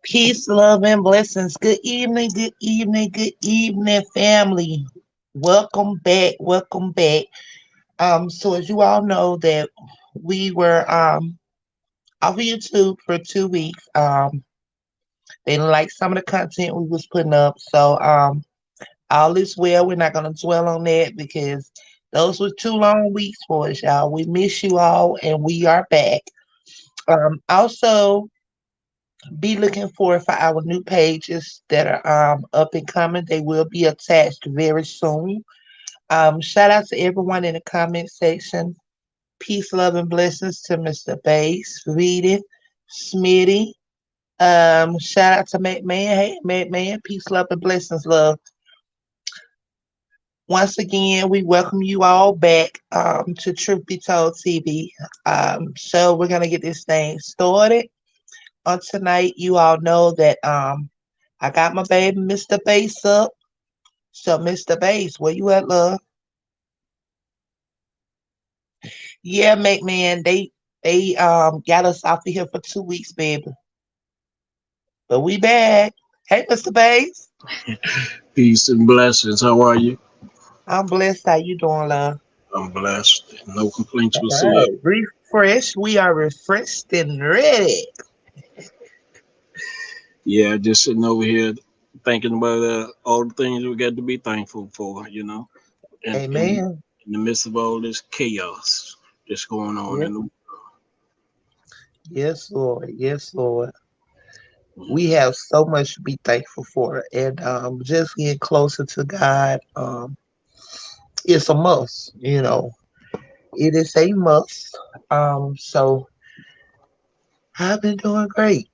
Peace, love, and blessings. Good evening, family. Welcome back. Welcome back. So as you all know that we were off of YouTube for 2 weeks. They didn't like some of the content we was putting up. So all is well. We're not gonna dwell on that because those were 2 long weeks for us, y'all. We miss you all and we are back. Also be looking for our new pages that are up and coming. They will be attached very soon. Shout out to everyone in the comment section. Peace, love, and blessings to Mr. Bass, Reedy, Smitty. Shout out to McMahon. Hey, McMahon. Peace, love, and blessings, love. Once again, we welcome you all back to Truth Be Told TV. So we're gonna get this thing started. On tonight, you all know that I got my baby Mr. Bass up. So Mr. Bass, where you at, love? Yeah, McMahon, they got us off of here for 2 weeks, baby. But we back. Hey, Mr. Bass. Peace and blessings. How are you? I'm blessed. How you doing, love? I'm blessed. No complaints All whatsoever. right. Refresh. We are refreshed and ready. Yeah, just sitting over here thinking about all the things we got to be thankful for, and Amen. in the midst of all this chaos that's going on Yes, in the yes, Lord. Yes, Lord. world. We have so much to be thankful for, and just getting closer to God. It's a must. It is a must. So I've been doing great.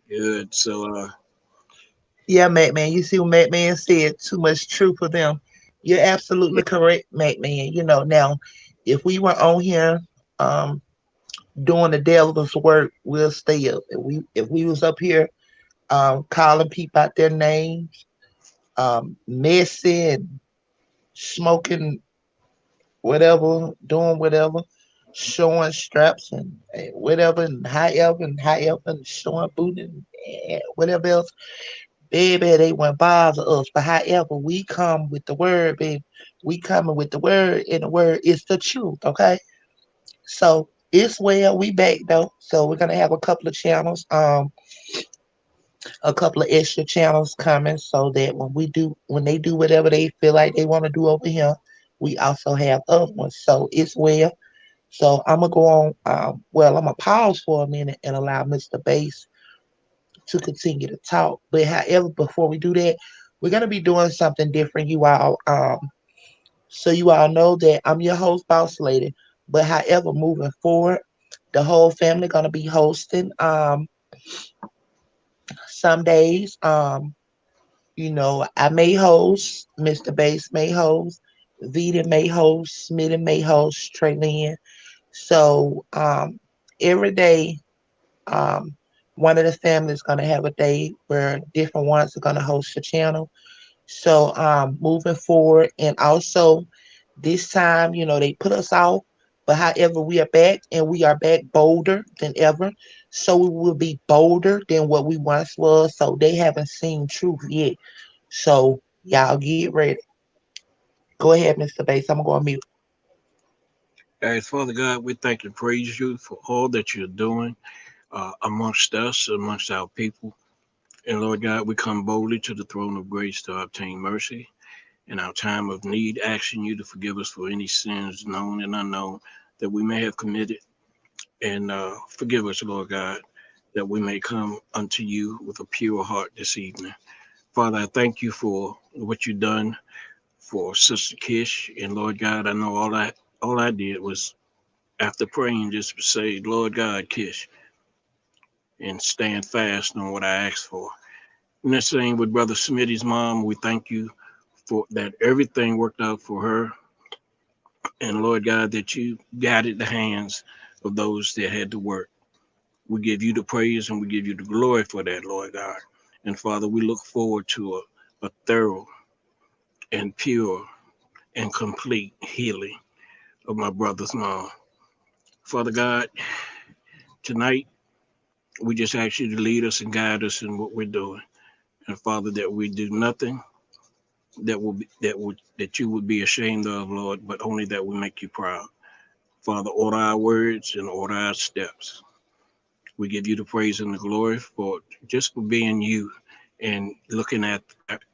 Good. So, Yeah, McMahon. You see what McMahon said? Too much truth for them. You're absolutely correct, McMahon. Now, if we were on here um doing the devil's work, we'll stay up. If we was up here calling people out their names, messing, smoking whatever, doing whatever, showing straps and whatever and however and showing booty and whatever else. Baby, they won't bother us. But however, we come with the word, baby. We coming with the word, and the word is the truth, okay? So it's well, we back though. So we're gonna have a couple of channels, a couple of extra channels coming so that when they do whatever they feel like they want to do over here, we also have other ones. So it's well. So I'm gonna go on. I'm gonna pause for a minute and allow Mr. Bass to continue to talk. But however, before we do that, we're gonna be doing something different, you all. So you all know that I'm your host, Boss Lady. But however, moving forward, the whole family gonna be hosting. Some days, I may host, Mr. Bass may host, Vita may host, Smitty may host, Trey Lynn. So every day, um, one of the families gonna have a day where different ones are gonna host the channel. So moving forward, and also this time, they put us off, but however, we are back and we are back bolder than ever. So we will be bolder than what we once was. So they haven't seen truth yet. So y'all get ready. Go ahead, Mr. Bass. I'm gonna go on mute. as Father God, we thank and praise you for all that you're doing amongst us, amongst our people. And Lord God, we come boldly to the throne of grace to obtain mercy in our time of need, asking you to forgive us for any sins known and unknown that we may have committed. And forgive us, Lord God, that we may come unto you with a pure heart this evening. Father, I thank you for what you've done for Sister Kish. And Lord God, I know all I did was after praying just say, Lord God, Kish, and stand fast on what I asked for. And the same with Brother Smitty's mom. We thank you for that everything worked out for her. And Lord God, that you guided the hands of those that had to work. We give you the praise and we give you the glory for that, Lord God. And Father, we look forward to a thorough and pure and complete healing of my brother's mom. Father God, Tonight, we just ask you to lead us and guide us in what we're doing. And Father, that we do nothing that you would be ashamed of, Lord, but only that we make you proud. Father, order our words and order our steps. We give you the praise and the glory for just for being you and looking at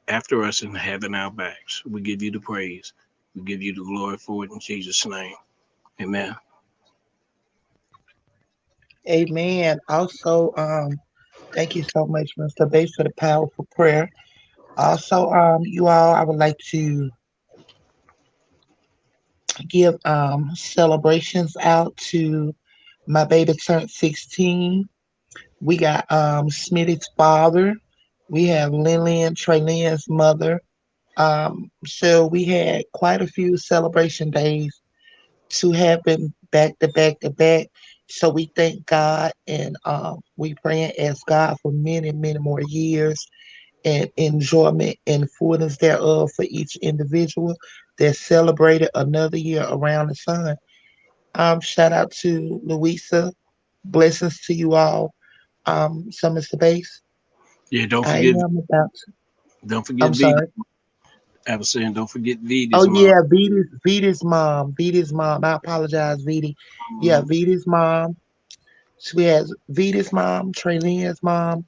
after us and having our backs. We give you the praise. We give you the glory for it in Jesus' name. Amen. Amen. Also, thank you so much, Mr. Bass, for the powerful prayer. Also, you all, I would like to give celebrations out to my baby turned 16. We got Smitty's father. We have Lillian, Traylin's mother. So we had quite a few celebration days to happen back to back to back. So we thank God and we pray and ask God for many, many more years and enjoyment and fullness thereof for each individual that celebrated another year around the sun. Shout out to Louisa. Blessings to you all. Summers the base. Yeah, don't I forget am about to. don't forget I'm Vita. sorry. I was saying don't forget Oh Vita's mom. yeah, Vita's mom. Vita's mom. I apologize, Vita. Yeah, Mhm. Vita's mom. So we have Vita's mom, Traylin's mom,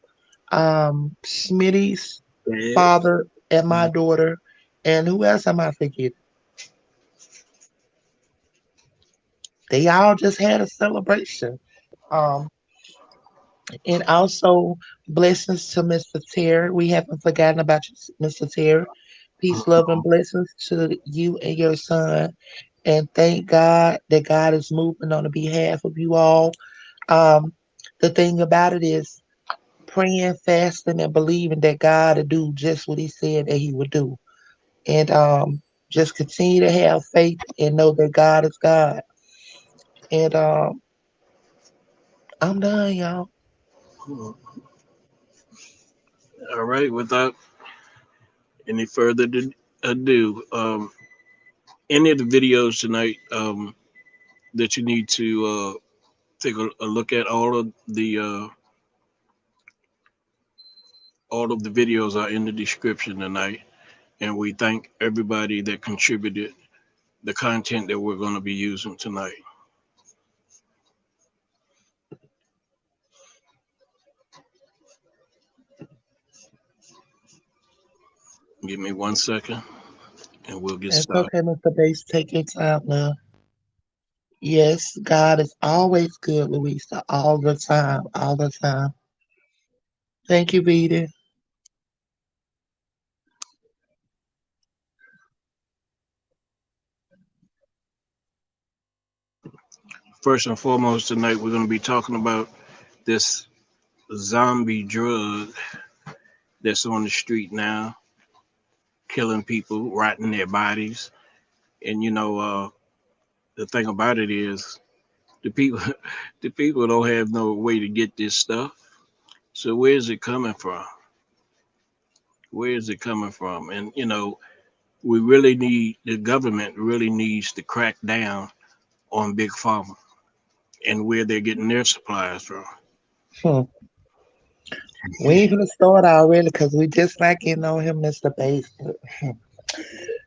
Smitty's Dad. father, and my daughter. And who else am I forgetting? They all just had a celebration. Um, and also blessings to Mr. Terry. We haven't forgotten about you, Mr. Terry. Peace, love, and blessings to you and your son. And thank God that God is moving on the behalf of you all. Um, the thing about it is praying, fasting, and believing that God will do just what He said that He would do. And just continue to have faith and know that God is God. And I'm done, y'all. All right, without any further ado, any of the videos tonight that you need to take a look at, all of the videos are in the description tonight, and we thank everybody that contributed the content that we're going to be using tonight. Give me 1 second, and we'll get It's started. okay, Mr. Bass. Take your time, love. Yes, God is always good, Louisa. All the time. All the time. Thank you, Vita. First and foremost, tonight we're going to be talking about this zombie drug that's on the street now, killing people, rotting their bodies. And the thing about it is, the people, the people don't have no way to get this stuff. So where is it coming from? Where is it coming from? And we really need the government really needs to crack down on big pharma and where they're getting their supplies from. Hmm. We ain't gonna start already because we just not getting on him, Mr. Bass.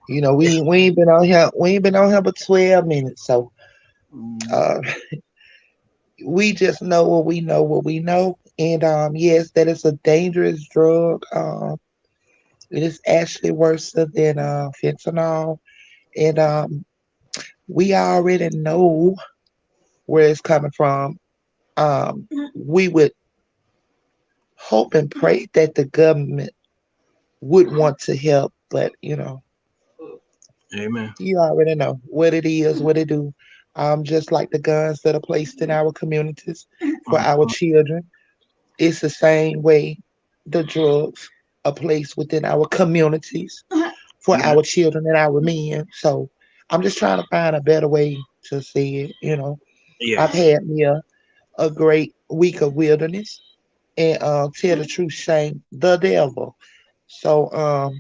We ain't been on here. We ain't been on here but 12 minutes. So Mhm. uh, we just know what we know. What we know. And yes, that is a dangerous drug. It is actually worse than fentanyl. And we already know where it's coming from. We would hope and pray that the government would want to help, but Amen. you already know what it is, what it do. Just like the guns that are placed in our communities for our Mhm. children, it's the same way the drugs are placed within our communities for Yeah. our children and our men. So I'm just trying to find a better way to say it. Yeah. I've had me a great week of wilderness and tell the truth, shame the devil. So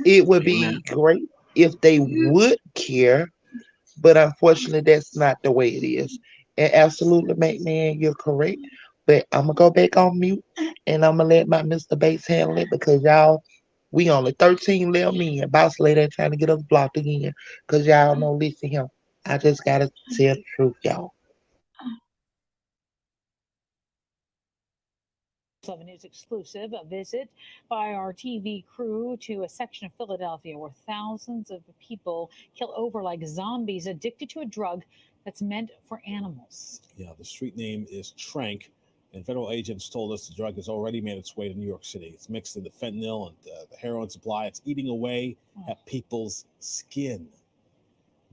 it would Amen. be great if they would care, but unfortunately that's not the way it is. And absolutely, man, you're correct. But I'm gonna go back on mute and I'm gonna let my Mr. Bates handle it because y'all, we only 13 left me and boss lady ain't trying to get us blocked again because y'all don't listen to him. I just gotta tell the truth, y'all. Seven News exclusive, a visit by our TV crew to a section of Philadelphia where thousands of people kill over like zombies addicted to a drug that's meant for animals. Yeah, the street name is tranq, and federal agents told us the drug has already made its way to New York City. It's mixed in the fentanyl and the heroin supply. It's eating away at people's skin.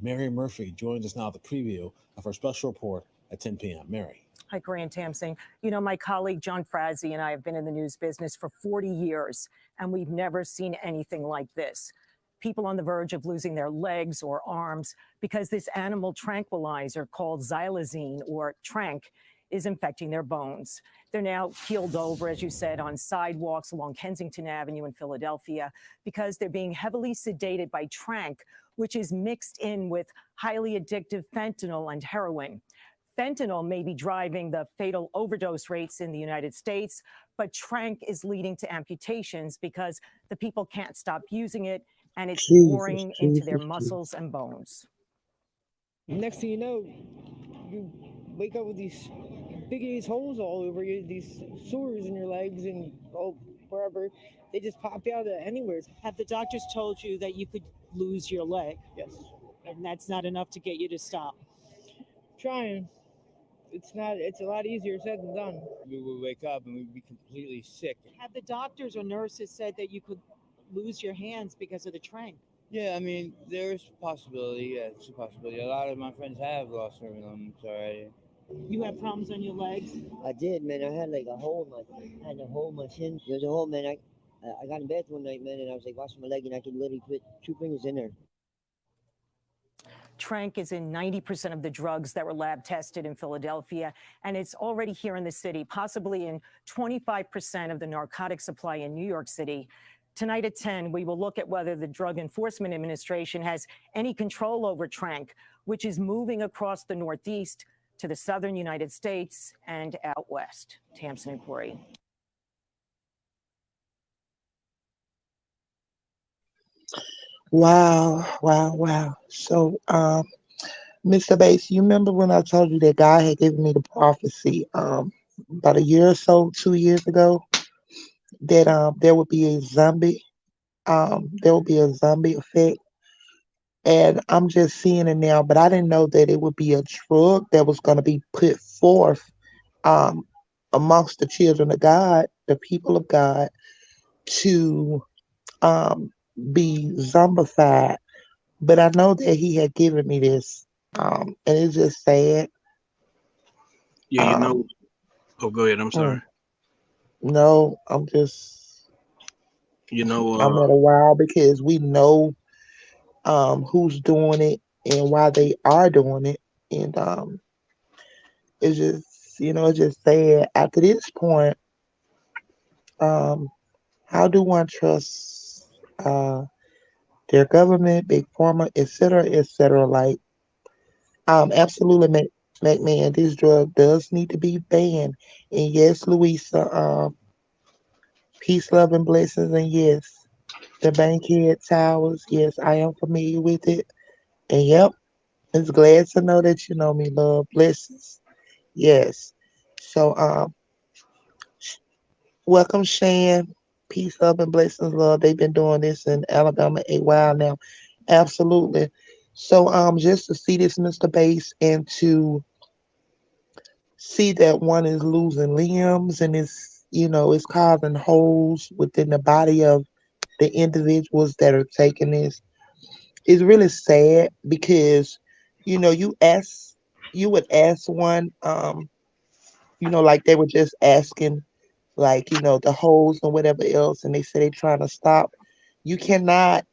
Mary Murphy joins us now at the preview of our special report at 10 p.m. Mary. Hi, Corey and Tam Singh. You know, my colleague John Frazzi and I have been in the news business for 40 years, and we've never seen anything like this. People on the verge of losing their legs or arms because this animal tranquilizer called xylazine or tranq is infecting their bones. They're now keeled over, as you said, on sidewalks along Kensington Avenue in Philadelphia because they're being heavily sedated by tranq, which is mixed in with highly addictive fentanyl and heroin. Fentanyl may be driving the fatal overdose rates in the United States, but tranq is leading to amputations because the people can't stop using it and it's boring into their muscles and bones. Next thing you know, you wake up with these big ass holes all over you, these sores in your legs and wherever. They just pop out of anywhere. Have the doctors told you that you could lose your leg? Yes. And that's not enough to get you to stop? Trying. It's a lot easier said than done. We would wake up and we'd be completely sick. Have the doctors or nurses said that you could lose your hands because of the tranq? Yeah, I mean, there's a possibility. Yeah, it's a possibility. A lot of my friends have lost their limbs already. You have problems on your legs? I did, man. I had like a hole in my shin. There was a hole, man. I got in bed one night, man, and I was like washing my leg, and I could literally put 2 fingers in there. Tranq is in 90% of the drugs that were lab tested in Philadelphia, and it's already here in the city, possibly in 25% of the narcotic supply in New York City. Tonight at 10, we will look at whether the Drug Enforcement Administration has any control over tranq, which is moving across the Northeast to the southern United States and out west. Tamsin and Corey. Wow. So, Mr. Bates, you remember when I told you that God had given me the prophecy, about a year or so, 2 years ago, that there would be a zombie effect, and I'm just seeing it now, but I didn't know that it would be a drug that was going to be put forth, um, amongst the children of God, the people of God, to um, be zombified. But I know that He had given me this, and it's just sad. Yeah, Um, oh, go ahead. I'm sorry. mm, no, You know, I'm at a while because we know who's doing it and why they are doing it, and it's just it's just sad. After this point, um, how do one trust their government, big pharma, etc., etc.? Like, absolutely, McMahon, this drug does need to be banned. And yes, Louisa, peace, love, and blessings. And yes, the Bankhead Towers. Yes, I am familiar with it. And yep, it's glad to know that you know me, love. Blessings. Yes. So, welcome, Shan. Peace, love, and blessings, love. They've been doing this in Alabama a while now. Absolutely. So, just to see this, Mr. Bass, and to see that one is losing limbs and it's causing holes within the body of the individuals that are taking this is really sad because you would ask one, like they were just asking, like, the holes and whatever else, and they say they're trying to stop. You cannot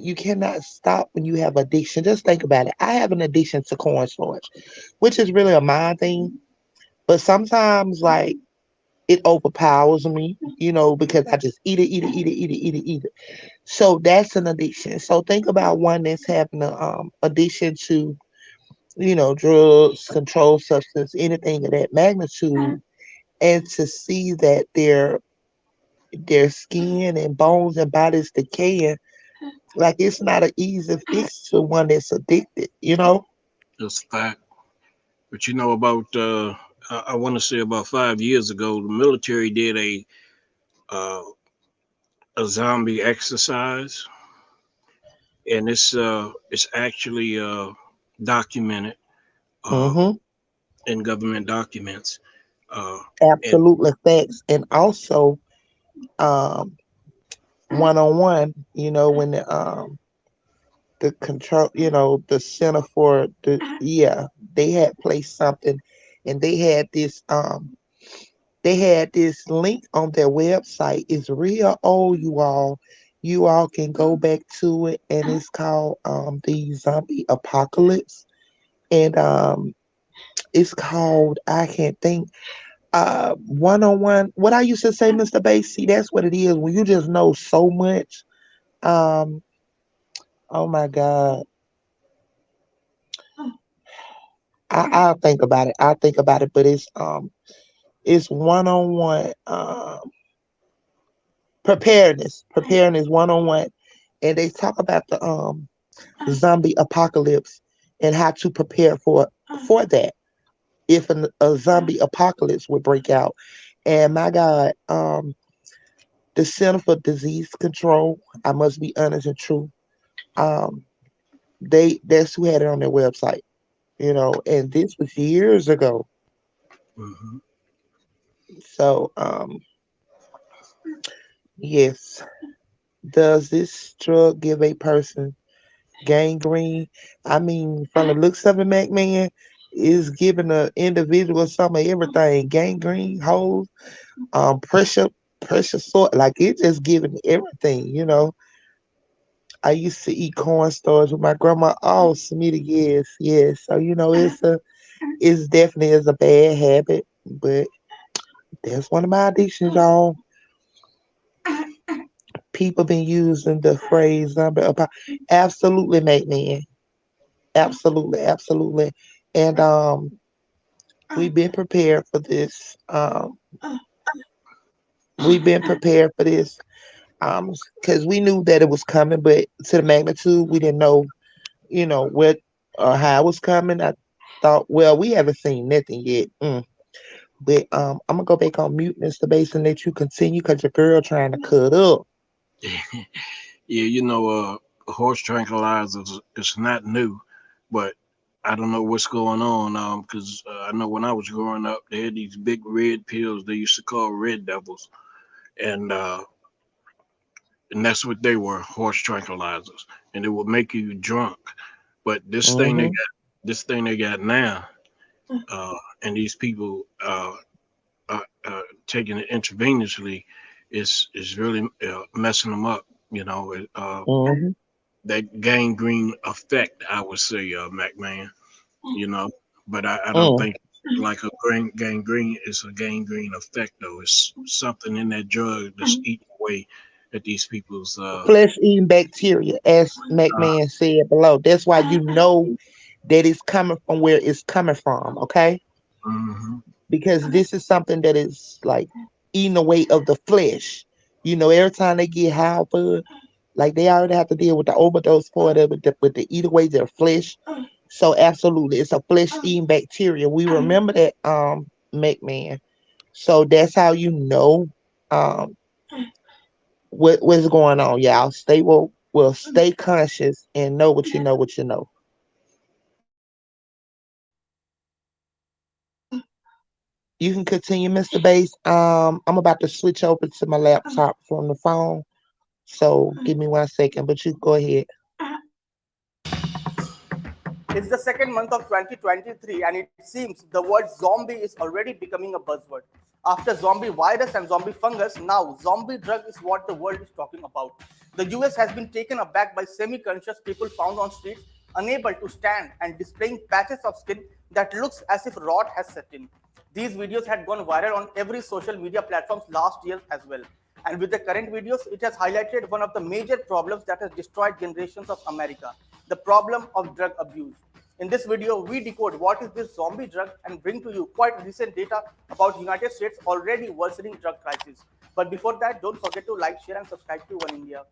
you cannot stop when you have addiction. Just think about it. I have an addiction to cornstarch, which is really a mind thing. But sometimes, like, it overpowers me, because I just eat it, eat it, eat it, eat it, eat it, eat it. So that's an addiction. So think about one that's having an addiction to drugs, controlled substance, anything of that magnitude, and to see that their skin and bones and bodies decaying, like it's not an easy fix to one that's addicted. That's a fact. But you know about I want to say about 5 years ago, the military did uh, a zombie exercise, and it's actually documented uh, Mm-hmm. in government documents. Uh, and Absolutely facts. And also, um, one on one, when the control, the center for the yeah, they had placed something, and they had this link on their website. It's real old, you all. You all can go back to it, and it's called the Zombie Apocalypse, and it's called, I can't think, one on one. What I used to say, Mr. Basie, that's what it is when you just know so much. Um, oh my God, I'll think about it. I'll think about it, but it's one on one preparedness one on one, and they talk about the zombie apocalypse and how to prepare for that if a zombie apocalypse would break out. And my God, the Center for Disease Control, I must be honest and true. Um, that's who had it on their website, and this was years ago. mhm. So, yes, does this drug give a person gangrene? I mean, from the looks of it, Mac man, is giving an individual some of everything: gangrene, holes, pressure sort. Like it just giving everything. I used to eat cornstarch with my grandma. Oh, Samita, yes, yes. So it's definitely is a bad habit, but that's one of my addictions, y'all. People been using the phrase zombie absolutely, mate, man. Absolutely, absolutely. And we've been prepared for this. We've been prepared for this. Because we knew that it was coming, but to the magnitude, we didn't know, what or how it was coming. I thought, well, we haven't seen nothing yet. But I'm gonna go back on mute, Mr. Basin, and let you continue because your girl trying to cut up. Yeah, horse tranquilizers is not new, but I don't know what's going on. Because I know when I was growing up, they had these big red pills they used to call Red Devils, and uh, and that's what they were, horse tranquilizers, and it would make you drunk. But Mm-hmm. this thing they got now, uh, and these people taking it intravenously is really messing them up. Mm-hmm. That gangrene effect, I would say, MacMan. You know, but I don't Mm. think like a gangrene is a gangrene effect though. It's something in that drug that's eating away at these people's. Flesh eating bacteria, as McMahon said below. That's why you know that it's coming from where it's coming from, okay? Mhm. Because this is something that is like eating away of the flesh. Every time they get high for, like they already have to deal with the overdose part of it, with the eat away their flesh. So absolutely, it's a flesh eating bacteria. We remember that, McMahon. So that's how you know um what's going on, y'all. Stay conscious and know what you know, what you know. You can continue, Mr. Bass. I'm about to switch over to my laptop from the phone. So give me 1 second, but you go ahead. It's the second month of 2023, and it seems the word zombie is already becoming a buzzword. After zombie virus and zombie fungus, now zombie drug is what the world is talking about. The US has been taken aback by semi conscious people found on streets, unable to stand and displaying patches of skin that looks as if rot has set in. These videos had gone viral on every social media platforms last year as well. And with the current videos, it has highlighted one of the major problems that has destroyed generations of America, the problem of drug abuse. In this video, we decode what is this zombie drug and bring to you quite recent data about United States already worsening drug crisis. But before that, don't forget to like, share and subscribe to One India.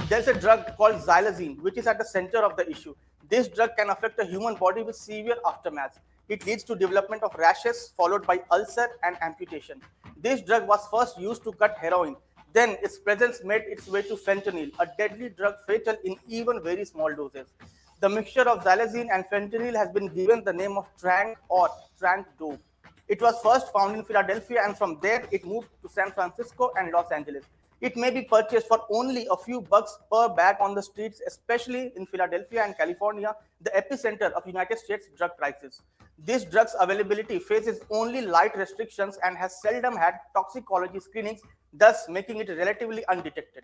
There's a drug called xylazine, which is at the center of the issue. This drug can affect a human body with severe aftermath. It leads to development of rashes, followed by ulcer and amputation. This drug was first used to cut heroin. Then its presence made its way to fentanyl, a deadly drug fatal in even very small doses. The mixture of xylazine and fentanyl has been given the name of tranq or tranq dope. It was first found in Philadelphia, and from there it moved to San Francisco and Los Angeles. It may be purchased for only a few bucks per bag on the streets, especially in Philadelphia and California, the epicenter of United States drug crisis. This drug's availability faces only light restrictions and has seldom had toxicology screenings, thus making it relatively undetected.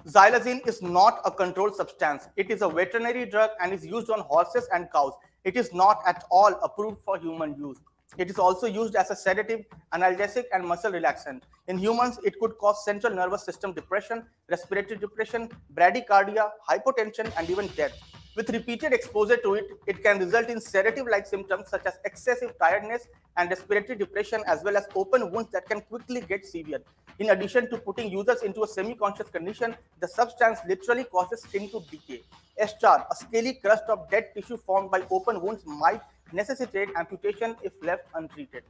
Xylazine is not a controlled substance. It is a veterinary drug and is used on horses and cows. It is not at all approved for human use. It is also used as a sedative, analgesic, and muscle relaxant. In humans, it could cause central nervous system depression, respiratory depression, bradycardia, hypotension, and even death. With repeated exposure to it, it can result in sedative-like symptoms such as excessive tiredness and respiratory depression, as well as open wounds that can quickly get severe. In addition to putting users into a semi-conscious condition, the substance literally causes skin to decay. Eschar, a scaly crust of dead tissue formed by open wounds, might necessitate amputation if left untreated.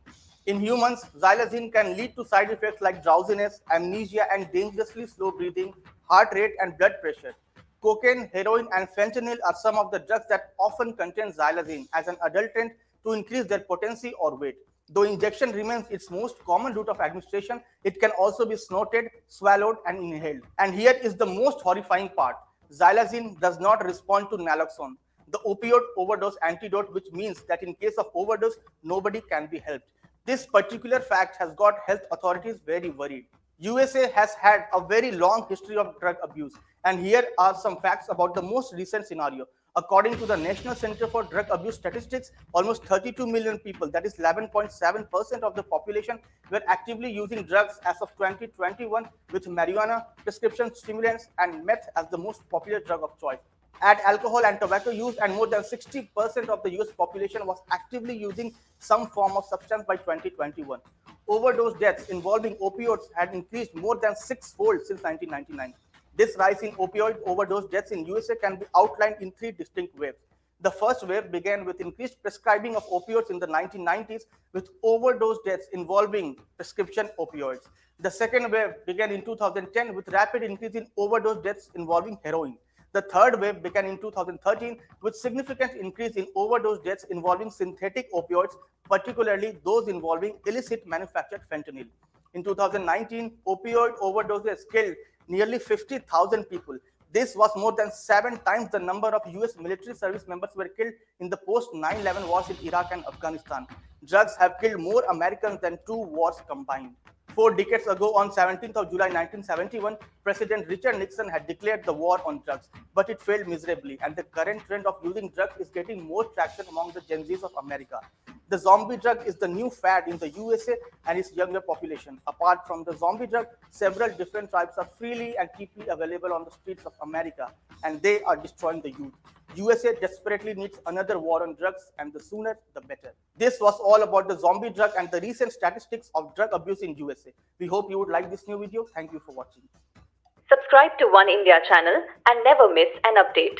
In humans, xylazine can lead to side effects like drowsiness, amnesia, and dangerously slow breathing, heart rate, and blood pressure. Cocaine, heroin, and fentanyl are some of the drugs that often contain xylazine as an adulterant to increase their potency or weight. Though injection remains its most common route of administration, it can also be snorted, swallowed, and inhaled. And here is the most horrifying part. Xylazine does not respond to naloxone, the opioid overdose antidote, which means that in case of overdose, nobody can be helped. This particular fact has got health authorities very worried. USA has had a very long history of drug abuse, and here are some facts about the most recent scenario. According to the National Center for Drug Abuse Statistics, almost 32 million people, that is 11.7% of the population, were actively using drugs as of 2021, with marijuana, prescription stimulants, and meth as the most popular drug of choice. Add alcohol and tobacco use, and more than 60% of the US population was actively using some form of substance by 2021. Overdose deaths involving opioids had increased more than six-fold since 1999. This rise in opioid overdose deaths in USA can be outlined in three distinct waves. The first wave began with increased prescribing of opioids in the 1990s, with overdose deaths involving prescription opioids. The second wave began in 2010 with rapid increase in overdose deaths involving heroin. The third wave began in 2013 with significant increase in overdose deaths involving synthetic opioids, particularly those involving illicit manufactured fentanyl. In 2019, opioid overdoses killed nearly 50,000 people. This was more than 7 times the number of US military service members who were killed in the post 9/11 wars in Iraq and Afghanistan. Drugs have killed more Americans than 2 wars combined. 4 decades ago, on 17th of July 1971, President Richard Nixon had declared the war on drugs, but it failed miserably, and the current trend of using drugs is getting more traction among the Gen Zs of America. The zombie drug is the new fad in the USA and its younger population. Apart from the zombie drug, several different types are freely and cheaply available on the streets of America, and they are destroying the youth. USA desperately needs another war on drugs, and the sooner the better. This was all about the zombie drug and the recent statistics of drug abuse in USA. We hope you would like this new video. Thank you for watching. Subscribe to One India channel and never miss an update.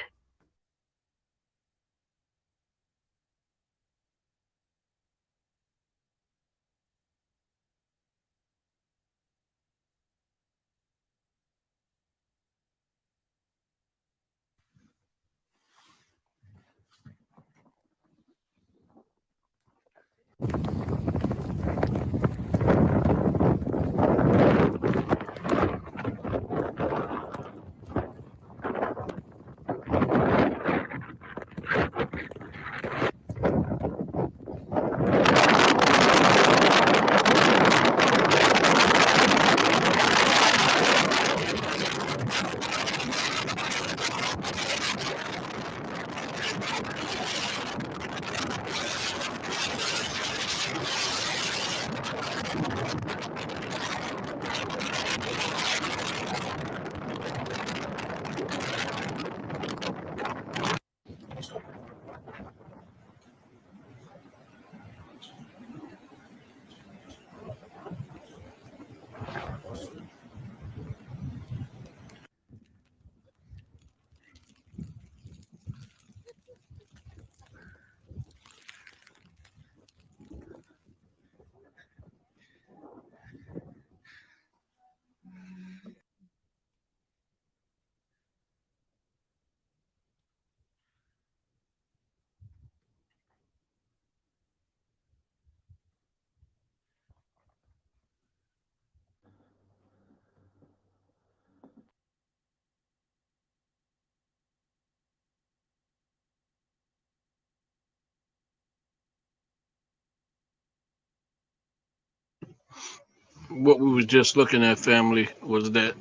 What we was just looking at, family, was that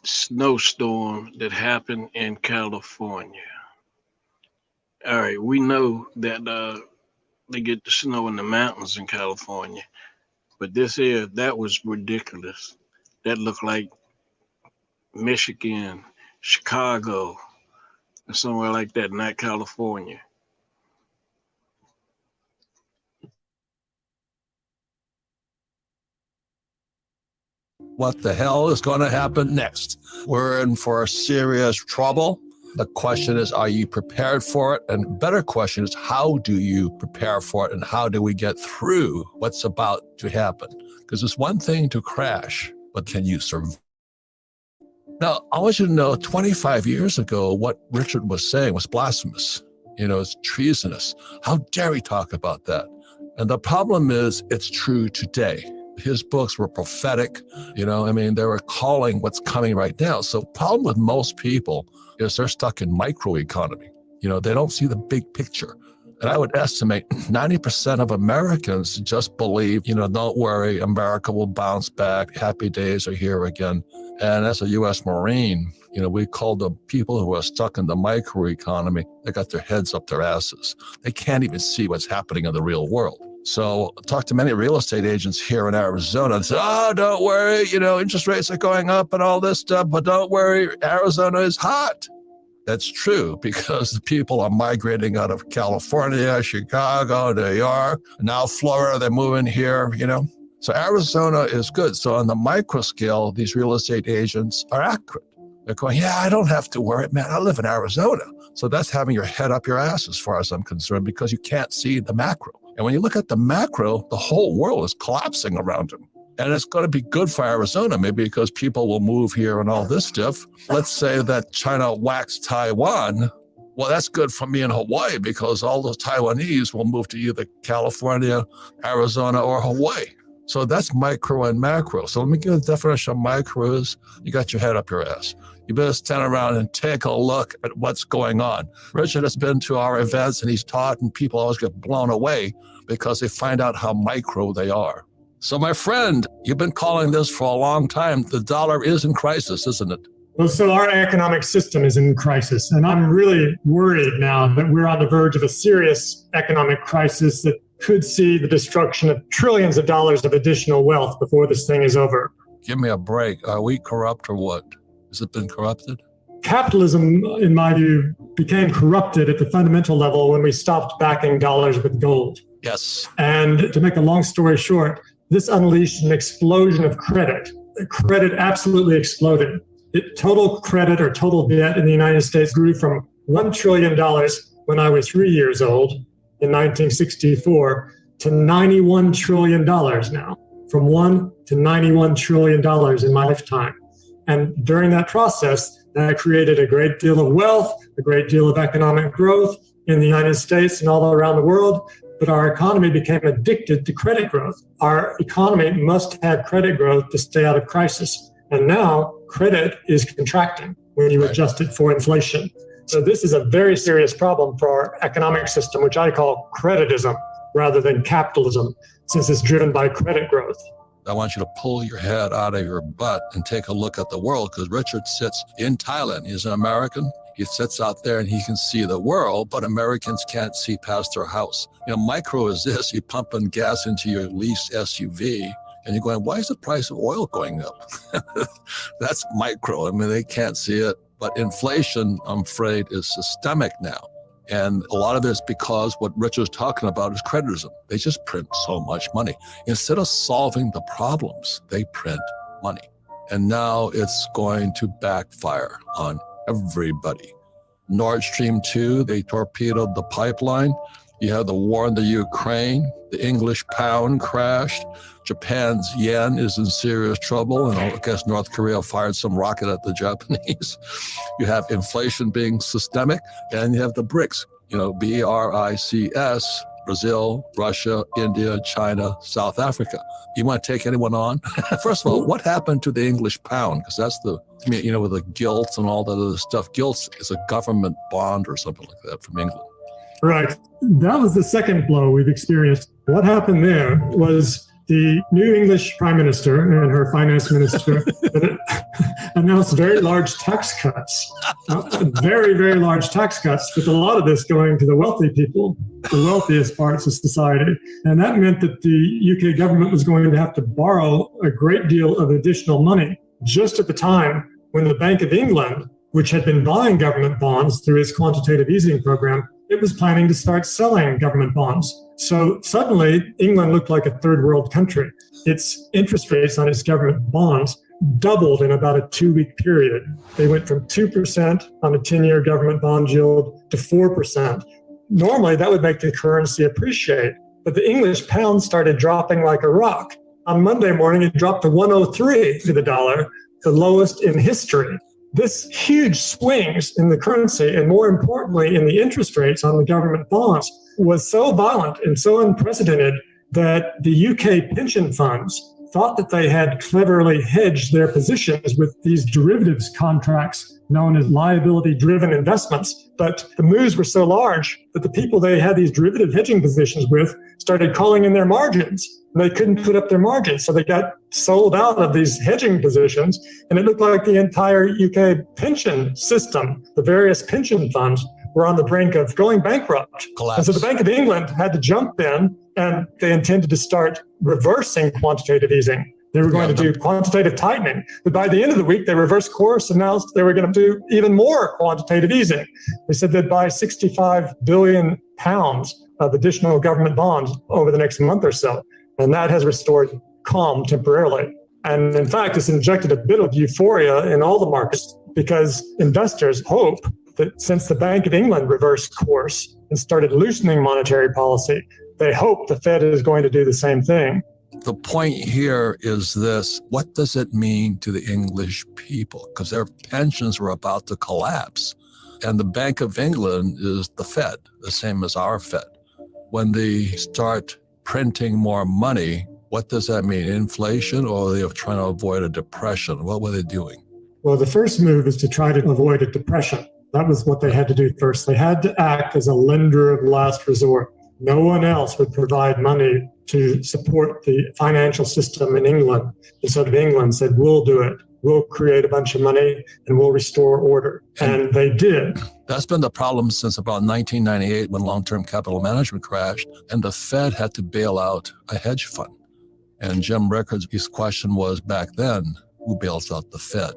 snowstorm that happened in California. All right, we know that they get the snow in the mountains in California, but that was ridiculous. That looked like Michigan, Chicago, or somewhere like that, not California. What the hell is going to happen next? We're in for serious trouble. The question is, are you prepared for it? And the better question is, how do you prepare for it? And how do we get through what's about to happen? Because it's one thing to crash, but can you survive? Now, I want you to know 25 years ago, what Richard was saying was blasphemous. It's treasonous. How dare he talk about that? And the problem is, it's true today. His books were prophetic, they were calling what's coming right now. So the problem with most people is they're stuck in microeconomy. They don't see the big picture. And I would estimate 90% of Americans just believe, don't worry, America will bounce back. Happy days are here again. And as a U.S. Marine, we call the people who are stuck in the microeconomy, they got their heads up their asses. They can't even see what's happening in the real world. So I talked to many real estate agents here in Arizona and said, oh, don't worry, interest rates are going up and all this stuff, but don't worry, Arizona is hot. That's true because the people are migrating out of California, Chicago, New York, now Florida, they're moving here, So Arizona is good. So on the micro scale, these real estate agents are accurate. They're going, yeah, I don't have to worry, man, I live in Arizona. So that's having your head up your ass as far as I'm concerned, because you can't see the macro. And when you look at the macro, the whole world is collapsing around them. And it's going to be good for Arizona, maybe because people will move here and all this stuff. Let's say that China whacks Taiwan. Well, that's good for me in Hawaii because all those Taiwanese will move to either California, Arizona, or Hawaii. So that's micro and macro. So let me give the definition of micro is you got your head up your ass. You better stand around and take a look at what's going on. Richard has been to our events and he's taught, and people always get blown away because they find out how micro they are. So my friend, you've been calling this for a long time. The dollar is in crisis, isn't it? Well, so our economic system is in crisis, and I'm really worried now that we're on the verge of a serious economic crisis that could see the destruction of trillions of dollars of additional wealth before this thing is over. Give me a break. Are we corrupt or what? Has it been corrupted? Capitalism, in my view, became corrupted at the fundamental level when we stopped backing dollars with gold. Yes. And to make a long story short, this unleashed an explosion of credit. Credit absolutely exploded. Total credit or total debt in the United States grew from $1 trillion when I was 3 years old in 1964 to $91 trillion now, from $1 to $91 trillion in my lifetime. And during that process, that created a great deal of wealth, a great deal of economic growth in the United States and all around the world. But our economy became addicted to credit growth. Our economy must have credit growth to stay out of crisis. And now credit is contracting when you adjust it for inflation. So this is a very serious problem for our economic system, which I call creditism rather than capitalism, since it's driven by credit growth. I want you to pull your head out of your butt and take a look at the world, because Richard sits in Thailand. He's an American. He sits out there and he can see the world, but Americans can't see past their house. Micro is this: you're pumping gas into your leased SUV and you're going, why is the price of oil going up? That's micro. They can't see it. But inflation, I'm afraid, is systemic now. And a lot of it is because what Richard's talking about is creditism. They just print so much money. Instead of solving the problems, they print money. And now it's going to backfire on everybody. Nord Stream 2, they torpedoed the pipeline. You have the war in the Ukraine. The English pound crashed. Japan's yen is in serious trouble. And I guess North Korea fired some rocket at the Japanese. You have inflation being systemic. And you have the BRICS, BRICS, Brazil, Russia, India, China, South Africa. You want to take anyone on? First of all, what happened to the English pound? Because that's with the gilts and all that other stuff. Gilts is a government bond or something like that from England. Right. That was the second blow we've experienced. What happened there was the new English prime minister and her finance minister announced very large tax cuts, very, very large tax cuts, with a lot of this going to the wealthy people, the wealthiest parts of society. And that meant that the UK government was going to have to borrow a great deal of additional money just at the time when the Bank of England, which had been buying government bonds through its quantitative easing program, it was planning to start selling government bonds. So suddenly, England looked like a third world country. Its interest rates on its government bonds doubled in about a 2-week period. They went from 2% on a 10-year government bond yield to 4%. Normally, that would make the currency appreciate, but the English pound started dropping like a rock. On Monday morning, it dropped to 103 to the dollar, the lowest in history. This huge swings in the currency, and more importantly, in the interest rates on the government bonds, was so violent and so unprecedented that the UK pension funds thought that they had cleverly hedged their positions with these derivatives contracts known as liability-driven investments. But the moves were so large that the people they had these derivative hedging positions with started calling in their margins. They couldn't put up their margins, so they got sold out of these hedging positions, and it looked like the entire UK pension system, the various pension funds, were on the brink of going bankrupt. Collapse. And so the Bank of England had to jump in, and they intended to start reversing quantitative easing. They were going to do quantitative tightening. But by the end of the week, they reversed course and announced they were going to do even more quantitative easing. They said they'd buy £65 billion of additional government bonds over the next month or so. And that has restored calm temporarily. And in fact, it's injected a bit of euphoria in all the markets because investors hope that since the Bank of England reversed course and started loosening monetary policy, they hope the Fed is going to do the same thing. The point here is this: what does it mean to the English people? Because their pensions were about to collapse. And the Bank of England is the Fed, the same as our Fed. When they start printing more money, what does that mean? Inflation, or are they trying to avoid a depression? What were they doing? Well, the first move is to try to avoid a depression. That was what they had to do first. They had to act as a lender of last resort. No one else would provide money to support the financial system in England. And so England said, we'll do it. We'll create a bunch of money and we'll restore order. And they did. That's been the problem since about 1998 when long-term capital management crashed and the Fed had to bail out a hedge fund. And Jim Rickards, his question was back then, who bails out the Fed?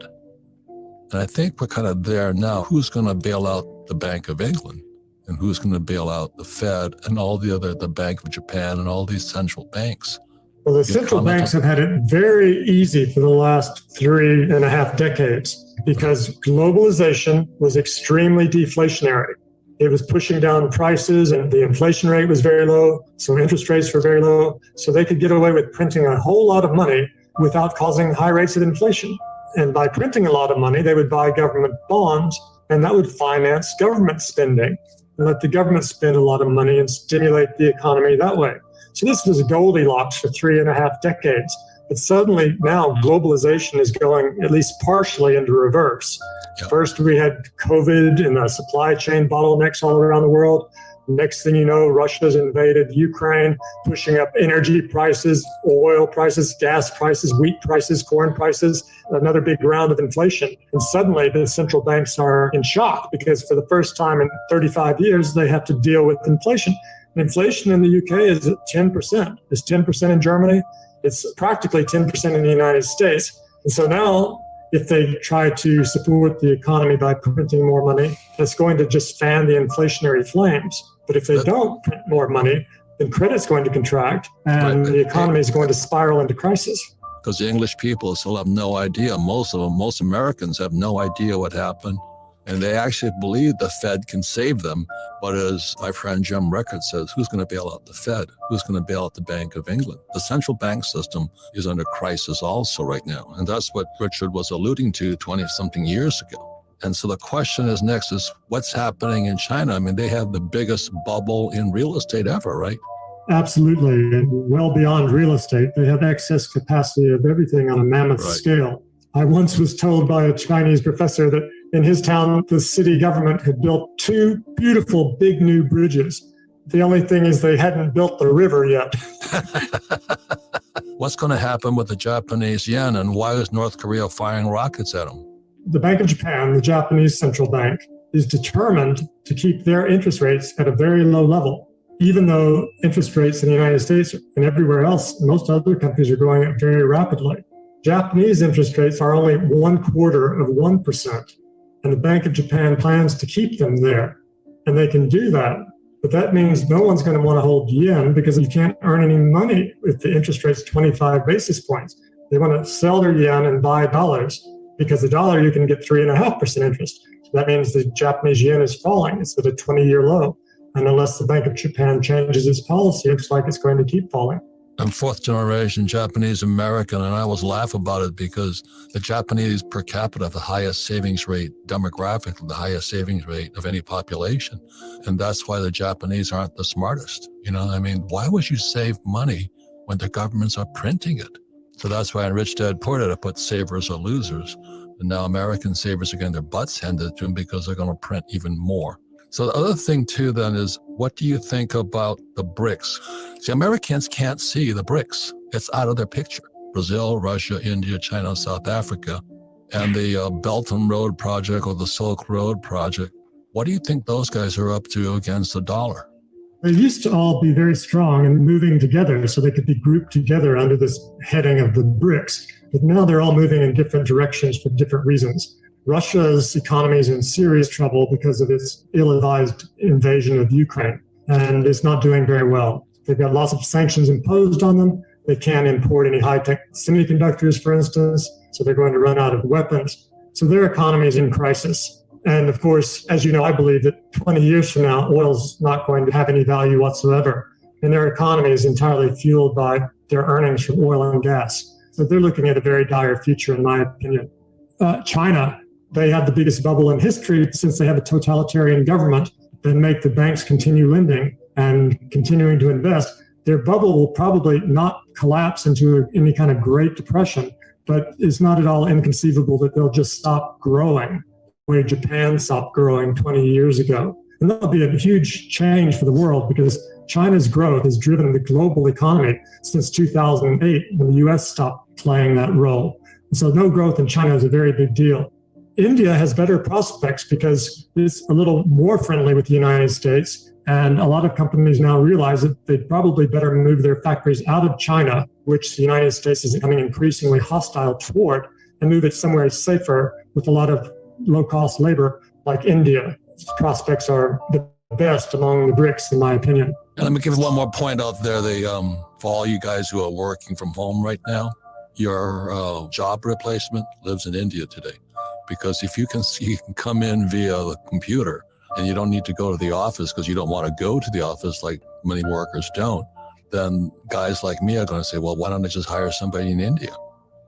And I think we're kind of there now. Who's going to bail out the Bank of England? And who's going to bail out the Fed and all the Bank of Japan and all these central banks? Well, the central banks have had it very easy for the last 3.5 decades because globalization was extremely deflationary. It was pushing down prices and the inflation rate was very low, so interest rates were very low. So they could get away with printing a whole lot of money without causing high rates of inflation. And by printing a lot of money, they would buy government bonds, and that would finance government spending and let the government spend a lot of money and stimulate the economy that way. So this was Goldilocks for 3.5 decades. But suddenly now globalization is going at least partially into reverse. Yep. First, we had COVID and the supply chain bottlenecks all around the world. Next thing you know, Russia's invaded Ukraine, pushing up energy prices, oil prices, gas prices, wheat prices, corn prices, another big round of inflation. And suddenly the central banks are in shock because for the first time in 35 years, they have to deal with inflation. And inflation in the UK is at 10%. It's 10% in Germany. It's practically 10% in the United States. And so now, if they try to support the economy by printing more money, that's going to just fan the inflationary flames. But if they don't print more money, then credit's going to contract and the economy is going to spiral into crisis. Because the English people still have no idea. Most of them, most Americans have no idea what happened. And they actually believe the Fed can save them. But as my friend Jim Rickards says, who's going to bail out the Fed? Who's going to bail out the Bank of England? The central bank system is under crisis also right now. And that's what Richard was alluding to 20-something years ago. And so the question is next is what's happening in China? I mean, they have the biggest bubble in real estate ever, right? Absolutely. And well beyond real estate, they have excess capacity of everything on a mammoth scale. I once was told by a Chinese professor that in his town, the city government had built 2 beautiful big new bridges. The only thing is they hadn't built the river yet. What's going to happen with the Japanese yen, and why is North Korea firing rockets at them? The Bank of Japan, the Japanese central bank, is determined to keep their interest rates at a very low level, even though interest rates in the United States and everywhere else, most other countries are going up very rapidly. Japanese interest rates are only 0.25%, and the Bank of Japan plans to keep them there. And they can do that, but that means no one's going to want to hold yen because you can't earn any money if the interest rate's 25 basis points. They want to sell their yen and buy dollars because the dollar you can get 3.5% interest. So that means the Japanese yen is falling. It's at a 20-year low. And unless the Bank of Japan changes its policy, it looks like it's going to keep falling. I'm fourth generation Japanese American, and I always laugh about it because the Japanese per capita have the highest savings rate, demographically, the highest savings rate of any population. And that's why the Japanese aren't the smartest. You know, I mean, why would you save money when the governments are printing it? So that's why in Rich Dad Poor Dad, I put savers are losers. And now American savers are getting their butts handed to them because they're going to print even more. So the other thing too then is, what do you think about the BRICS? See, Americans can't see the BRICS. It's out of their picture. Brazil, Russia, India, China, South Africa, and the Belt and Road Project or the Silk Road Project. What do you think those guys are up to against the dollar? They used to all be very strong and moving together so they could be grouped together under this heading of the BRICS. But now they're all moving in different directions for different reasons. Russia's economy is in serious trouble because of its ill-advised invasion of Ukraine, and it's not doing very well. They've got lots of sanctions imposed on them. They can't import any high-tech semiconductors, for instance, so they're going to run out of weapons. So their economy is in crisis. And of course, as you know, I believe that 20 years from now, oil's not going to have any value whatsoever. And their economy is entirely fueled by their earnings from oil and gas. So they're looking at a very dire future, in my opinion. China, they had the biggest bubble in history since they have a totalitarian government that make the banks continue lending and continuing to invest. Their bubble will probably not collapse into any kind of Great Depression, but it's not at all inconceivable that they'll just stop growing, the way Japan stopped growing 20 years ago. And that'll be a huge change for the world because China's growth has driven the global economy since 2008 when the US stopped playing that role. And so no growth in China is a very big deal. India has better prospects because it's a little more friendly with the United States. And a lot of companies now realize that they'd probably better move their factories out of China, which the United States is becoming increasingly hostile toward, and move it somewhere safer with a lot of low-cost labor like India. Prospects are the best among the BRICS, in my opinion. And let me give one more point out there. For all you guys who are working from home right now, your job replacement lives in India today. Because if you can come in via the computer and you don't need to go to the office because you don't want to go to the office like many workers don't, then guys like me are going to say, well, why don't I just hire somebody in India?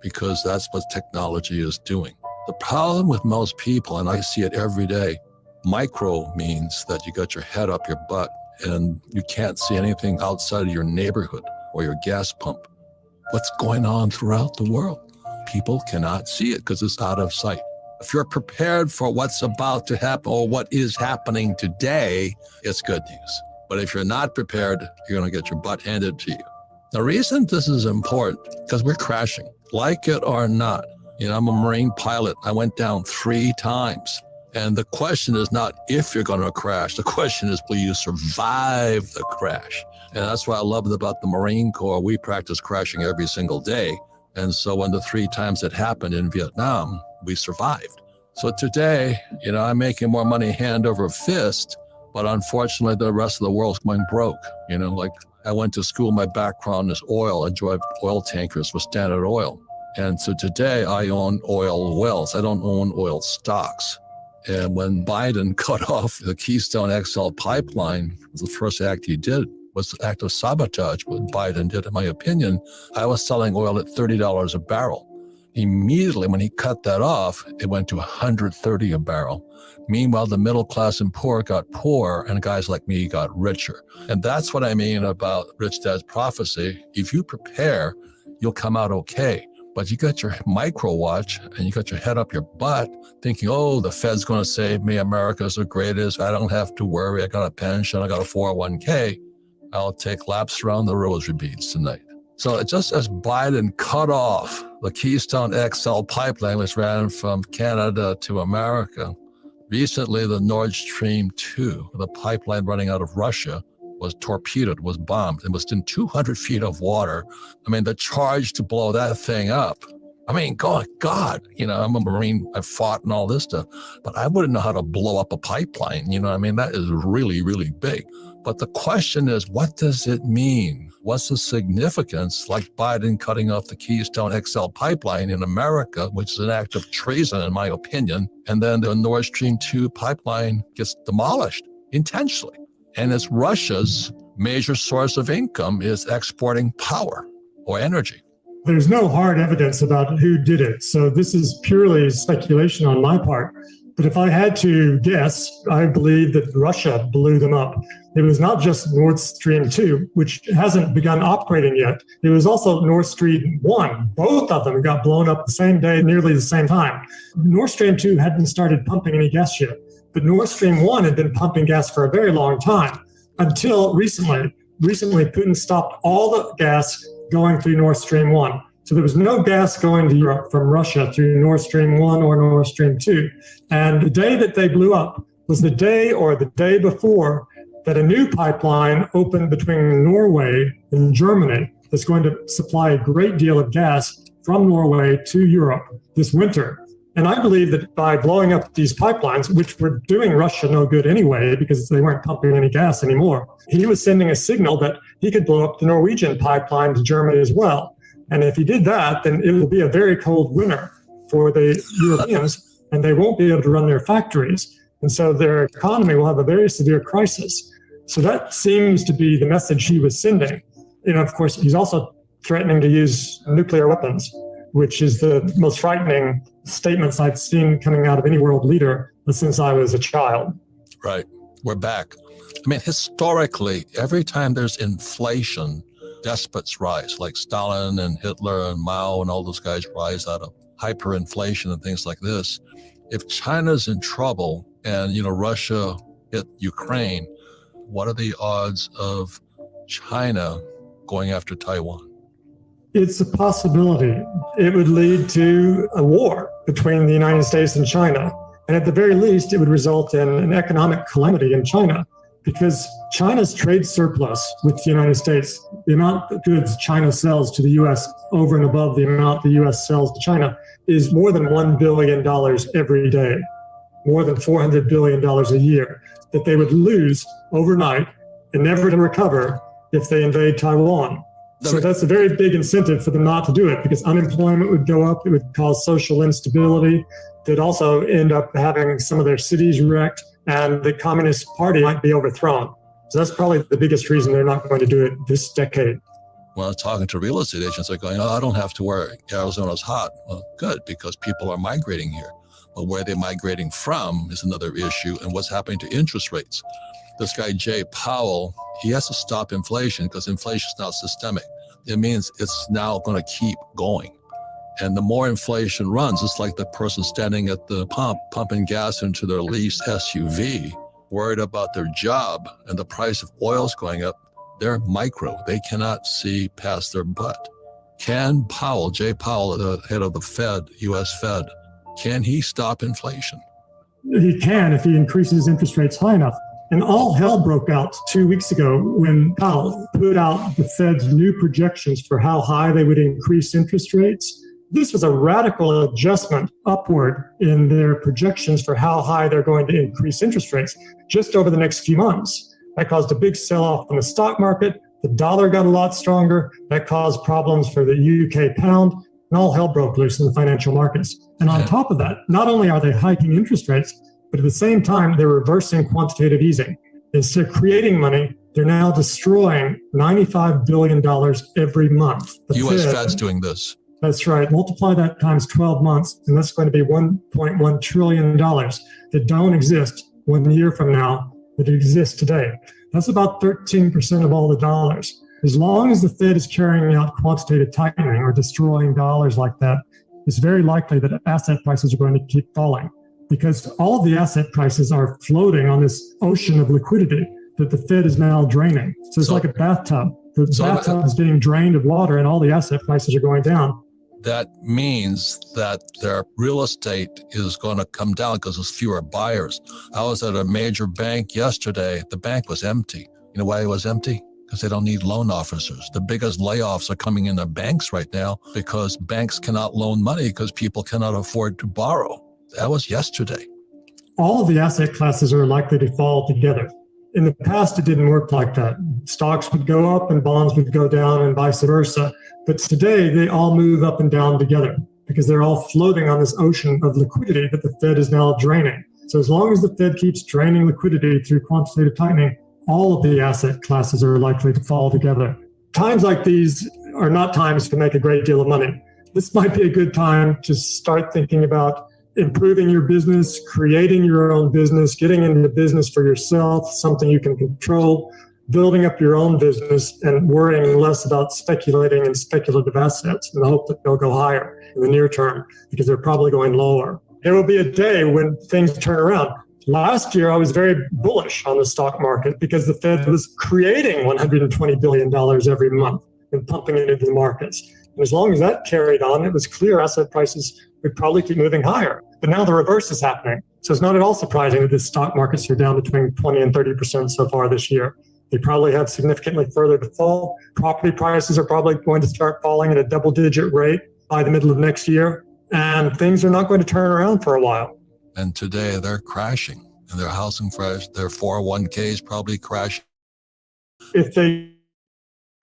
Because that's what technology is doing. The problem with most people, and I see it every day, micro means that you got your head up your butt and you can't see anything outside of your neighborhood or your gas pump. What's going on throughout the world? People cannot see it because it's out of sight. If you're prepared for what's about to happen or what is happening today, it's good news. But if you're not prepared, you're going to get your butt handed to you. The reason this is important, because we're crashing, like it or not. You know, I'm a Marine pilot. I went down 3 times. And the question is not if you're going to crash. The question is, will you survive the crash? And that's what I love about the Marine Corps. We practice crashing every single day. And so when the 3 times it happened in Vietnam, we survived. So today, you know, I'm making more money hand over fist, but unfortunately the rest of the world's going broke. You know, like I went to school, my background is oil. I drive oil tankers with Standard Oil. And so today I own oil wells. I don't own oil stocks. And when Biden cut off the Keystone XL pipeline, the first act he did was the act of sabotage, what Biden did, in my opinion. I was selling oil at $30 a barrel. Immediately when he cut that off, it went to $130 a barrel. Meanwhile, the middle class and poor got poor, and guys like me got richer. And that's what I mean about Rich Dad's prophecy. If you prepare, you'll come out okay. But you got your micro watch and you got your head up your butt thinking, oh, the Fed's going to save me. America's the greatest. I don't have to worry. I got a pension. I got a 401k. I'll take laps around the rosary beads tonight. So just as Biden cut off the Keystone XL pipeline, which ran from Canada to America, recently the Nord Stream 2, the pipeline running out of Russia, was torpedoed, was bombed, and was in 200 feet of water. I mean, the charge to blow that thing up, I mean, God, I'm a Marine, I fought and all this stuff, but I wouldn't know how to blow up a pipeline. I mean, that is really, really big. But the question is, what does it mean? What's the significance, like Biden cutting off the Keystone XL pipeline in America, which is an act of treason, in my opinion, and then the Nord Stream 2 pipeline gets demolished intentionally. And it's Russia's major source of income is exporting power or energy. There's no hard evidence about who did it, so this is purely speculation on my part. But if I had to guess, I believe that Russia blew them up. It was not just Nord Stream 2, which hasn't begun operating yet. It was also Nord Stream 1. Both of them got blown up the same day, nearly the same time. Nord Stream 2 hadn't started pumping any gas yet, but Nord Stream 1 had been pumping gas for a very long time, until recently. Recently, Putin stopped all the gas going through Nord Stream 1. So there was no gas going to Europe from Russia through Nord Stream 1 or Nord Stream 2. And the day that they blew up was the day or the day before that a new pipeline opened between Norway and Germany that's going to supply a great deal of gas from Norway to Europe this winter. And I believe that by blowing up these pipelines, which were doing Russia no good anyway because they weren't pumping any gas anymore, he was sending a signal that he could blow up the Norwegian pipeline to Germany as well. And if he did that, then it will be a very cold winter for the Europeans, and they won't be able to run their factories. And so their economy will have a very severe crisis. So that seems to be the message he was sending. Of course, he's also threatening to use nuclear weapons, which is the most frightening statements I've seen coming out of any world leader since I was a child. Right. We're back. I mean, historically, every time there's inflation, despots rise, like Stalin and Hitler and Mao and all those guys rise out of hyperinflation and things like this. If China's in trouble and, Russia hit Ukraine, what are the odds of China going after Taiwan? It's a possibility. It would lead to a war between the United States and China. And at the very least, it would result in an economic calamity in China, because China's trade surplus with the United States, the amount of goods China sells to the U.S. over and above the amount the U.S. sells to China, is more than $1 billion every day, more than $400 billion a year, that they would lose overnight and never to recover if they invade Taiwan. So that's a very big incentive for them not to do it, because unemployment would go up, it would cause social instability, they'd also end up having some of their cities wrecked, and the Communist Party might be overthrown. So that's probably the biggest reason they're not going to do it this decade. Well, talking to real estate agents, they're going, I don't have to worry. Arizona's hot. Well, good, because people are migrating here. But where they're migrating from is another issue, and what's happening to interest rates. This guy, Jay Powell, he has to stop inflation because inflation is now systemic. It means it's now going to keep going. And the more inflation runs, it's like the person standing at the pump, pumping gas into their leased SUV, worried about their job, and the price of oil's going up. They're micro. They cannot see past their butt. Can Powell, Jay Powell, the head of the Fed, U.S. Fed, can he stop inflation? He can if he increases interest rates high enough. And all hell broke out 2 weeks ago when Powell put out the Fed's new projections for how high they would increase interest rates. This was a radical adjustment upward in their projections for how high they're going to increase interest rates just over the next few months. That caused a big sell-off in the stock market. The dollar got a lot stronger. That caused problems for the UK pound, and all hell broke loose in the financial markets. And on top of that, not only are they hiking interest rates, but at the same time, they're reversing quantitative easing. Instead of creating money, they're now destroying $95 billion every month. The U.S. Fed's doing this. That's right. Multiply that times 12 months, and that's going to be $1.1 trillion that don't exist 1 year from now that exist today. That's about 13% of all the dollars. As long as the Fed is carrying out quantitative tightening or destroying dollars like that, it's very likely that asset prices are going to keep falling, because all of the asset prices are floating on this ocean of liquidity that the Fed is now draining. So it's like a bathtub. The bathtub is getting drained of water and all the asset prices are going down. That means that their real estate is going to come down because there's fewer buyers. I was at a major bank yesterday. The bank was empty. You know why it was empty? Because they don't need loan officers. The biggest layoffs are coming in the banks right now because banks cannot loan money because people cannot afford to borrow. That was yesterday. All of the asset classes are likely to fall together. In the past, it didn't work like that. Stocks would go up and bonds would go down and vice versa. But today, they all move up and down together because they're all floating on this ocean of liquidity that the Fed is now draining. So as long as the Fed keeps draining liquidity through quantitative tightening, all of the asset classes are likely to fall together. Times like these are not times to make a great deal of money. This might be a good time to start thinking about improving your business, creating your own business, getting into business for yourself, something you can control, building up your own business and worrying less about speculating in speculative assets in the hope that they'll go higher in the near term because they're probably going lower. There will be a day when things turn around. Last year, I was very bullish on the stock market because the Fed was creating $120 billion every month and pumping it into the markets. And as long as that carried on, it was clear asset prices would probably keep moving higher. But now the reverse is happening. So it's not at all surprising that the stock markets are down between 20 and 30% so far this year. They probably have significantly further to fall. Property prices are probably going to start falling at a double-digit rate by the middle of next year. And things are not going to turn around for a while. And today they're crashing. And their housing crash, their 401ks probably crashing. If they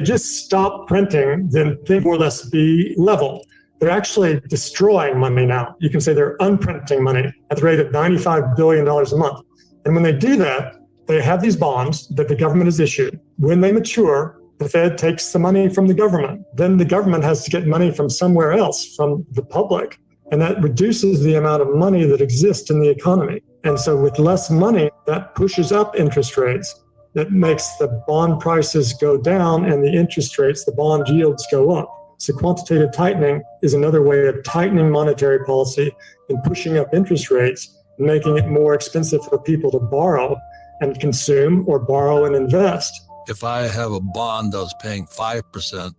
just stop printing, then things more or less be level. They're actually destroying money now. You can say they're unprinting money at the rate of $95 billion a month. And when they do that, they have these bonds that the government has issued. When they mature, the Fed takes the money from the government. Then the government has to get money from somewhere else, from the public. And that reduces the amount of money that exists in the economy. And so with less money, that pushes up interest rates. That makes the bond prices go down and the interest rates, the bond yields go up. So quantitative tightening is another way of tightening monetary policy and pushing up interest rates, making it more expensive for people to borrow and consume or borrow and invest. If I have a bond that was paying 5%,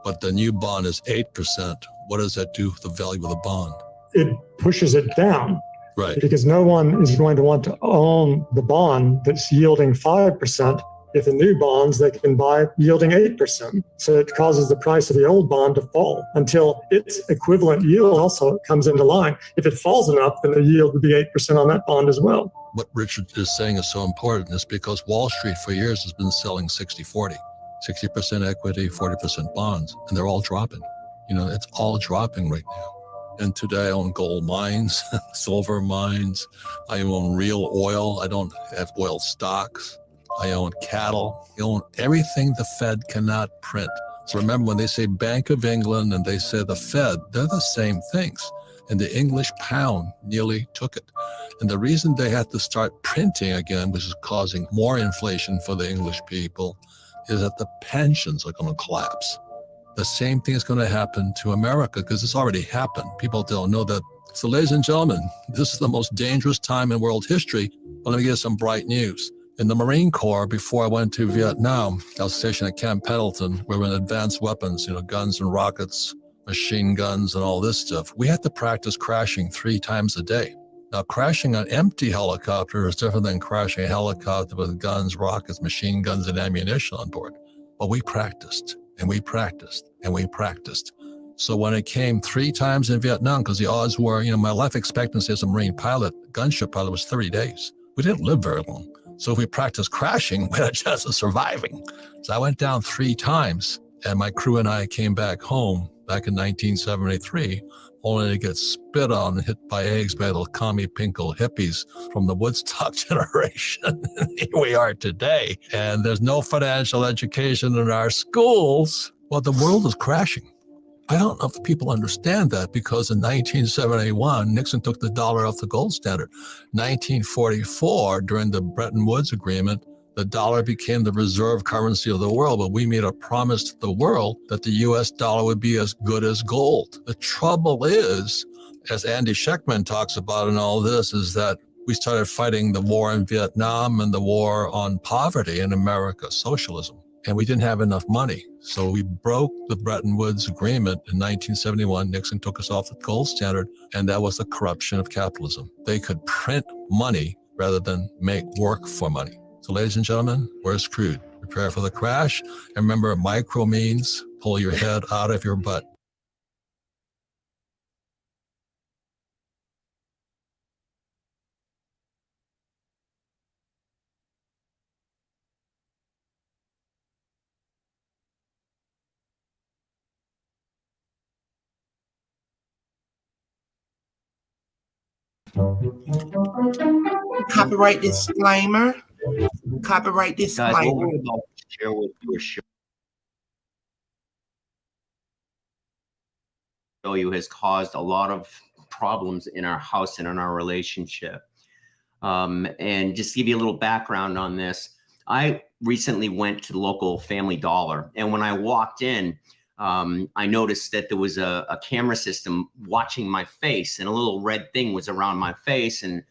but the new bond is 8%, what does that do for the value of the bond? It pushes it down. Right. Because no one is going to want to own the bond that's yielding 5% if the new bonds they can buy yielding 8%. So it causes the price of the old bond to fall until its equivalent yield also comes into line. If it falls enough, then the yield would be 8% on that bond as well. What Richard is saying is so important is because Wall Street for years has been selling 60-40, 60% equity, 40% bonds, and they're all dropping. You know, it's all dropping right now. And today I own gold mines, silver mines. I own real oil. I don't have oil stocks. I own cattle. I own everything the Fed cannot print. So remember when they say Bank of England and they say the Fed, they're the same things. And the English pound nearly took it. And the reason they had to start printing again, which is causing more inflation for the English people, is that the pensions are going to collapse. The same thing is going to happen to America because it's already happened. People don't know that. So ladies and gentlemen, this is the most dangerous time in world history. But let me give you some bright news. In the Marine Corps, before I went to Vietnam, I was stationed at Camp Pendleton, where we had advanced weapons, guns and rockets, machine guns and all this stuff. We had to practice crashing 3 times a day. Now, crashing an empty helicopter is different than crashing a helicopter with guns, rockets, machine guns, and ammunition on board. But we practiced. And we practiced, and we practiced. So when it came 3 times in Vietnam, because the odds were, my life expectancy as a Marine pilot, gunship pilot, was 30 days. We didn't live very long. So if we practiced crashing, we had a chance of surviving. So I went down 3 times, and my crew and I came back home back in 1973, only to get spit on and hit by eggs by little commie pinko hippies from the Woodstock generation. Here we are today, and there's no financial education in our schools. Well, the world is crashing. I don't know if people understand that because in 1971, Nixon took the dollar off the gold standard. 1944, during the Bretton Woods Agreement, the dollar became the reserve currency of the world, but we made a promise to the world that the US dollar would be as good as gold. The trouble is, as Andy Schectman talks about in all this, is that we started fighting the war in Vietnam and the war on poverty in America, socialism. and we didn't have enough money. So we broke the Bretton Woods Agreement in 1971. Nixon took us off the gold standard, and that was the corruption of capitalism. They could print money rather than make work for money. So ladies and gentlemen, we're screwed. Prepare for the crash. And remember, micro means pull your head out of your butt. Copyright disclaimer. Copyright Guys, what disclaimer. we're about to share with you or show you has caused a lot of problems in our house and in our relationship. And just to give you a little background on this, I recently went to the local Family Dollar, and when I walked in, I noticed that there was a camera system watching my face, and a little red thing was around my face, and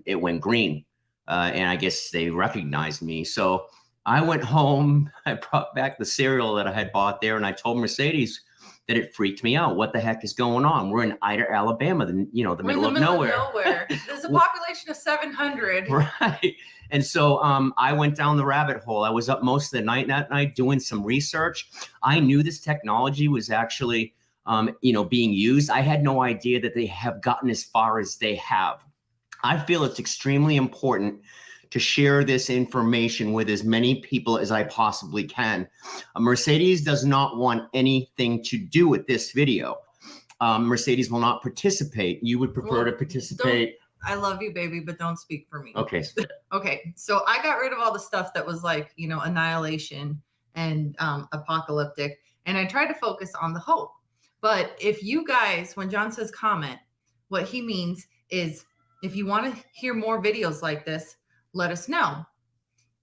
it went green. And I guess they recognized me. So I went home, I brought back the cereal that I had bought there, and I told Mercedes that it freaked me out. What the heck is going on? We're in Ida, Alabama, the middle of nowhere. There's a population of 700. Right. And so I went down the rabbit hole. I was up most of the night that night doing some research. I knew this technology was actually, being used. I had no idea that they have gotten as far as they have. I feel it's extremely important to share this information with as many people as I possibly can. Mercedes does not want anything to do with this video. Mercedes will not participate. You would prefer to participate? I love you, baby, but don't speak for me. Okay. Okay, so I got rid of all the stuff that was like, annihilation and apocalyptic, and I tried to focus on the hope. But if you guys, when John says comment, what he means is if you want to hear more videos like this, let us know.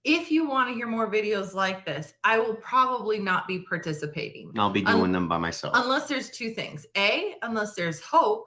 If you want to hear more videos like this, I will probably not be participating. I'll be doing them by myself. Unless there's two things. A, unless there's hope,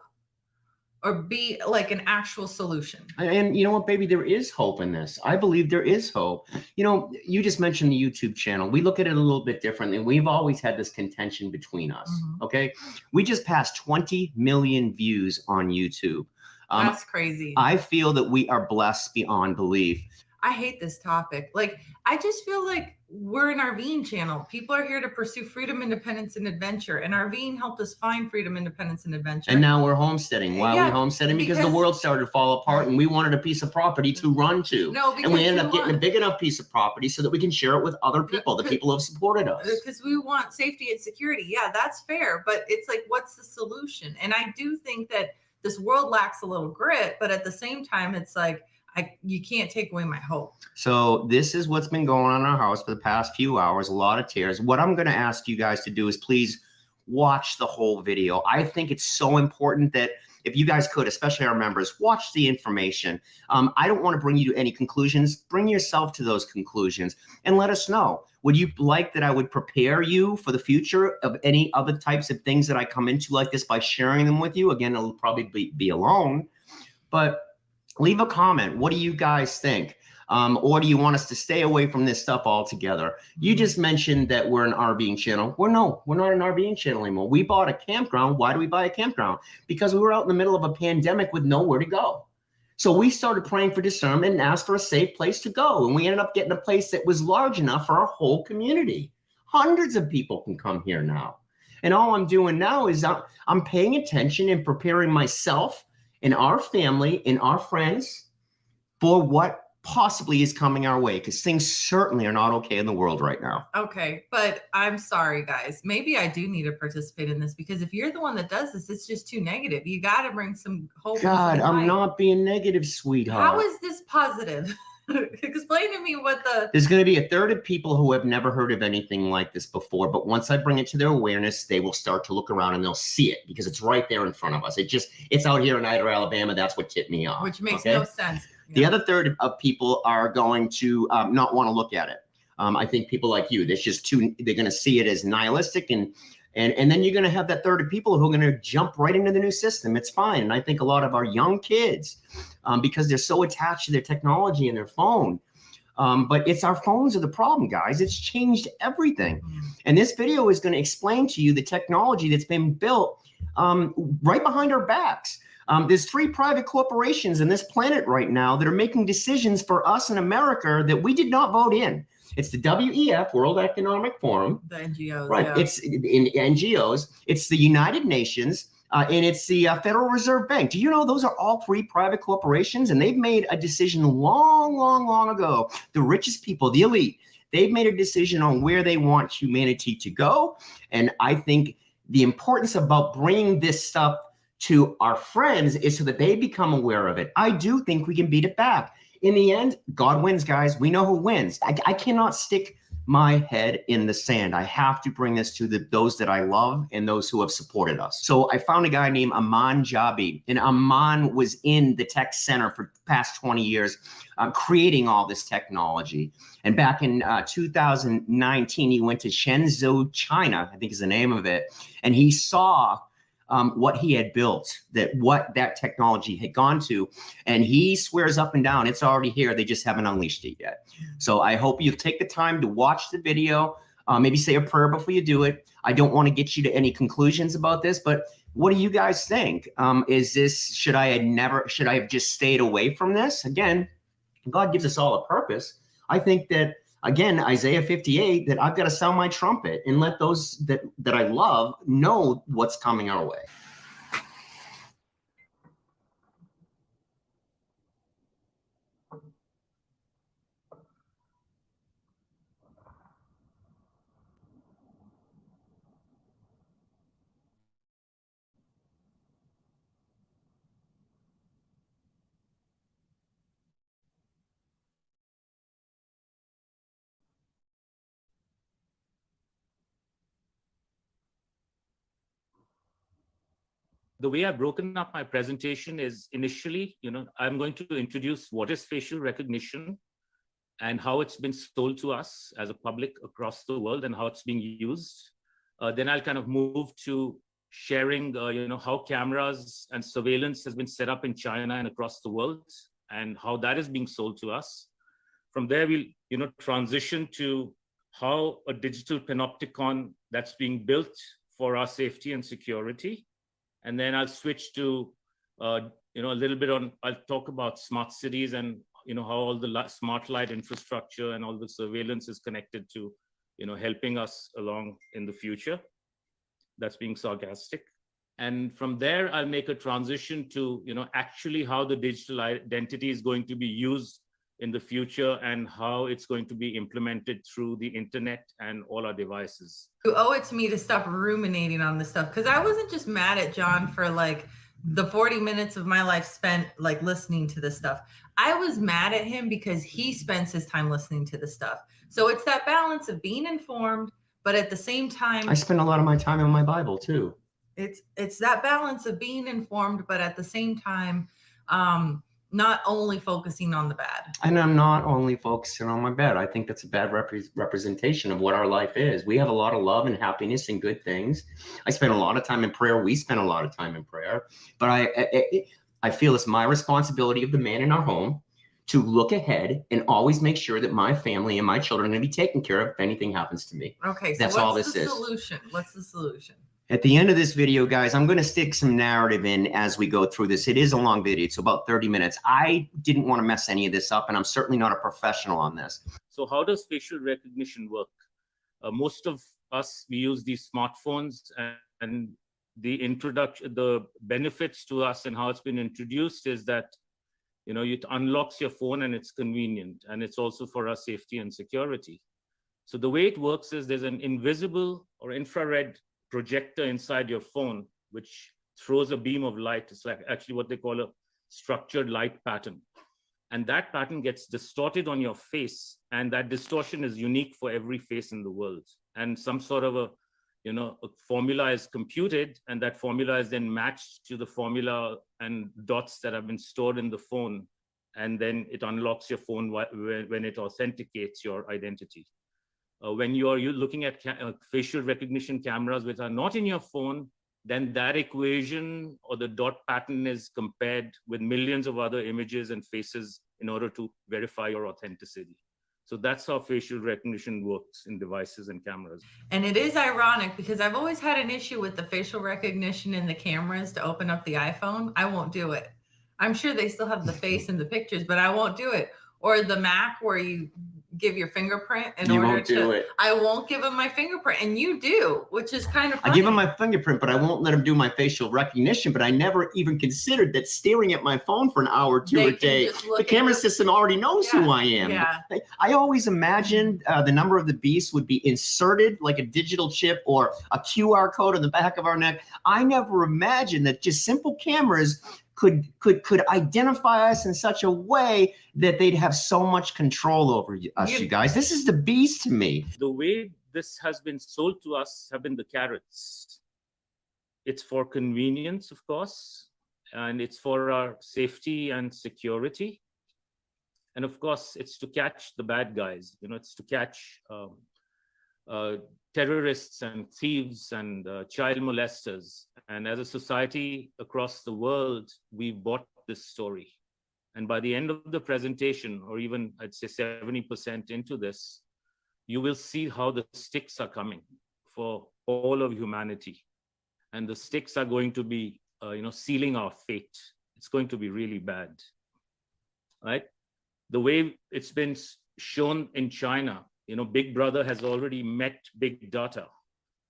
or B, like an actual solution. And you know what, baby, there is hope in this. I believe there is hope. You just mentioned the YouTube channel. We look at it a little bit differently. We've always had this contention between us, okay? We just passed 20 million views on YouTube. That's crazy. I feel that we are blessed beyond belief. I hate this topic. Like, I just feel like we're an RVing channel. People are here to pursue freedom, independence, and adventure. And RVing helped us find freedom, independence, and adventure. And now we're homesteading. Why are we homesteading? Because the world started to fall apart and we wanted a piece of property to run to. No, because and we ended up getting a big enough piece of property so that we can share it with other people, the people who have supported us. Because we want safety and security. Yeah, that's fair. But it's like, what's the solution? And I do think that this world lacks a little grit, but at the same time, it's like, you can't take away my hope. So this is what's been going on in our house for the past few hours, a lot of tears. What I'm going to ask you guys to do is please watch the whole video. I think it's so important that if you guys could, especially our members, watch the information. I don't want to bring you to any conclusions. Bring yourself to those conclusions and let us know. Would you like that I would prepare you for the future of any other types of things that I come into like this by sharing them with you? Again, it'll probably be alone, but leave a comment. What do you guys think? Or do you want us to stay away from this stuff altogether? You just mentioned that we're an RVing channel. We're not an RVing channel anymore. We bought a campground. Why do we buy a campground? Because we were out in the middle of a pandemic with nowhere to go. So we started praying for discernment and asked for a safe place to go. And we ended up getting a place that was large enough for our whole community. Hundreds of people can come here now. And all I'm doing now is I'm paying attention and preparing myself and our family and our friends for what possibly is coming our way, because things certainly are not okay in the world right now. Okay, but I'm sorry, guys. Maybe I do need to participate in this, because if you're the one that does this, it's just too negative. You got to bring some hope. God, I'm not being negative, sweetheart. How is this positive? Explain to me what There's going to be a third of people who have never heard of anything like this before, but once I bring it to their awareness, they will start to look around and they'll see it because it's right there in front of us. It's out here in Ida, Alabama. That's what tipped me off. Which makes no sense. The other third of people are going to not want to look at it. I think people like you, they're going to see it as nihilistic, and then you're going to have that third of people who are going to jump right into the new system. It's fine. And I think a lot of our young kids, because they're so attached to their technology and their phone, But it's our phones are the problem, guys. It's changed everything. And this video is going to explain to you the technology that's been built right behind our backs. There's 3 private corporations in this planet right now that are making decisions for us in America that we did not vote in. It's the WEF, World Economic Forum. The NGOs, right? yeah. It's in NGOs. It's the United Nations, and it's the Federal Reserve Bank. Do you know those are all 3 private corporations? And they've made a decision long ago. The richest people, the elite, they've made a decision on where they want humanity to go. And I think the importance about bringing this stuff to our friends is so that they become aware of it. I do think we can beat it back. In the end, God wins, guys. We know who wins. I cannot stick my head in the sand. I have to bring this to those that I love and those who have supported us. So I found a guy named Aman Jabi, and Aman was in the tech center for the past 20 years, creating all this technology. And back in 2019, he went to Shenzhou, China, I think is the name of it, and he saw what he had built, what that technology had gone to. And he swears up and down, it's already here. They just haven't unleashed it yet. So I hope you take the time to watch the video, maybe say a prayer before you do it. I don't want to get you to any conclusions about this, but what do you guys think? Should I have just stayed away from this? Again, God gives us all a purpose. I think that, again, Isaiah 58, that I've got to sound my trumpet and let those that I love know what's coming our way. The way I've broken up my presentation is initially, I'm going to introduce what is facial recognition and how it's been sold to us as a public across the world and how it's being used. Then I'll kind of move to sharing, how cameras and surveillance has been set up in China and across the world and how that is being sold to us. From there, we'll, transition to how a digital panopticon that's being built for our safety and security. And then I'll switch to, a little bit I'll talk about smart cities and, how all the smart light infrastructure and all the surveillance is connected to, helping us along in the future. That's being sarcastic. And from there, I'll make a transition to, actually how the digital identity is going to be used in the future and how it's going to be implemented through the internet and all our devices. You owe it to me to stop ruminating on this stuff, because I wasn't just mad at John for like the 40 minutes of my life spent like listening to this stuff. I was mad at him because he spends his time listening to this stuff. So it's that balance of being informed, but at the same time, I spend a lot of my time in my Bible too. It's that balance of being informed, but at the same time, not only focusing on the bad. And I'm not only focusing on my bad. I think that's a bad representation of what our life is. We have a lot of love and happiness and good things. I spend a lot of time in prayer. We spend a lot of time in prayer. But I feel it's my responsibility of the man in our home to look ahead and always make sure that my family and my children are going to be taken care of if anything happens to me. Okay, so that's all this is. What's the solution? At the end of this video, guys, I'm going to stick some narrative in as we go through this. It is a long video. It's about 30 minutes. I didn't want to mess any of this up, and I'm certainly not a professional on this. So how does facial recognition work? Most of us, we use these smartphones, and the benefits to us and how it's been introduced is that, it unlocks your phone and it's convenient, and it's also for our safety and security. So the way it works is there's an invisible or infrared projector inside your phone, which throws a beam of light. It's like actually what they call a structured light pattern. And that pattern gets distorted on your face. And that distortion is unique for every face in the world. And some sort of a formula is computed, and that formula is then matched to the formula and dots that have been stored in the phone. And then it unlocks your phone when it authenticates your identity. When you're looking at facial recognition cameras which are not in your phone, then that equation or the dot pattern is compared with millions of other images and faces in order to verify your authenticity. So that's how facial recognition works in devices and cameras. And it is ironic because I've always had an issue with the facial recognition in the cameras to open up the iPhone. I won't do it. I'm sure they still have the face in the pictures, but I won't do it. Or the Mac where you give your fingerprint in order won't do to. it. I won't give them my fingerprint, and you do, which is kind of funny. I give him my fingerprint, but I won't let him do my facial recognition. But I never even considered that staring at my phone for an hour or two They a can day, just look the at camera you. system already knows who I am. Yeah. I always imagined the number of the beast would be inserted like a digital chip or a QR code on the back of our neck. I never imagined that just simple cameras could identify us in such a way that they'd have so much control over us, you guys. This is the beast to me. The way this has been sold to us have been the carrots. It's for convenience, of course, and it's for our safety and security. And of course, it's to catch the bad guys. You know, it's to catch terrorists and thieves and child molesters. And as a society across the world, we bought this story. And by the end of the presentation, or even I'd say 70% into this, you will see how the sticks are coming for all of humanity. And the sticks are going to be, sealing our fate. It's going to be really bad, right? The way it's been shown in China, Big Brother has already met big data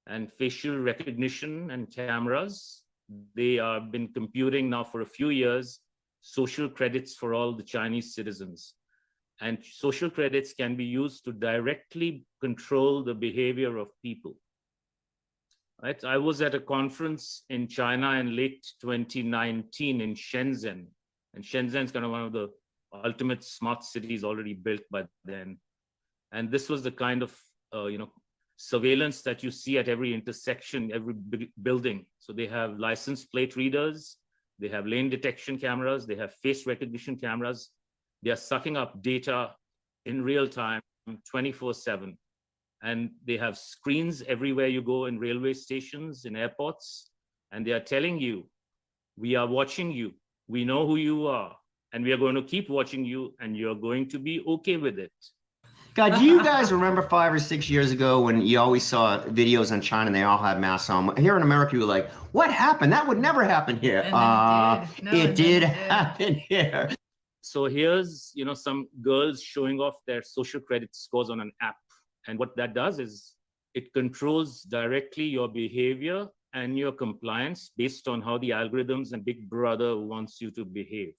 and facial recognition and cameras. They have been computing now for a few years, social credits for all the Chinese citizens. And social credits can be used to directly control the behavior of people. Right? I was at a conference in China in late 2019 in Shenzhen. And Shenzhen is kind of one of the ultimate smart cities already built by then. And this was the kind of surveillance that you see at every intersection, every building. So they have license plate readers, they have lane detection cameras, they have face recognition cameras. They are sucking up data in real time, 24/7. And they have screens everywhere you go in railway stations, in airports. And they are telling you, we are watching you, we know who you are, and we are going to keep watching you, and you're going to be okay with it. God, do you guys remember 5 or 6 years ago when you always saw videos in China and they all had masks on? Here in America, you were like, what happened? That would never happen here. It did happen here. So here's, some girls showing off their social credit scores on an app. And what that does is it controls directly your behavior and your compliance based on how the algorithms and Big Brother wants you to behave.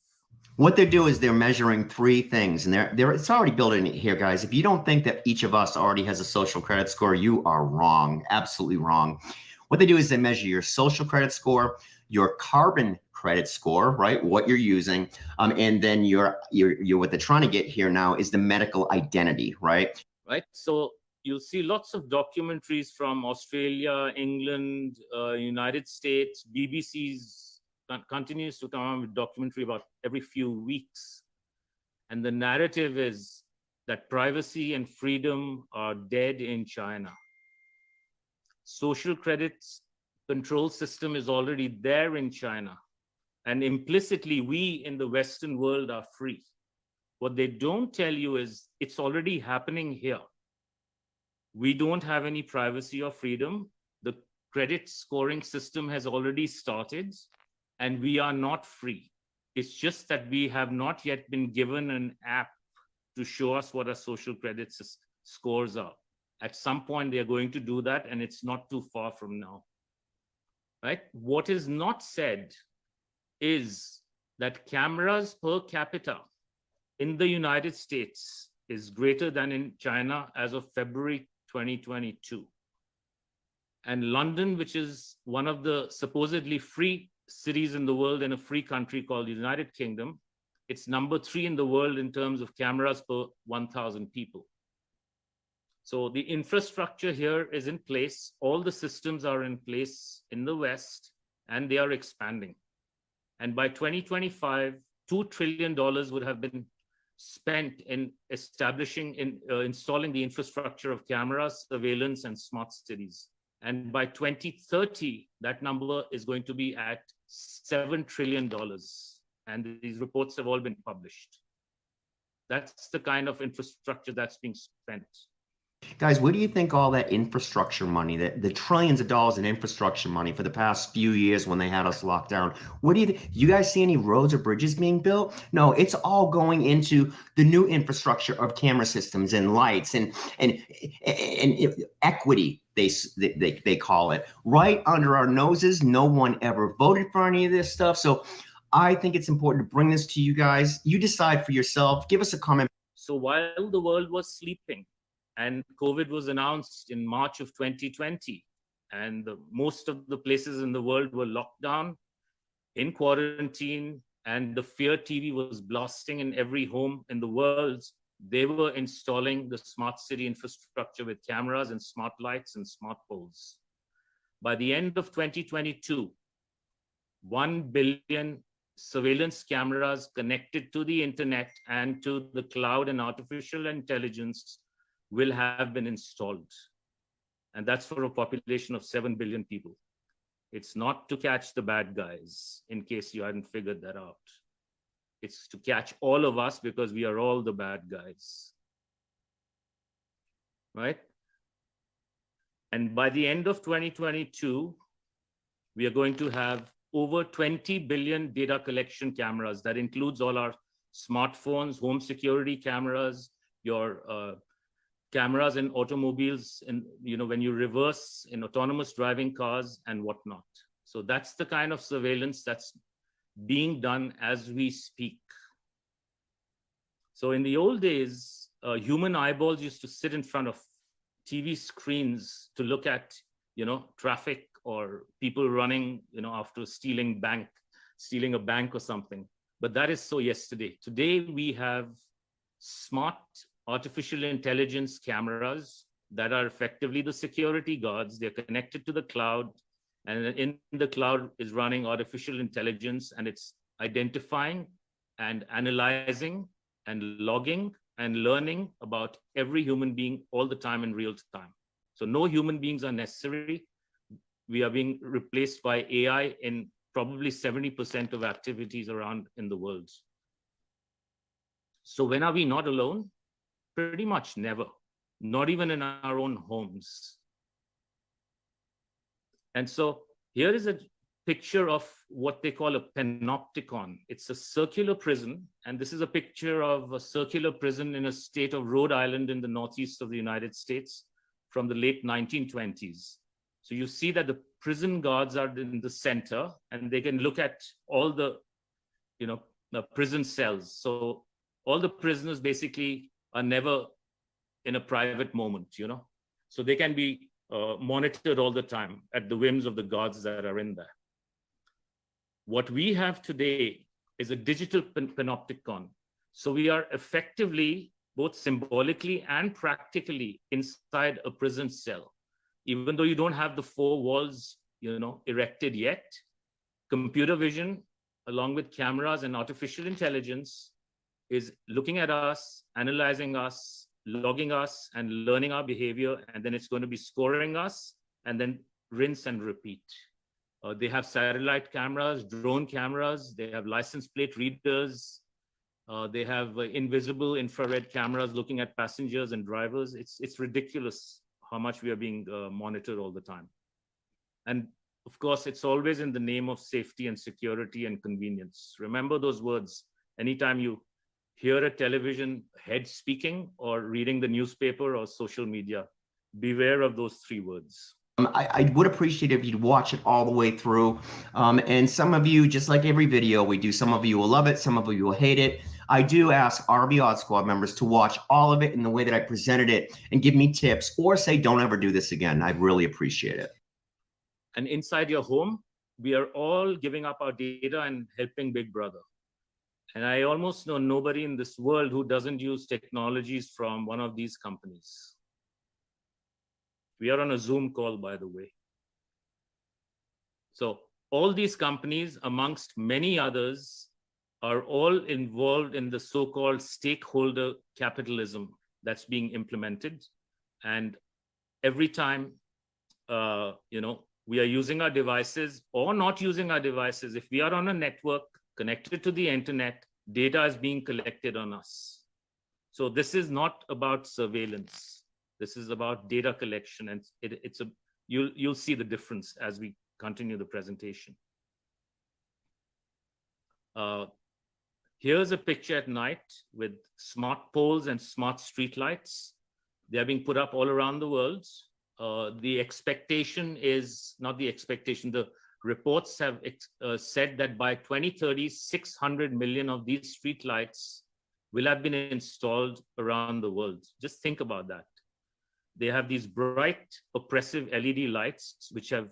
What they do is they're measuring 3 things, and it's already built in here, guys. If you don't think that each of us already has a social credit score, you are wrong, absolutely wrong. What they do is they measure your social credit score, your carbon credit score, right? What you're using, and then your what they're trying to get here now is the medical identity, right? Right. So you'll see lots of documentaries from Australia, England, United States. BBC's continues to come out with documentary about every few weeks. And the narrative is that privacy and freedom are dead in China. Social credits control system is already there in China. And implicitly, we in the Western world are free. What they don't tell you is it's already happening here. We don't have any privacy or freedom. The credit scoring system has already started, and we are not free. It's just that we have not yet been given an app to show us what our social credit scores are. At some point, they're going to do that, and it's not too far from now. Right? What is not said is that cameras per capita in the United States is greater than in China as of February 2022. And London, which is one of the supposedly free cities in the world in a free country called the United Kingdom, it's number 3 in the world in terms of cameras per 1,000 people. So the infrastructure here is in place. All the systems are in place in the West, and they are expanding. And by 2025, $2 trillion would have been spent in installing the infrastructure of cameras, surveillance, and smart cities. And by 2030, that number is going to be at $7 trillion. And these reports have all been published. That's the kind of infrastructure that's being spent. Guys, where do you think all that infrastructure money, the trillions of dollars in infrastructure money for the past few years when they had us locked down, what do you guys see any roads or bridges being built? No, it's all going into the new infrastructure of camera systems and lights and equity, they call it, right under our noses. No one ever voted for any of this stuff. So I think it's important to bring this to you guys. You decide for yourself. Give us a comment. So while the world was sleeping, and COVID was announced in March of 2020, and most of the places in the world were locked down, in quarantine, and the Fear TV was blasting in every home in the world. They were installing the smart city infrastructure with cameras and smart lights and smart poles. By the end of 2022, 1 billion surveillance cameras connected to the internet and to the cloud and artificial intelligence will have been installed. And that's for a population of 7 billion people. It's not to catch the bad guys, in case you hadn't figured that out. It's to catch all of us because we are all the bad guys, right? And by the end of 2022, we are going to have over 20 billion data collection cameras. That includes all our smartphones, home security cameras, your cameras in automobiles, and when you reverse in autonomous driving cars and whatnot. So that's the kind of surveillance that's being done as we speak. So in the old days, human eyeballs used to sit in front of TV screens to look at, traffic or people running, after stealing a bank or something. But that is so yesterday. Today we have smart artificial intelligence cameras that are effectively the security guards. They're connected to the cloud, and in the cloud is running artificial intelligence, and it's identifying and analyzing and logging and learning about every human being all the time in real time. So no human beings are necessary. We are being replaced by AI in probably 70% of activities around in the world. So when are we not alone? Pretty much never, not even in our own homes. And so here is a picture of what they call a panopticon. It's a circular prison, and this is a picture of a circular prison in a state of Rhode Island in the northeast of the United States from the late 1920s. So you see that the prison guards are in the center, and they can look at all the, the prison cells. So all the prisoners basically are never in a private moment, So they can be monitored all the time at the whims of the guards that are in there. What we have today is a digital panopticon. So we are effectively, both symbolically and practically, inside a prison cell. Even though you don't have the four walls, erected yet, computer vision, along with cameras and artificial intelligence, is looking at us, analyzing us, logging us, and learning our behavior, and then it's going to be scoring us, and then rinse and repeat. They have satellite cameras, drone cameras, they have license plate readers, they have invisible infrared cameras looking at passengers and drivers. It's ridiculous how much we are being monitored all the time. And of course, it's always in the name of safety and security and convenience. Remember those words. Anytime you hear a television head speaking or reading the newspaper or social media, beware of those three words. I would appreciate if you'd watch it all the way through. And some of you, just like every video we do, some of you will love it, some of you will hate it. I do ask RB Odd Squad members to watch all of it in the way that I presented it and give me tips, or say, don't ever do this again. I'd really appreciate it. And inside your home, we are all giving up our data and helping Big Brother. And I almost know nobody in this world who doesn't use technologies from one of these companies. We are on a Zoom call, by the way. So all these companies, amongst many others, are all involved in the so-called stakeholder capitalism that's being implemented. And every time, we are using our devices or not using our devices, if we are on a network connected to the internet, data is being collected on us. So this is not about surveillance. This is about data collection, and you'll see the difference as we continue the presentation. Here's a picture at night with smart poles and smart street lights. They're being put up all around the world. The expectation is not the expectation. The reports have said that by 2030, 600 million of these street lights will have been installed around the world. Just think about that. They have these bright, oppressive LED lights, which have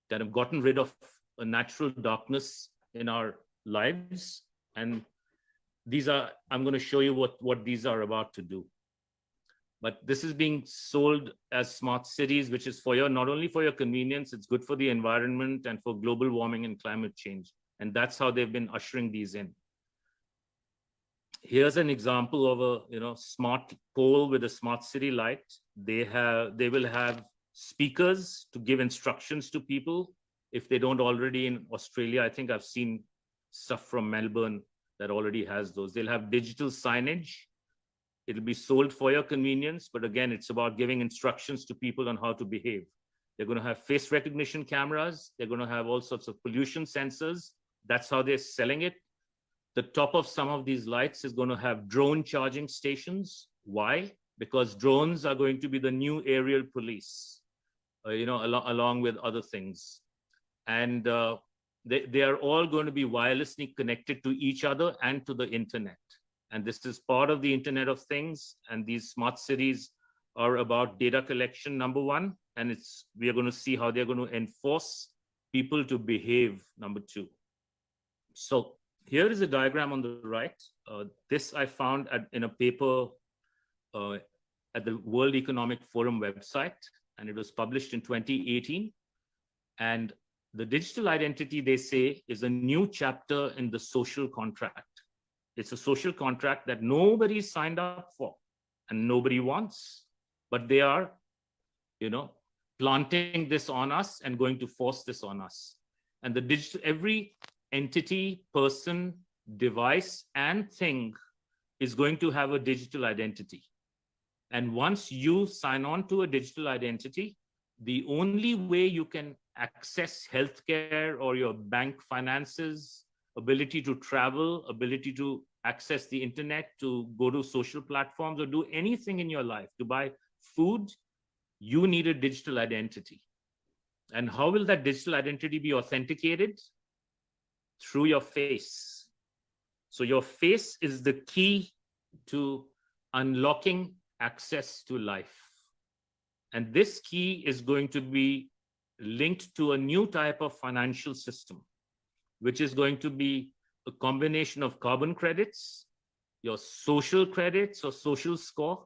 kind of gotten rid of a natural darkness in our lives. And these are, I'm going to show you what these are about to do. But this is being sold as smart cities, which is for your, not only for your convenience, it's good for the environment and for global warming and climate change. And that's how they've been ushering these in. Here's an example of a smart pole with a smart city light. They will have speakers to give instructions to people if they don't already in Australia. I think I've seen stuff from Melbourne that already has those. They'll have digital signage. It'll be sold for your convenience, but again, it's about giving instructions to people on how to behave. They're going to have face recognition cameras. They're going to have all sorts of pollution sensors. That's how they're selling it. The top of some of these lights is going to have drone charging stations. Why? Because drones are going to be the new aerial police, along with other things. And they are all going to be wirelessly connected to each other and to the internet. And this is part of the Internet of Things. And these smart cities are about data collection, number one. And we are going to see how they're going to enforce people to behave, number two. So here is a diagram on the right. This I found in a paper at the World Economic Forum website, and it was published in 2018. And the digital identity, they say, is a new chapter in the social contract. It's a social contract that nobody signed up for and nobody wants, but they are, planting this on us and going to force this on us. And the digital, every entity, person, device, and thing is going to have a digital identity. And once you sign on to a digital identity, the only way you can access healthcare or your bank finances, ability to travel, ability to access the internet, to go to social platforms or do anything in your life, to buy food, you need a digital identity. And how will that digital identity be authenticated? Through your face. So your face is the key to unlocking access to life. And this key is going to be linked to a new type of financial system, which is going to be a combination of carbon credits, your social credits or social score.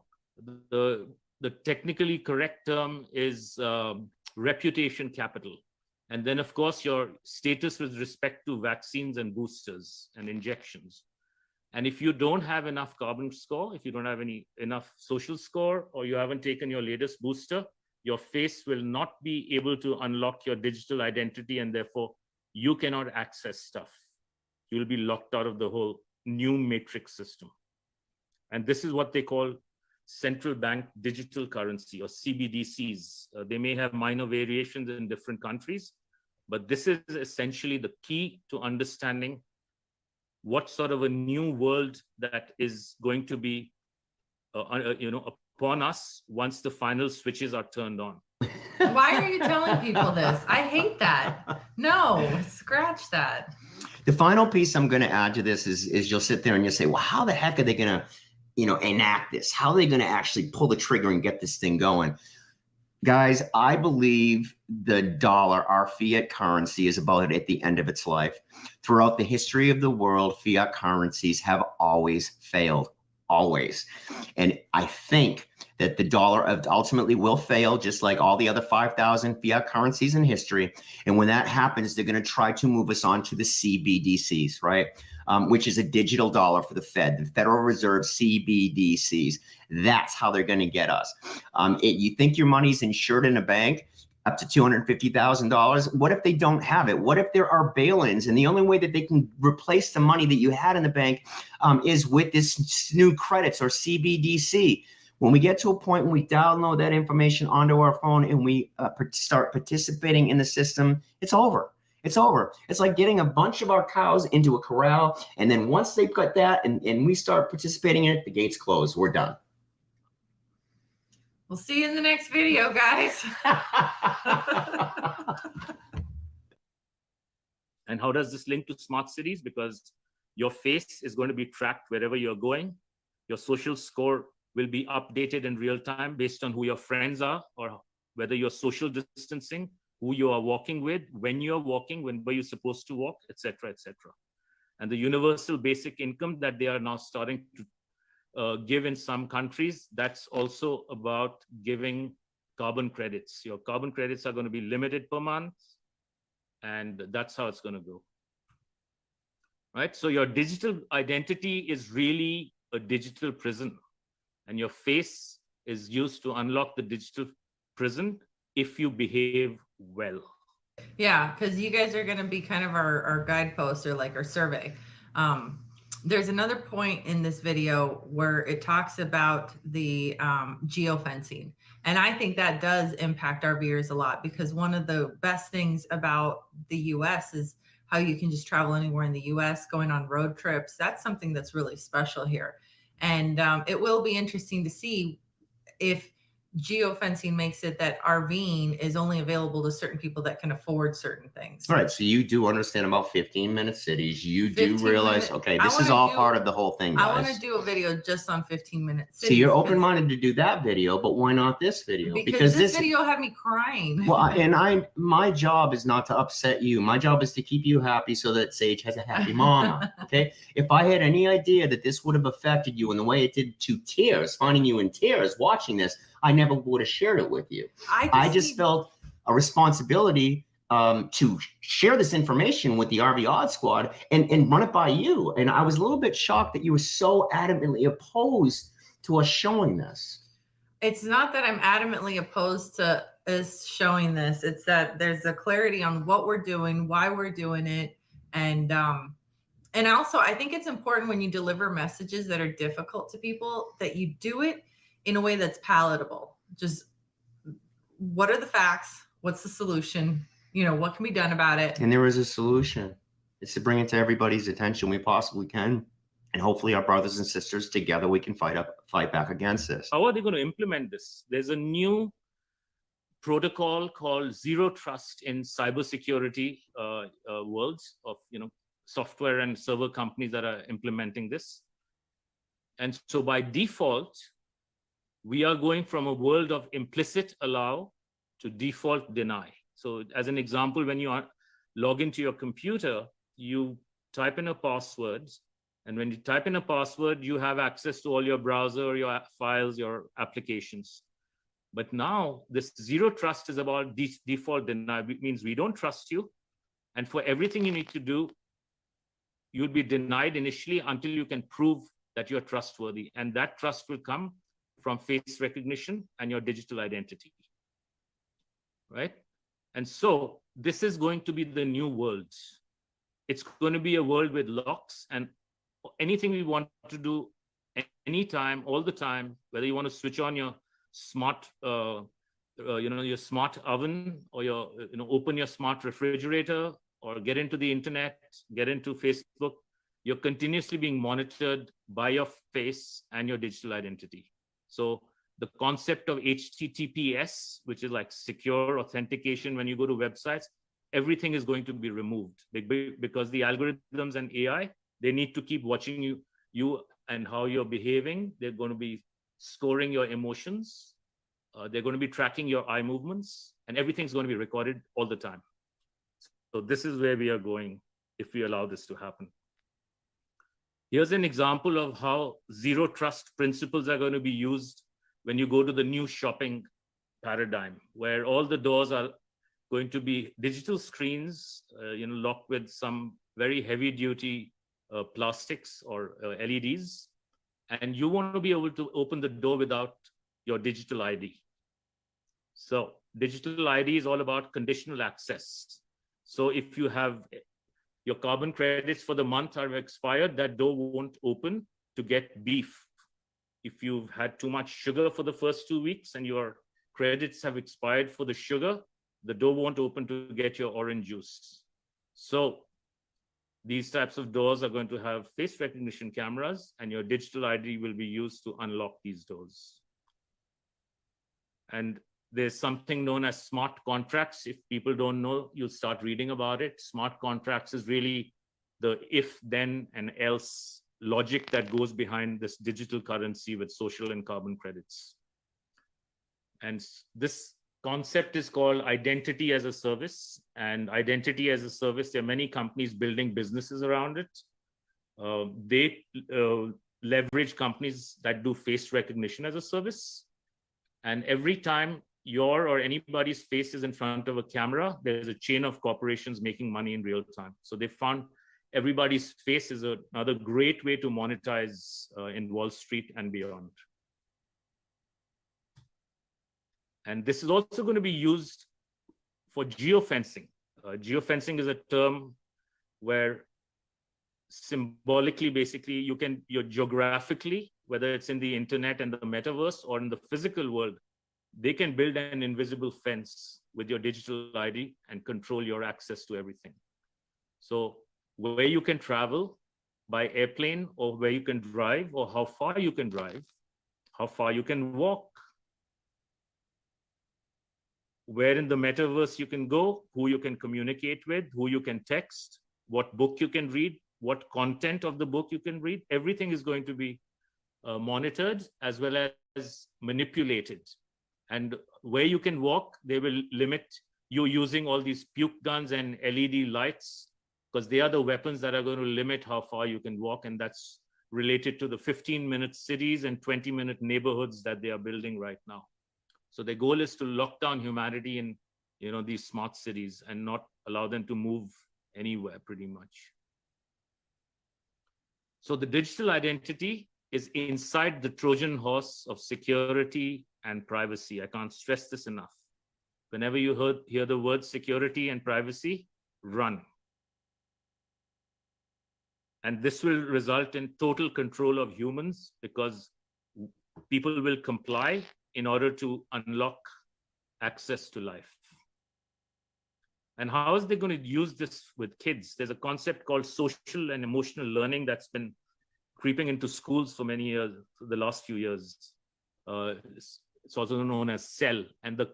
The technically correct term is reputation capital. And then, of course, your status with respect to vaccines and boosters and injections. And if you don't have enough carbon score, if you don't have enough social score, or you haven't taken your latest booster, your face will not be able to unlock your digital identity, and therefore you cannot access stuff. You will be locked out of the whole new matrix system. And this is what they call central bank digital currency, or CBDCs. They may have minor variations in different countries, but this is essentially the key to understanding what sort of a new world that is going to be upon us once the final switches are turned on. Why are you telling people this? I hate that. No, scratch that. The final piece I'm going to add to this is you'll sit there and you'll say, well, how the heck are they going to enact this? How are they going to actually pull the trigger and get this thing going? Guys, I believe the dollar, our fiat currency, is about at the end of its life. Throughout the history of the world, fiat currencies have always failed, always. And I think that the dollar ultimately will fail, just like all the other 5,000 fiat currencies in history. And when that happens, they're going to try to move us on to the CBDCs, right? Which is a digital dollar for the Fed, the Federal Reserve CBDCs. That's how they're going to get us. You think your money's insured in a bank? up to $250,000. What if they don't have it? What if there are bail-ins and the only way that they can replace the money that you had in the bank is with this new credits or CBDC? When we get to a point when we download that information onto our phone and we start participating in the system, it's over. It's over. It's like getting a bunch of our cows into a corral, and then once they've got that and we start participating in it, the gates close. We're done. We'll see you in the next video, guys. And how does this link to smart cities? Because your face is going to be tracked wherever you're going. Your social score will be updated in real time based on who your friends are, or whether you're social distancing, who you are walking with, when you're walking, when were you supposed to walk, etc., etc. And the universal basic income that they are now starting to give in some countries, that's also about giving carbon credits. Your carbon credits are going to be limited per month, and that's how it's going to go. Right? So your digital identity is really a digital prison, and your face is used to unlock the digital prison if you behave well. Yeah, because you guys are going to be kind of our guidepost, or like our survey. There's another point in this video where it talks about the geofencing. And I think that does impact our viewers a lot, because one of the best things about the US is how you can just travel anywhere in the US, going on road trips. That's something that's really special here. And it will be interesting to see if geofencing makes it that RVing is only available to certain people that can afford certain things. All right, so you do understand about 15-minute cities. You do realize, okay, this is all part of the whole thing, guys. I want to do a video just on 15-minute cities. So you're open-minded to do that video, but why not this video? Because this video had me crying. Well, and my job is not to upset you. My job is to keep you happy so that Sage has a happy mama, okay? If I had any idea that this would have affected you in the way it did to tears, finding you in tears watching this, I never would have shared it with you. I just felt a responsibility to share this information with the RV Odd Squad and run it by you. And I was a little bit shocked that you were so adamantly opposed to us showing this. It's not that I'm adamantly opposed to us showing this. It's that there's a clarity on what we're doing, why we're doing it. And also, I think it's important when you deliver messages that are difficult to people that you do it in a way that's palatable. Just what are the facts? What's the solution? You know, what can be done about it? And there is a solution. It's to bring it to everybody's attention we possibly can. And hopefully our brothers and sisters together, we can fight back against this. How are they going to implement this? There's a new protocol called Zero Trust in cybersecurity worlds of, software and server companies that are implementing this. And so by default, we are going from a world of implicit allow to default deny. So as an example, when you log into your computer, you type in a password. And when you type in a password, you have access to all your browser, your files, your applications. But now this zero trust is about default deny. It means we don't trust you. And for everything you need to do, you'll be denied initially until you can prove that you're trustworthy. And that trust will come from face recognition and your digital identity, right? And so this is going to be the new world. It's going to be a world with locks, and anything we want to do anytime, all the time, whether you want to switch on your smart, your smart oven, or open your smart refrigerator, or get into the internet, get into Facebook, you're continuously being monitored by your face and your digital identity. So the concept of HTTPS, which is like secure authentication when you go to websites, everything is going to be removed because the algorithms and AI, they need to keep watching you and how you're behaving. They're going to be scoring your emotions. They're going to be tracking your eye movements, and everything's going to be recorded all the time. So this is where we are going if we allow this to happen. Here's an example of how zero trust principles are going to be used when you go to the new shopping paradigm, where all the doors are going to be digital screens, locked with some very heavy duty plastics or LEDs. And you want to be able to open the door without your digital ID. So digital ID is all about conditional access. So if you have your carbon credits for the month are expired, that door won't open to get beef. If you've had too much sugar for the first 2 weeks and your credits have expired for the sugar, the door won't open to get your orange juice. So these types of doors are going to have face recognition cameras, and your digital ID will be used to unlock these doors. And there's something known as smart contracts. If people don't know, you'll start reading about it. Smart contracts is really the if, then, and else logic that goes behind this digital currency with social and carbon credits. And this concept is called identity as a service. And identity as a service, there are many companies building businesses around it. They leverage companies that do face recognition as a service. And every time your or anybody's face is in front of a camera, there's a chain of corporations making money in real time. So they found everybody's face is another great way to monetize in Wall Street and beyond. And this is also going to be used for geofencing. Geofencing is a term where symbolically, basically, you're geographically, whether it's in the internet and the metaverse or in the physical world, they can build an invisible fence with your digital ID and control your access to everything. So where you can travel by airplane, or where you can drive, or how far you can drive, how far you can walk, where in the metaverse you can go, who you can communicate with, who you can text, what book you can read, what content of the book you can read, everything is going to be monitored as well as manipulated. And where you can walk, they will limit you using all these puke guns and LED lights, because they are the weapons that are going to limit how far you can walk. And that's related to the 15-minute cities and 20-minute neighborhoods that they are building right now. So their goal is to lock down humanity in, these smart cities and not allow them to move anywhere, pretty much. So the digital identity is inside the Trojan horse of security and privacy. I can't stress this enough. Whenever you hear the word security and privacy, run. And this will result in total control of humans, because people will comply in order to unlock access to life. And how is they going to use this with kids? There's a concept called social and emotional learning that's been creeping into schools for many years, for the last few years. It's also known as CEL. And the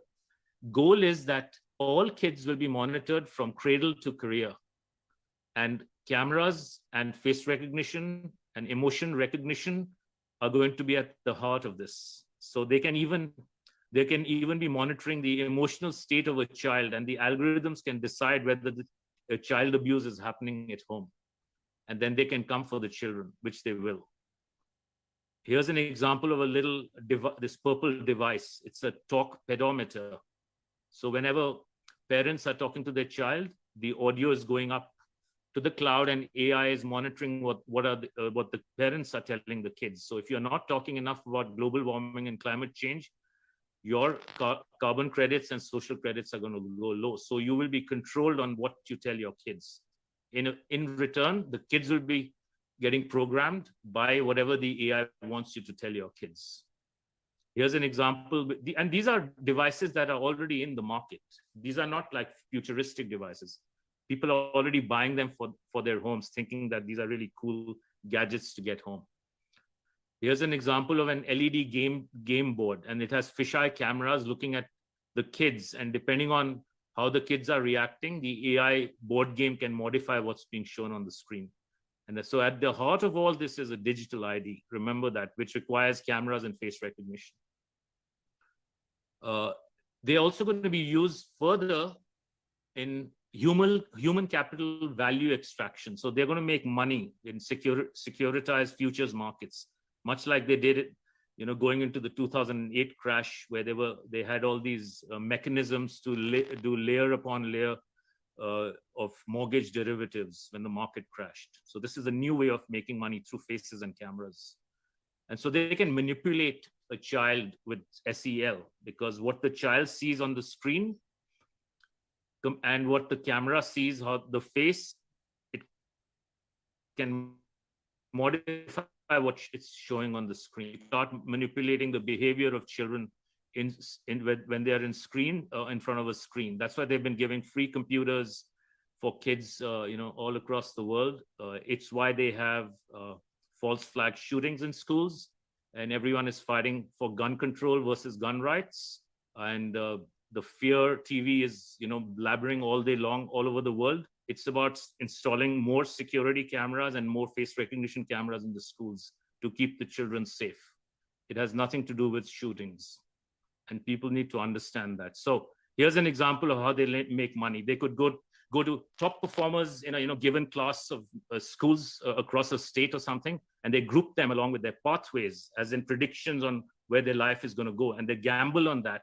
goal is that all kids will be monitored from cradle to career. And cameras and face recognition and emotion recognition are going to be at the heart of this. So they can even be monitoring the emotional state of a child, and the algorithms can decide whether a child abuse is happening at home. And then they can come for the children, which they will. Here's an example of this purple device. It's a talk pedometer. So whenever parents are talking to their child, the audio is going up to the cloud, and AI is monitoring what the parents are telling the kids. So if you're not talking enough about global warming and climate change, your carbon credits and social credits are going to go low. So you will be controlled on what you tell your kids. In return, the kids will be getting programmed by whatever the AI wants you to tell your kids. Here's an example, and these are devices that are already in the market. These are not like futuristic devices. People are already buying them for their homes, thinking that these are really cool gadgets to get home. Here's an example of an LED game board, and it has fisheye cameras looking at the kids, and depending on how the kids are reacting, the AI board game can modify what's being shown on the screen. And so at the heart of all this is a digital ID, remember that, which requires cameras and face recognition. They're also going to be used further in human capital value extraction. So they're going to make money in securitized futures markets, much like they did it, going into the 2008 crash, where they had all these mechanisms to do layer upon layer of mortgage derivatives when the market crashed. So this is a new way of making money through faces and cameras. And so they can manipulate a child with SEL, because what the child sees on the screen and what the camera sees, how the face, it can modify what it's showing on the screen. Start manipulating the behavior of children when they are in front of a screen. That's why they've been giving free computers for kids, all across the world. It's why they have false flag shootings in schools, and everyone is fighting for gun control versus gun rights. And the fear TV is, blabbering all day long all over the world. It's about installing more security cameras and more face recognition cameras in the schools to keep the children safe. It has nothing to do with shootings. And people need to understand that. So here's an example of how they make money. They could go to top performers in a given class of schools across a state or something, and they group them along with their pathways, as in predictions on where their life is going to go. And they gamble on that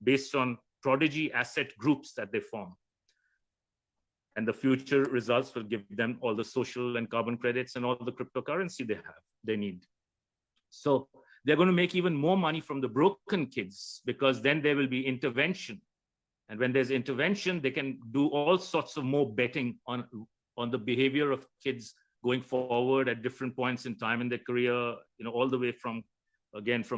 based on prodigy asset groups that they form. And the future results will give them all the social and carbon credits and all the cryptocurrency they need. So they're going to make even more money from the broken kids, because then there will be intervention. And when there's intervention, they can do all sorts of more betting on the behavior of kids going forward at different points in time in their career, all the way from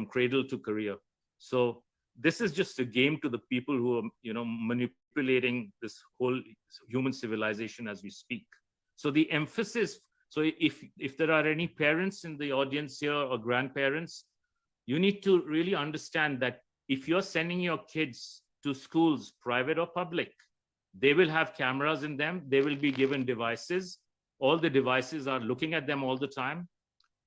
cradle to career. So this is just a game to the people who are, manipulating this whole human civilization as we speak. So the emphasis, so if there are any parents in the audience here or grandparents, you need to really understand that if you're sending your kids to schools, private or public, they will have cameras in them. They will be given devices. All the devices are looking at them all the time.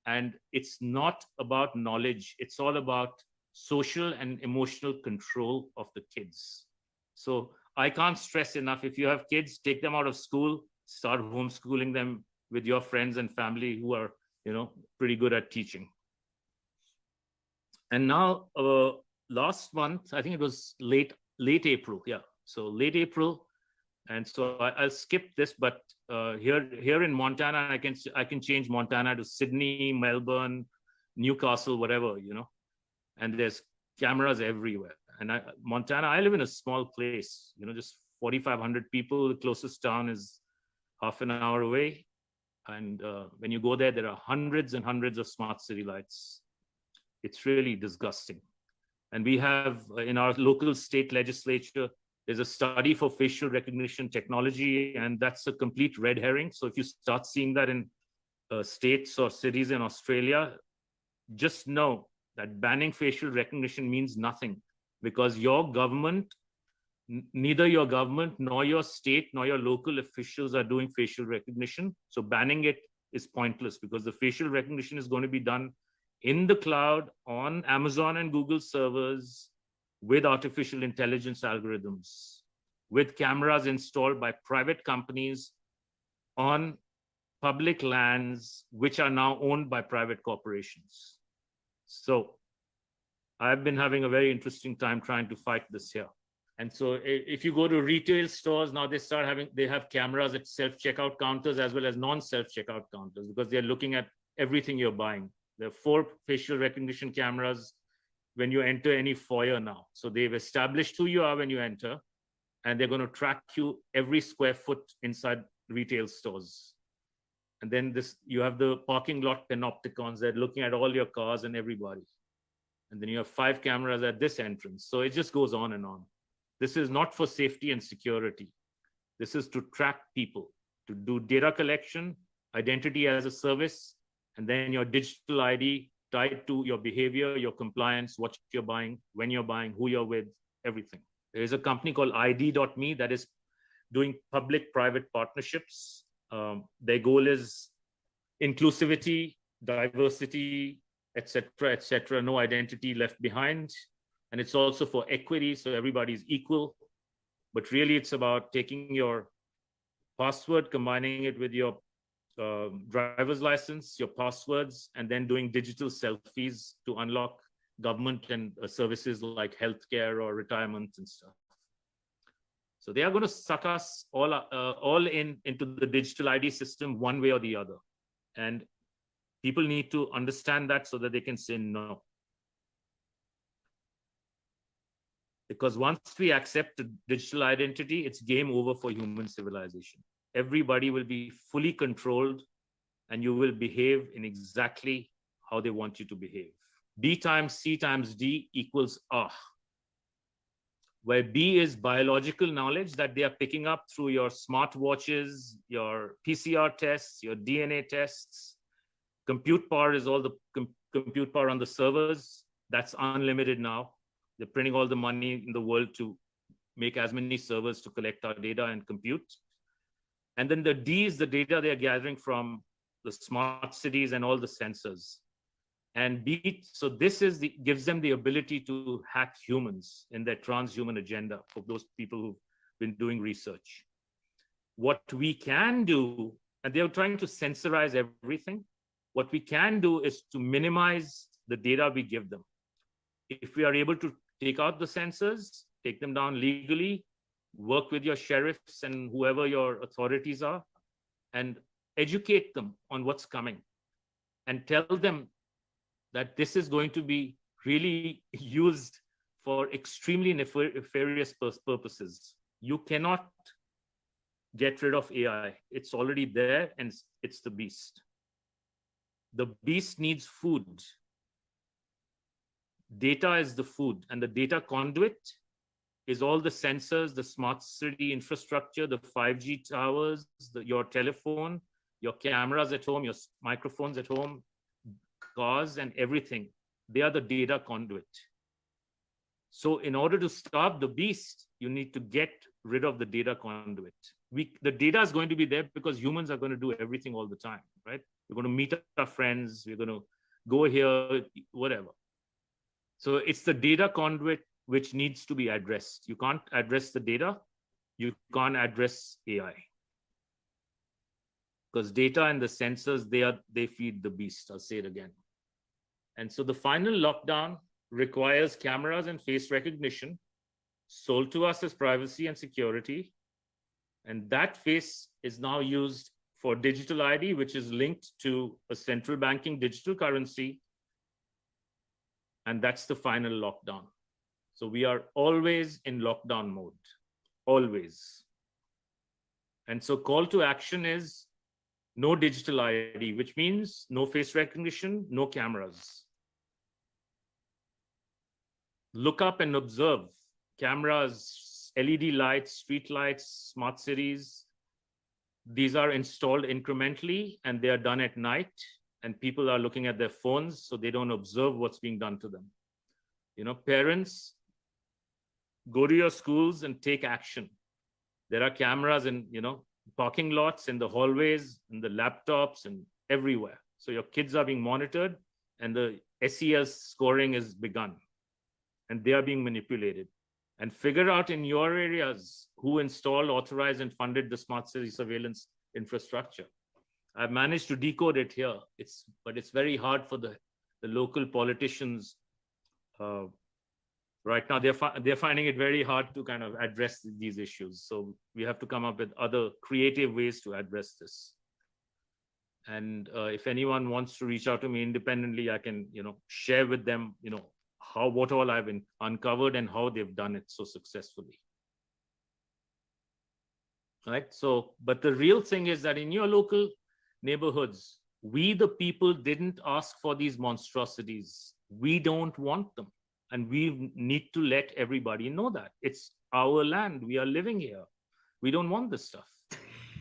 And it's not about knowledge. It's all about social and emotional control of the kids. So I can't stress enough, if you have kids, take them out of school, start homeschooling them with your friends and family who are, pretty good at teaching. And now, last month, I think it was late April. Yeah, so late April. And so I'll skip this, but here in Montana, I can change Montana to Sydney, Melbourne, Newcastle, whatever, and there's cameras everywhere. And Montana, I live in a small place, just 4,500 people. The closest town is half an hour away. And when you go there are hundreds and hundreds of smart city lights. It's really disgusting. And we have in our local state legislature, there's a study for facial recognition technology, and that's a complete red herring. So if you start seeing that in states or cities in Australia, just know that banning facial recognition means nothing, because your government, neither your government nor your state nor your local officials are doing facial recognition. So banning it is pointless, because the facial recognition is going to be done in the cloud on Amazon and Google servers with artificial intelligence algorithms, with cameras installed by private companies on public lands, which are now owned by private corporations. So I've been having a very interesting time trying to fight this here. And so if you go to retail stores now, they have cameras at self-checkout counters as well as non-self-checkout counters, because they're looking at everything you're buying. There are 4 facial recognition cameras when you enter any foyer now. So they've established who you are when you enter, and they're going to track you every square foot inside retail stores. And then you have the parking lot panopticons that are looking at all your cars and everybody. And then you have 5 cameras at this entrance. So it just goes on and on. This is not for safety and security. This is to track people, to do data collection, identity as a service, and then your digital ID tied to your behavior, your compliance, what you're buying, when you're buying, who you're with, everything. There is a company called ID.me that is doing public-private partnerships. Their goal is inclusivity, diversity, etc., no identity left behind. And it's also for equity, so everybody's equal. But really, it's about taking your password, combining it with your driver's license, your passwords, and then doing digital selfies to unlock government and services like healthcare or retirement and stuff. So they are going to suck us all into the digital ID system one way or the other. And people need to understand that so that they can say no. Because once we accept the digital identity, it's game over for human civilization. Everybody will be fully controlled and you will behave in exactly how they want you to behave. B times C times D equals A, where B is biological knowledge that they are picking up through your smartwatches, your PCR tests, your DNA tests. Compute power is all the compute power on the servers. That's unlimited now. They're printing all the money in the world to make as many servers to collect our data and compute. And then the D is the data they're gathering from the smart cities and all the sensors. And B, so this is gives them the ability to hack humans in their transhuman agenda for those people who've been doing research. What we can do, and they're trying to censorize everything, what we can do is to minimize the data we give them. If we are able to take out the censors, take them down legally, work with your sheriffs and whoever your authorities are, and educate them on what's coming, and tell them that this is going to be really used for extremely nefarious purposes. You cannot get rid of AI. It's already there and it's the beast. The beast needs food. Data is the food, and the data conduit is all the sensors, the smart city infrastructure, the 5G towers, your telephone, your cameras at home, your microphones at home, cars and everything. They are the data conduit. So in order to stop the beast, you need to get rid of the data conduit. The data is going to be there because humans are going to do everything all the time, right? We're going to meet our friends, we're going to go here, whatever. So it's the data conduit which needs to be addressed. You can't address the data, you can't address AI. Because data and the sensors, they feed the beast. I'll say it again. And so the final lockdown requires cameras and face recognition sold to us as privacy and security. And that face is now used for digital ID, which is linked to a central banking digital currency. And that's the final lockdown. So we are always in lockdown mode, always. And so call to action is no digital ID, which means no face recognition, no cameras. Look up and observe. Cameras, LED lights, street lights, smart cities. These are installed incrementally and they are done at night, and people are looking at their phones, so they don't observe what's being done to them. You know, parents, go to your schools and take action. There are cameras in, parking lots, in the hallways, in the laptops, and everywhere. So your kids are being monitored and the SEL scoring is begun and they are being manipulated. And figure out in your areas who installed, authorized, and funded the smart city surveillance infrastructure. I've managed to decode it here, but it's very hard for the local politicians. Right now, they're finding it very hard to kind of address these issues. So we have to come up with other creative ways to address this. And if anyone wants to reach out to me independently, I can, share with them, what all I've uncovered and how they've done it so successfully. Right. So, but the real thing is that in your local neighborhoods, we, the people, didn't ask for these monstrosities. We don't want them. And we need to let everybody know that it's our land. We are living here. We don't want this stuff.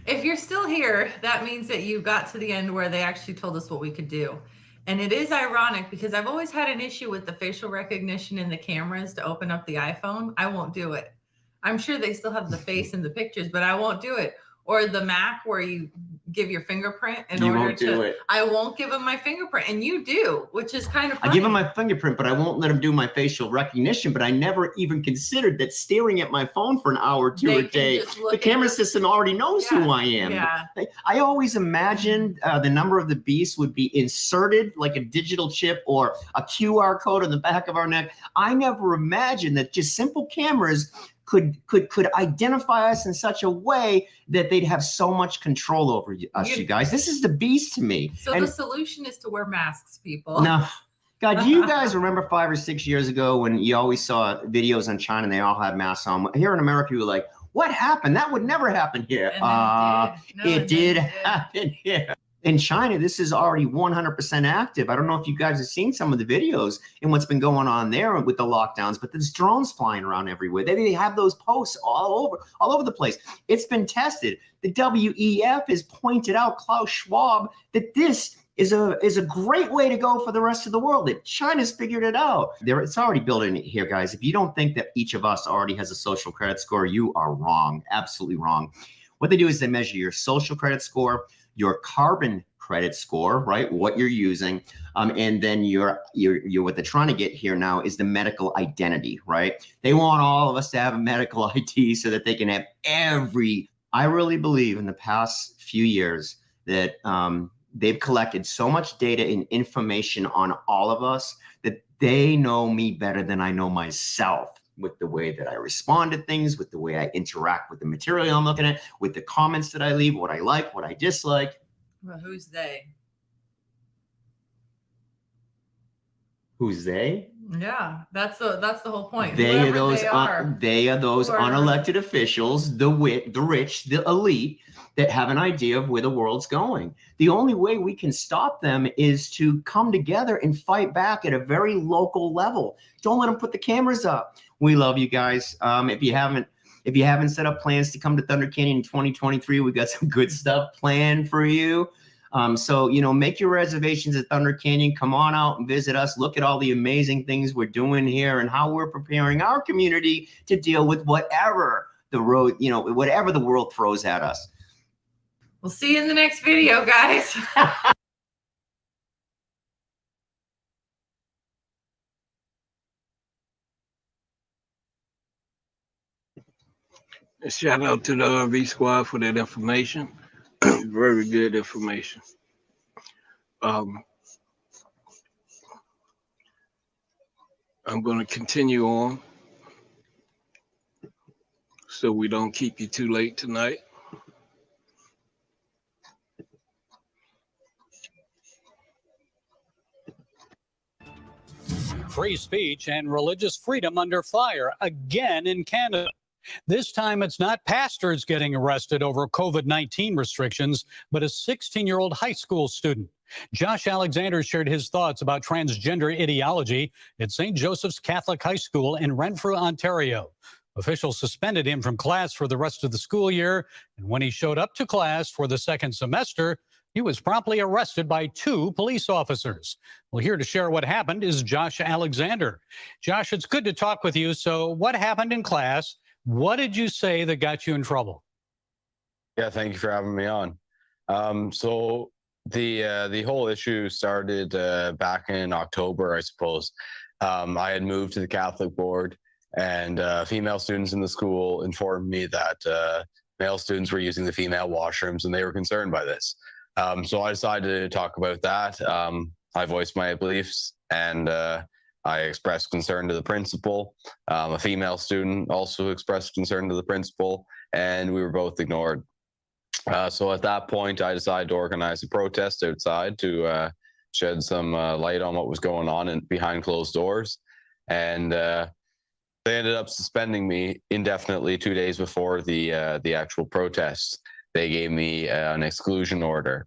If you're still here, that means that you got to the end where they actually told us what we could do. And it is ironic because I've always had an issue with the facial recognition in the cameras to open up the iPhone. I won't do it. I'm sure they still have the face in the pictures, but I won't do it. Or the Mac where you give your fingerprint in order to, I won't give them my fingerprint, and you do, which is kind of funny. I give them my fingerprint, but I won't let them do my facial recognition. But I never even considered that staring at my phone for an hour or two a day, the camera system already knows who I am. Yeah. I always imagined the number of the beast would be inserted like a digital chip or a QR code on the back of our neck. I never imagined that just simple cameras could identify us in such a way that they'd have so much control over us, you guys. This is the beast to me. So the solution is to wear masks, people. No, God, do you guys remember 5 or 6 years ago when you always saw videos on China and they all had masks on? Here in America, you were like, what happened? That would never happen here. It did happen here. In China, this is already 100% active. I don't know if you guys have seen some of the videos and what's been going on there with the lockdowns, but there's drones flying around everywhere. They have those posts all over the place. It's been tested. The WEF has pointed out, Klaus Schwab, that this is a great way to go for the rest of the world. That China's figured it out. It's already built in here, guys. If you don't think that each of us already has a social credit score, you are wrong, absolutely wrong. What they do is they measure your social credit score, your carbon credit score, right? What you're using, and then your what they're trying to get here now is the medical identity, right? They want all of us to have a medical ID so that they can have I really believe in the past few years that they've collected so much data and information on all of us that they know me better than I know myself, with the way that I respond to things, with the way I interact with the material I'm looking at, with the comments that I leave, what I like, what I dislike. Well, who's they? Who's they? Yeah, that's the whole point. They Whoever are those they are unelected officials, the rich, the elite that have an idea of where the world's going. The only way we can stop them is to come together and fight back at a very local level. Don't let them put the cameras up. We love you guys. If you haven't set up plans to come to Thunder Canyon in 2023, we got some good stuff planned for you. So, make your reservations at Thunder Canyon. Come on out and visit us. Look at all the amazing things we're doing here and how we're preparing our community to deal with whatever whatever the world throws at us. We'll see you in the next video, guys. Shout out to the RV squad for that information. Very good information. I'm going to continue on so we don't keep you too late tonight. Free speech and religious freedom under fire again in Canada. This time, it's not pastors getting arrested over COVID-19 restrictions, but a 16-year-old high school student. Josh Alexander shared his thoughts about transgender ideology at St. Joseph's Catholic High School in Renfrew, Ontario. Officials suspended him from class for the rest of the school year, and when he showed up to class for the second semester, he was promptly arrested by 2 police officers. Well, here to share what happened is Josh Alexander. Josh, it's good to talk with you. So what happened in class? What did you say that got you in trouble? Yeah, thank you for having me on. So the whole issue started back in October, I suppose. I had moved to the Catholic board, and female students in the school informed me that male students were using the female washrooms, and they were concerned by this. So I decided to talk about that. I voiced my beliefs, and I expressed concern to the principal. A female student also expressed concern to the principal, and we were both ignored. So at that point, I decided to organize a protest outside to shed some light on what was going on behind closed doors. And they ended up suspending me indefinitely 2 days before the actual protest. They gave me an exclusion order.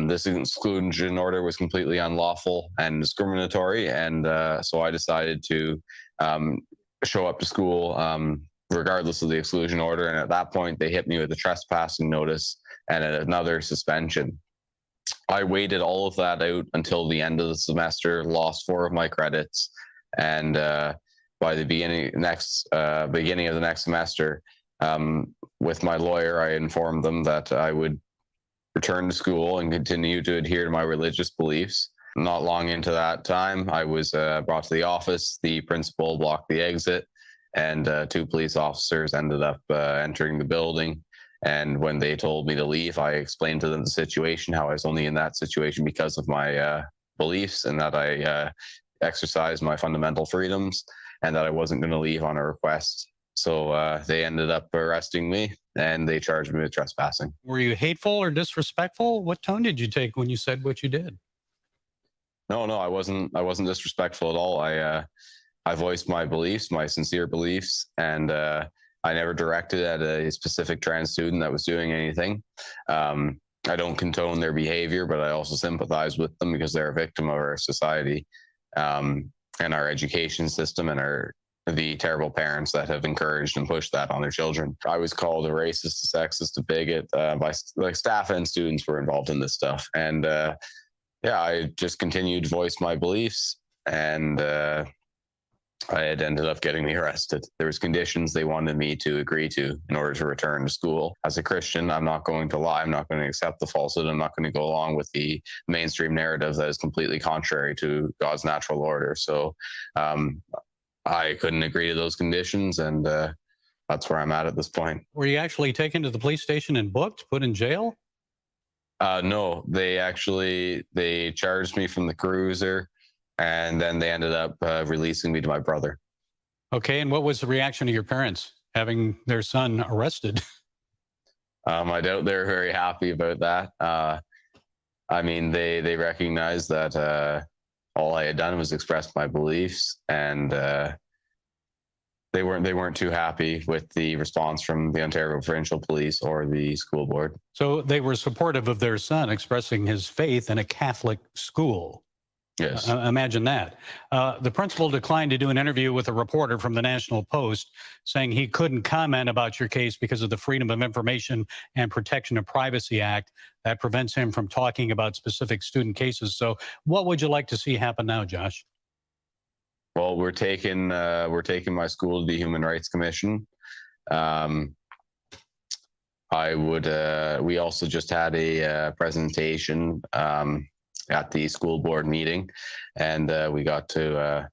This exclusion order was completely unlawful and discriminatory, and so I decided to show up to school regardless of the exclusion order. And at that point, they hit me with a trespassing notice and another suspension. I waited all of that out until the end of the semester, lost 4 of my credits, and by the beginning of the next semester, with my lawyer, I informed them that I would return to school and continue to adhere to my religious beliefs. Not long into that time, I was brought to the office. The principal blocked the exit, and 2 police officers ended up entering the building. And when they told me to leave, I explained to them the situation, how I was only in that situation because of my beliefs, and that I exercised my fundamental freedoms, and that I wasn't going to leave on a request. So they ended up arresting me, and they charged me with trespassing. Were you hateful or disrespectful? What tone did you take when you said what you did? No, I wasn't disrespectful at all. I voiced my beliefs, my sincere beliefs, and I never directed at a specific trans student that was doing anything. I don't condone their behavior, but I also sympathize with them because they're a victim of our society and our education system and the terrible parents that have encouraged and pushed that on their children. I was called a racist, a sexist, a bigot by staff and students were involved in this stuff. And I just continued to voice my beliefs, and I had ended up getting me arrested. There was conditions they wanted me to agree to in order to return to school. As a Christian, I'm not going to lie. I'm not going to accept the falsehood. I'm not going to go along with the mainstream narrative that is completely contrary to God's natural order. So I couldn't agree to those conditions, and that's where I'm at this point. Were you actually taken to the police station and booked, put in jail? No, they charged me from the cruiser, and then they ended up releasing me to my brother. Okay, and what was the reaction of your parents having their son arrested? I doubt they're very happy about that. I mean, they recognized that all I had done was express my beliefs, and they weren't too happy with the response from the Ontario Provincial Police or the school board. So they were supportive of their son expressing his faith in a Catholic school. Yes. Imagine that. The principal declined to do an interview with a reporter from the National Post, saying he couldn't comment about your case because of the Freedom of Information and Protection of Privacy Act that prevents him from talking about specific student cases. So what would you like to see happen now, Josh? Well, we're taking my school to the Human Rights Commission. We also just had a presentation at the school board meeting, and we got to,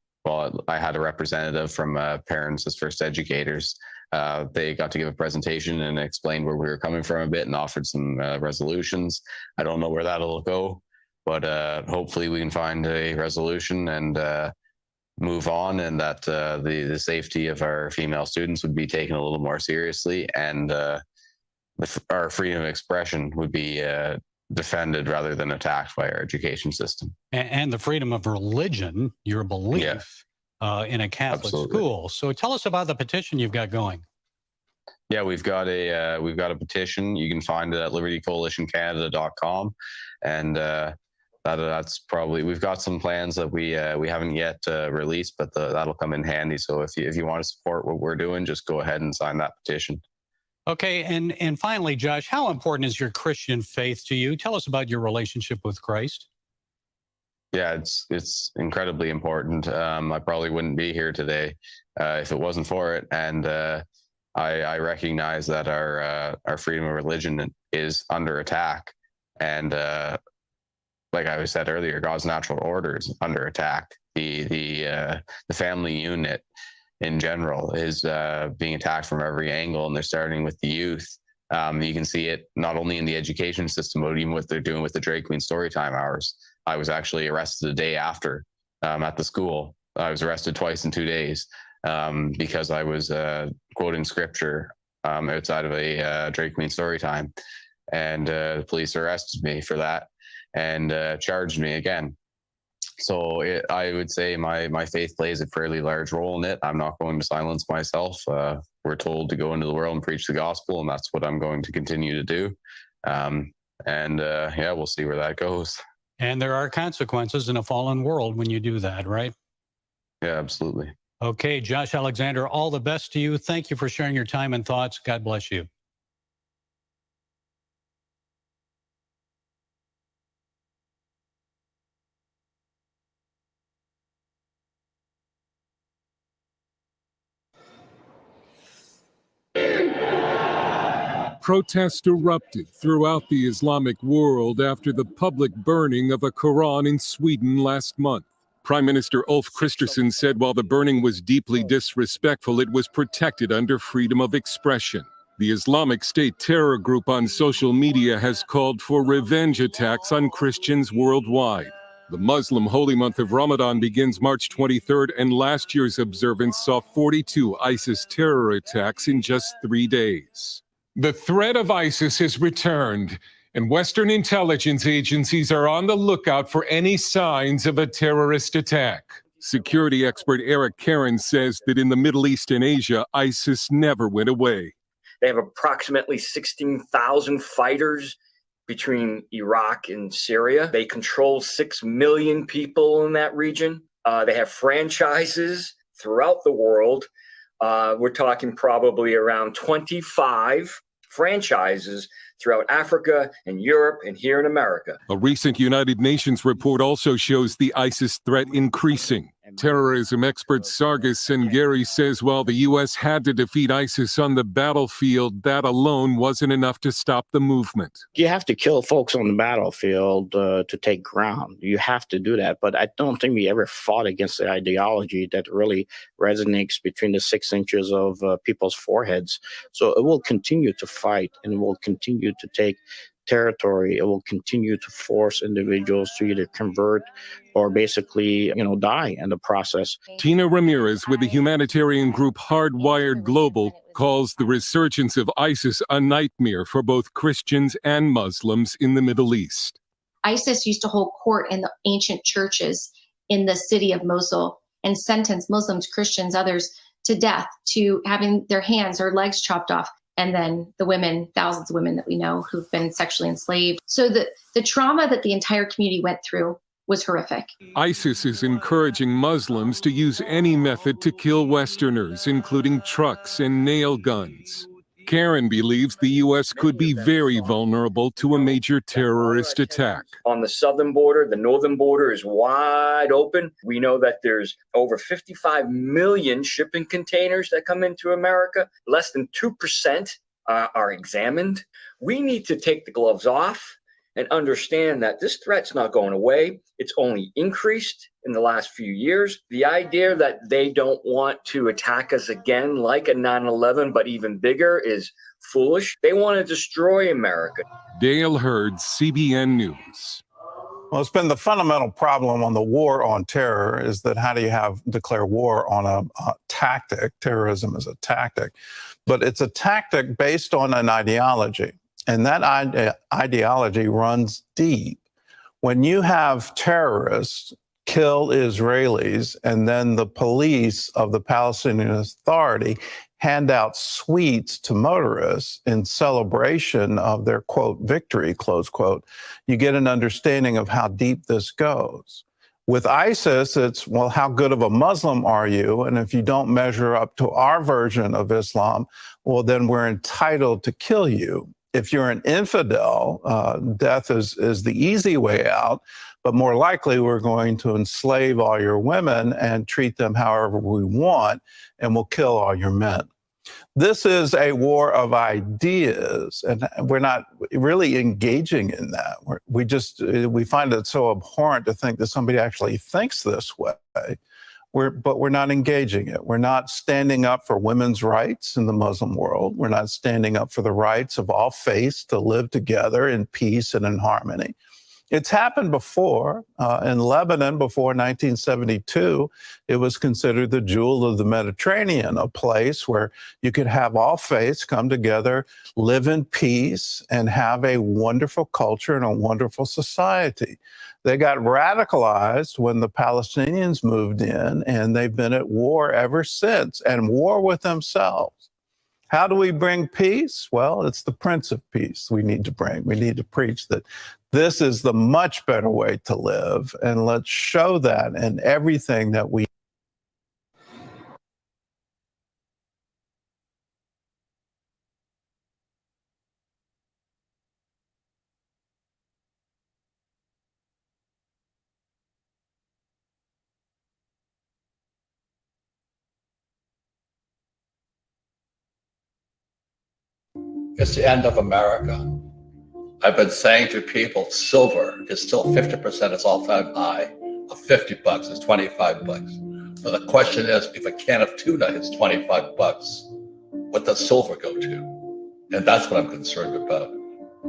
I had a representative from Parents as First Educators. They got to give a presentation and explain where we were coming from a bit and offered some resolutions. I don't know where that'll go, but hopefully we can find a resolution and move on, and that the safety of our female students would be taken a little more seriously, and our freedom of expression would be defended rather than attacked by our education system. And the freedom of religion, your belief in a Catholic school. So tell us about the petition you've got going. Yeah, we've got a petition. You can find it at libertycoalitioncanada.com, and that's probably, we've got some plans that we haven't yet released, but that'll come in handy. So if you want to support what we're doing, just go ahead and sign that petition. Okay, and finally, Josh, how important is your Christian faith to you? Tell us about your relationship with Christ. Yeah, it's incredibly important. I probably wouldn't be here today if it wasn't for it, and I recognize that our freedom of religion is under attack, and like I said earlier, God's natural order is under attack. The family unit in general is being attacked from every angle, and they're starting with the youth. You can see it not only in the education system, but even what they're doing with the Drag Queen Storytime hours. I was actually arrested the day after at the school. I was arrested twice in 2 days because I was quoting scripture outside of a Drag Queen Storytime, and the police arrested me for that and charged me again. So I would say my faith plays a fairly large role in it. I'm not going to silence myself. We're told to go into the world and preach the gospel, and that's what I'm going to continue to do. Yeah, we'll see where that goes. And there are consequences in a fallen world when you do that, right? Yeah, absolutely. Okay, Josh Alexander, all the best to you. Thank you for sharing your time and thoughts. God bless you. Protests erupted throughout the Islamic world after the public burning of a Quran in Sweden last month. Prime Minister Ulf Kristersson said while the burning was deeply disrespectful, it was protected under freedom of expression. The Islamic State terror group on social media has called for revenge attacks on Christians worldwide. The Muslim holy month of Ramadan begins March 23rd, and last year's observance saw 42 ISIS terror attacks in just 3 days. The threat of ISIS has returned, And Western intelligence agencies are on the lookout for any signs of a terrorist attack. Security expert Eric Karen says that in the Middle East and Asia, ISIS never went away. They have approximately 16,000 fighters between Iraq and Syria. They control 6 million people in that region. They have franchises throughout the world. We're talking probably around 25 franchises throughout Africa and Europe and here in America. A recent United Nations report also shows the ISIS threat increasing. Terrorism expert Sargis Sengeri says while the U.S. had to defeat ISIS on the battlefield, that alone wasn't enough to stop the movement. You have to kill folks on the battlefield to take ground. You have to do that. But I don't think we ever fought against the ideology that really resonates between the 6 inches of people's foreheads. So it will continue to fight and it will continue to take territory. It will continue to force individuals to either convert or basically, die in the process. Tina Ramirez with the humanitarian group Hardwired Global calls the resurgence of ISIS a nightmare for both Christians and Muslims in the Middle East. ISIS used to hold court in the ancient churches in the city of Mosul and sentence Muslims, Christians, others to death, to having their hands or legs chopped off. And then the women, thousands of women that we know who've been sexually enslaved. So the trauma that the entire community went through was horrific. ISIS is encouraging Muslims to use any method to kill Westerners, including trucks and nail guns. Karen believes the U.S. could be very vulnerable to a major terrorist attack. On the southern border, the northern border is wide open. We know that there's over 55 million shipping containers that come into America. Less than 2% are examined. We need to take the gloves off and understand that this threat's not going away. It's only increased in the last few years. The idea that they don't want to attack us again like a 9/11, but even bigger, is foolish. They want to destroy America. Dale Hurd, CBN News. Well, it's been the fundamental problem on the war on terror is that how do you declare war on a tactic? Terrorism is a tactic, but it's a tactic based on an ideology. And that ideology runs deep. When you have terrorists kill Israelis and then the police of the Palestinian Authority hand out sweets to motorists in celebration of their, quote, victory, close quote, you get an understanding of how deep this goes. With ISIS, it's, well, how good of a Muslim are you? And if you don't measure up to our version of Islam, well, then we're entitled to kill you. If you're an infidel, death is the easy way out, but more likely we're going to enslave all your women and treat them however we want, and we'll kill all your men. This is a war of ideas, and we're not really engaging in that. We find it so abhorrent to think that somebody actually thinks this way. But we're not engaging it. We're not standing up for women's rights in the Muslim world. We're not standing up for the rights of all faiths to live together in peace and in harmony. It's happened before. In Lebanon, before 1972, it was considered the jewel of the Mediterranean, a place where you could have all faiths come together, live in peace, and have a wonderful culture and a wonderful society. They got radicalized when the Palestinians moved in, and they've been at war ever since, and war with themselves. How do we bring peace? Well, it's the Prince of Peace we need to bring. We need to preach that this is the much better way to live, and let's show that in everything that we It's the end of America. I've been saying to people, silver is still 50% its all-time high of $50. It's $25. But the question is, if a can of tuna is $25, what does silver go to? And that's what I'm concerned about.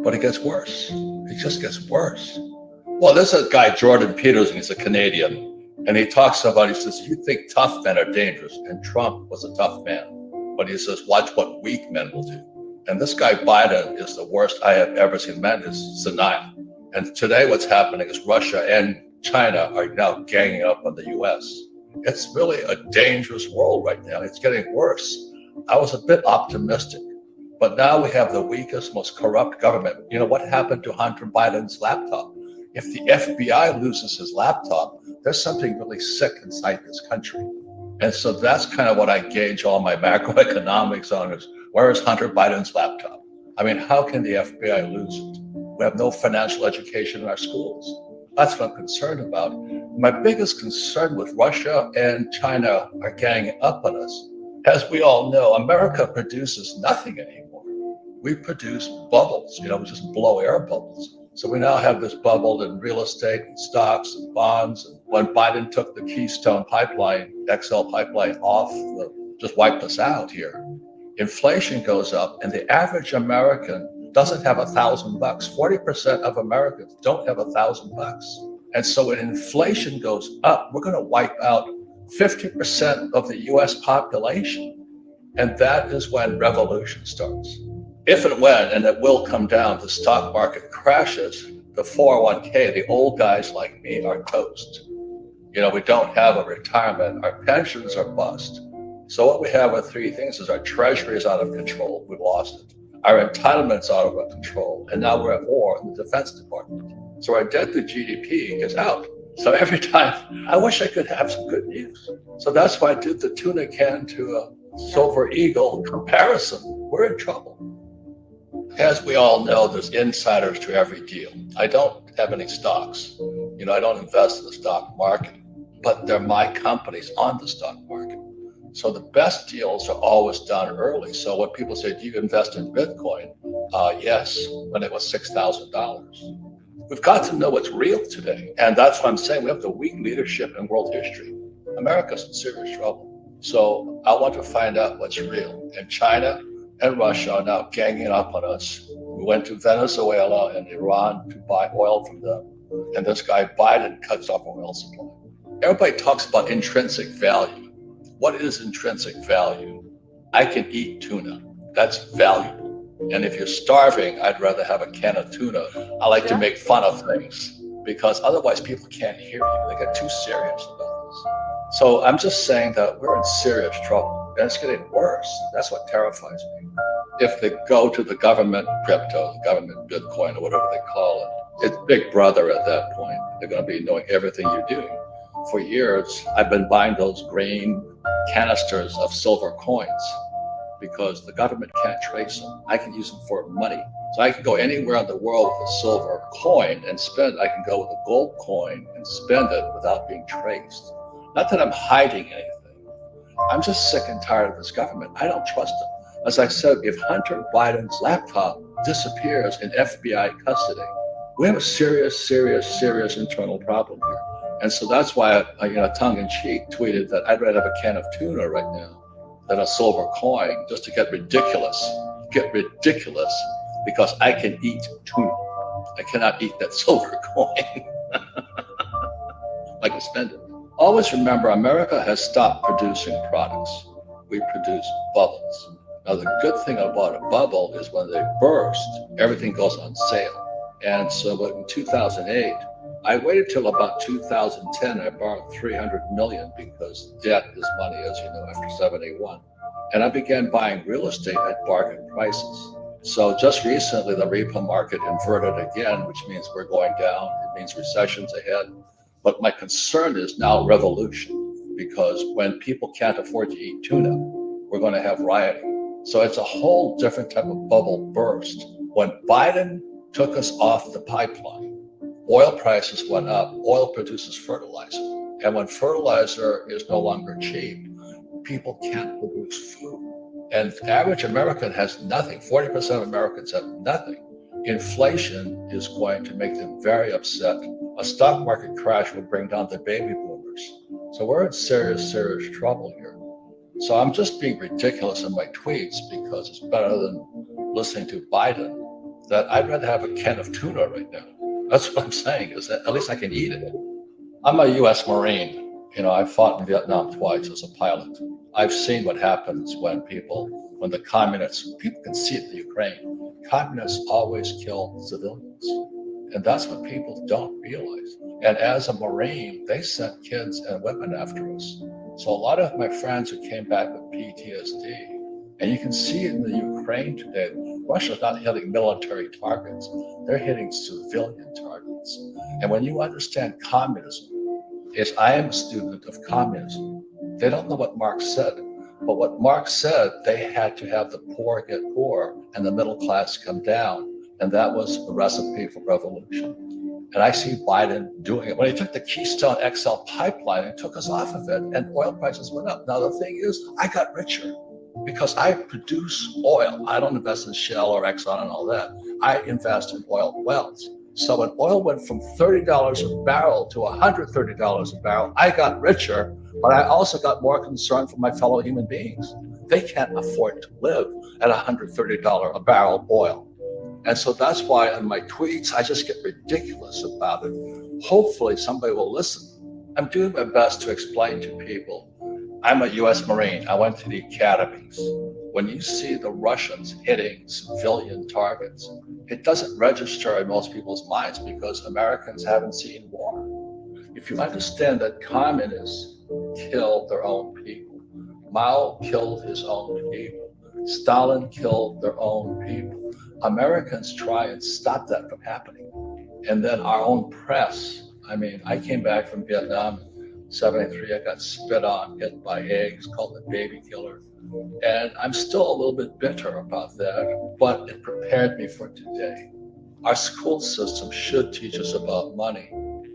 But it gets worse. It just gets worse. Well, there's a guy, Jordan Peterson, he's a Canadian, and he talks about, he says, you think tough men are dangerous, and Trump was a tough man. But he says, watch what weak men will do. And this guy Biden is the worst I have ever seen. Man is senile. And today what's happening is Russia and China are now ganging up on the US. It's really a dangerous world right now. It's getting worse. I was a bit optimistic, but now we have the weakest, most corrupt government. You know, what happened to Hunter Biden's laptop? If the FBI loses his laptop, there's something really sick inside this country. And so that's kind of what I gauge all my macroeconomics on is, where is Hunter Biden's laptop? I mean, how can the FBI lose it? We have no financial education in our schools. That's what I'm concerned about. My biggest concern with Russia and China are ganging up on us. As we all know, America produces nothing anymore. We produce bubbles, you know, we just blow air bubbles. So we now have this bubble in real estate and stocks and bonds. And when Biden took the Keystone pipeline, XL pipeline off, just wiped us out here. Inflation goes up and the average American doesn't have $1,000. 40% of Americans don't have $1,000. And so when inflation goes up, we're going to wipe out 50% of the US population. And that is when revolution starts. If and when, and it will come down, the stock market crashes, the 401k, the old guys like me are toast. You know, we don't have a retirement. Our pensions are bust. So what we have are three things is our treasury is out of control. We've lost it. Our entitlements out of control. And now we're at war in the Defense Department. So our debt to GDP is out. So every time, I wish I could have some good news. So that's why I did the tuna can to a silver eagle comparison. We're in trouble. As we all know, there's insiders to every deal. I don't have any stocks. You know, I don't invest in the stock market, but they're my companies on the stock market. So the best deals are always done early. So when people say, do you invest in Bitcoin? Yes, when it was $6,000. We've got to know what's real today. And that's what I'm saying. We have the weak leadership in world history. America's in serious trouble. So I want to find out what's real. And China and Russia are now ganging up on us. We went to Venezuela and Iran to buy oil from them. And this guy Biden cuts off our oil supply. Everybody talks about intrinsic value. What is intrinsic value? I can eat tuna. That's valuable. And if you're starving, I'd rather have a can of tuna. I like to make fun of things because otherwise people can't hear you. They get too serious about this. So I'm just saying that we're in serious trouble and it's getting worse. That's what terrifies me. If they go to the government crypto, the government Bitcoin or whatever they call it, it's Big Brother at that point. They're going to be knowing everything you're doing. For years, I've been buying those green canisters of silver coins because the government can't trace them. I can use them for money. So I can go anywhere in the world with a silver coin and spend. I can go with a gold coin and spend it without being traced. Not that I'm hiding anything. I'm just sick and tired of this government. I don't trust them. As I said, if Hunter Biden's laptop disappears in FBI custody, we have a serious internal problem here. And so that's why I tongue-in-cheek tweeted that I'd rather have a can of tuna right now than a silver coin, just to get ridiculous because I can eat tuna. I cannot eat that silver coin. I can spend it. Always remember, America has stopped producing products. We produce bubbles. Now, the good thing about a bubble is when they burst, everything goes on sale. And so in 2008, I waited till about 2010. I borrowed $300 million because debt is money, as you know, after 71. And I began buying real estate at bargain prices. So just recently, the repo market inverted again, which means we're going down. It means recession's ahead. But my concern is now revolution, because when people can't afford to eat tuna, we're going to have rioting. So it's a whole different type of bubble burst. When Biden took us off the pipeline, oil prices went up. Oil produces fertilizer. And when fertilizer is no longer cheap, people can't produce food. And the average American has nothing. 40% of Americans have nothing. Inflation is going to make them very upset. A stock market crash will bring down the baby boomers. So we're in serious trouble here. So I'm just being ridiculous in my tweets because it's better than listening to Biden, that I'd rather have a can of tuna right now. That's what I'm saying, is that at least I can eat it. I'm a U.S. Marine. You know, I fought in Vietnam twice as a pilot. I've seen what happens when people when the communists, people can see it in the Ukraine, communists always kill civilians. And that's what people don't realize. And as a Marine, they sent kids and women after us. So a lot of my friends who came back with PTSD, and you can see it in the Ukraine today, Russia's not hitting military targets, they're hitting civilian targets. And when you understand communism, is I am a student of communism. They don't know what Marx said, but what Marx said, they had to have the poor get poor and the middle class come down. And that was the recipe for revolution. And I see Biden doing it. When he took the Keystone XL pipeline and took us off of it, and oil prices went up. Now the thing is, I got richer because I produce oil. I don't invest in Shell or Exxon and all that. I invest in oil wells. So when oil went from $30 a barrel to $130 a barrel, I got richer, but I also got more concerned for my fellow human beings. They can't afford to live at $130 a barrel oil. And so that's why in my tweets, I just get ridiculous about it. Hopefully somebody will listen. I'm doing my best to explain to people. I'm a US Marine. I went to the academies. When you see the Russians hitting civilian targets, it doesn't register in most people's minds because Americans haven't seen war. If you understand that communists kill their own people, Mao killed his own people, Stalin killed their own people, Americans try and stop that from happening. And then our own press, I mean, I came back from Vietnam in 73, I got spit on, hit by eggs, called the baby killer. And I'm still a little bit bitter about that, but it prepared me for today. Our school system should teach us about money.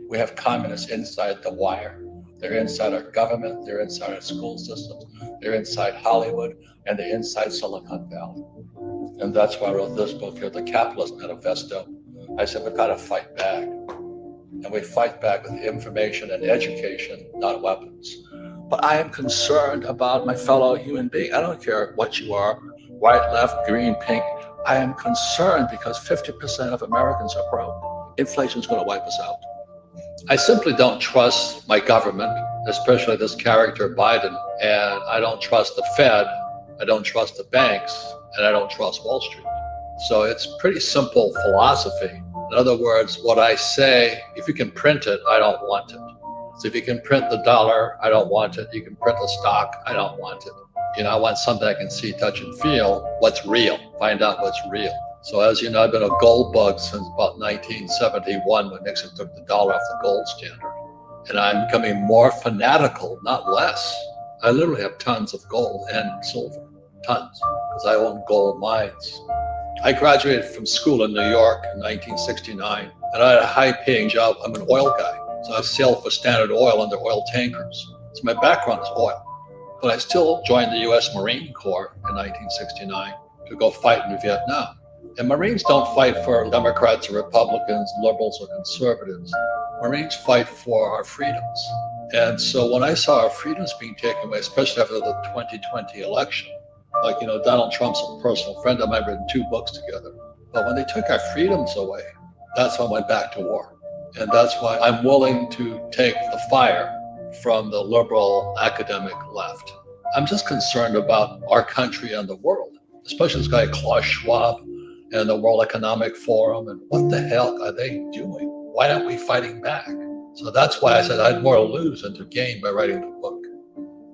We have communists inside the wire. They're inside our government, they're inside our school systems, they're inside Hollywood, and they're inside Silicon Valley. And that's why I wrote this book here, The Capitalist Manifesto. I said, we've got to fight back. And we fight back with information and education, not weapons. But I am concerned about my fellow human being. I don't care what you are, white, left, green, pink. I am concerned because 50% of Americans are broke. Inflation is going to wipe us out. I simply don't trust my government, especially this character Biden, and I don't trust the Fed, I don't trust the banks, and I don't trust Wall Street. So it's pretty simple philosophy. In other words, what I say, if you can print it, I don't want it. So if you can print the dollar, I don't want it. You can print the stock, I don't want it. You know, I want something I can see, touch, and feel what's real, find out what's real. So as you know, I've been a gold bug since about 1971 when Nixon took the dollar off the gold standard. And I'm becoming more fanatical, not less. I literally have tons of gold and silver, tons, because I own gold mines. I graduated from school in New York in 1969, and I had a high-paying job. I'm an oil guy, so I sailed for Standard Oil under oil tankers. So my background is oil. But I still joined the U.S. Marine Corps in 1969 to go fight in Vietnam. And Marines don't fight for Democrats or Republicans, liberals or conservatives. Marines fight for our freedoms. And so when I saw our freedoms being taken away, especially after the 2020 election, like, you know, Donald Trump's a personal friend of mine, I've written 2 books together. But when they took our freedoms away, that's when I went back to war. And that's why I'm willing to take the fire from the liberal academic left. I'm just concerned about our country and the world, especially this guy Klaus Schwab and the World Economic Forum. And what the hell are they doing? Why aren't we fighting back? So that's why I said I had more to lose than to gain by writing the book.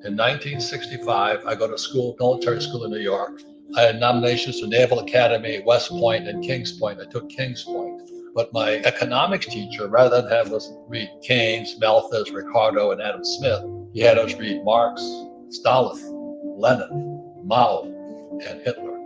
In 1965, I go to school, military school in New York. I had nominations to Naval Academy, West Point, and Kings Point. I took Kings Point. But my economics teacher, rather than have us read Keynes, Malthus, Ricardo, and Adam Smith, he had us read Marx, Stalin, Lenin, Mao, and Hitler.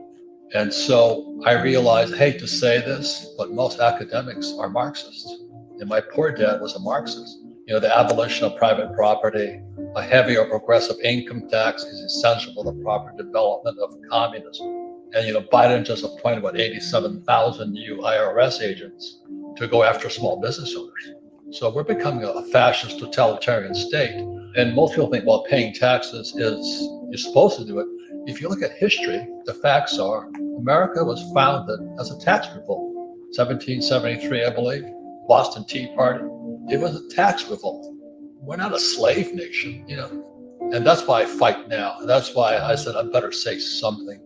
And so I realized, I hate to say this, but most academics are Marxists. And my poor dad was a Marxist. You know, the abolition of private property, a heavier progressive income tax is essential for the proper development of communism. And, you know, Biden just appointed, 87,000 new IRS agents to go after small business owners. So we're becoming a fascist totalitarian state. And most people think, well, paying taxes is, you're supposed to do it. If you look at history, the facts are America was founded as a tax revolt. 1773, I believe, Boston Tea Party. It was a tax revolt. We're not a slave nation, you know. And that's why I fight now. And that's why I said I better say something.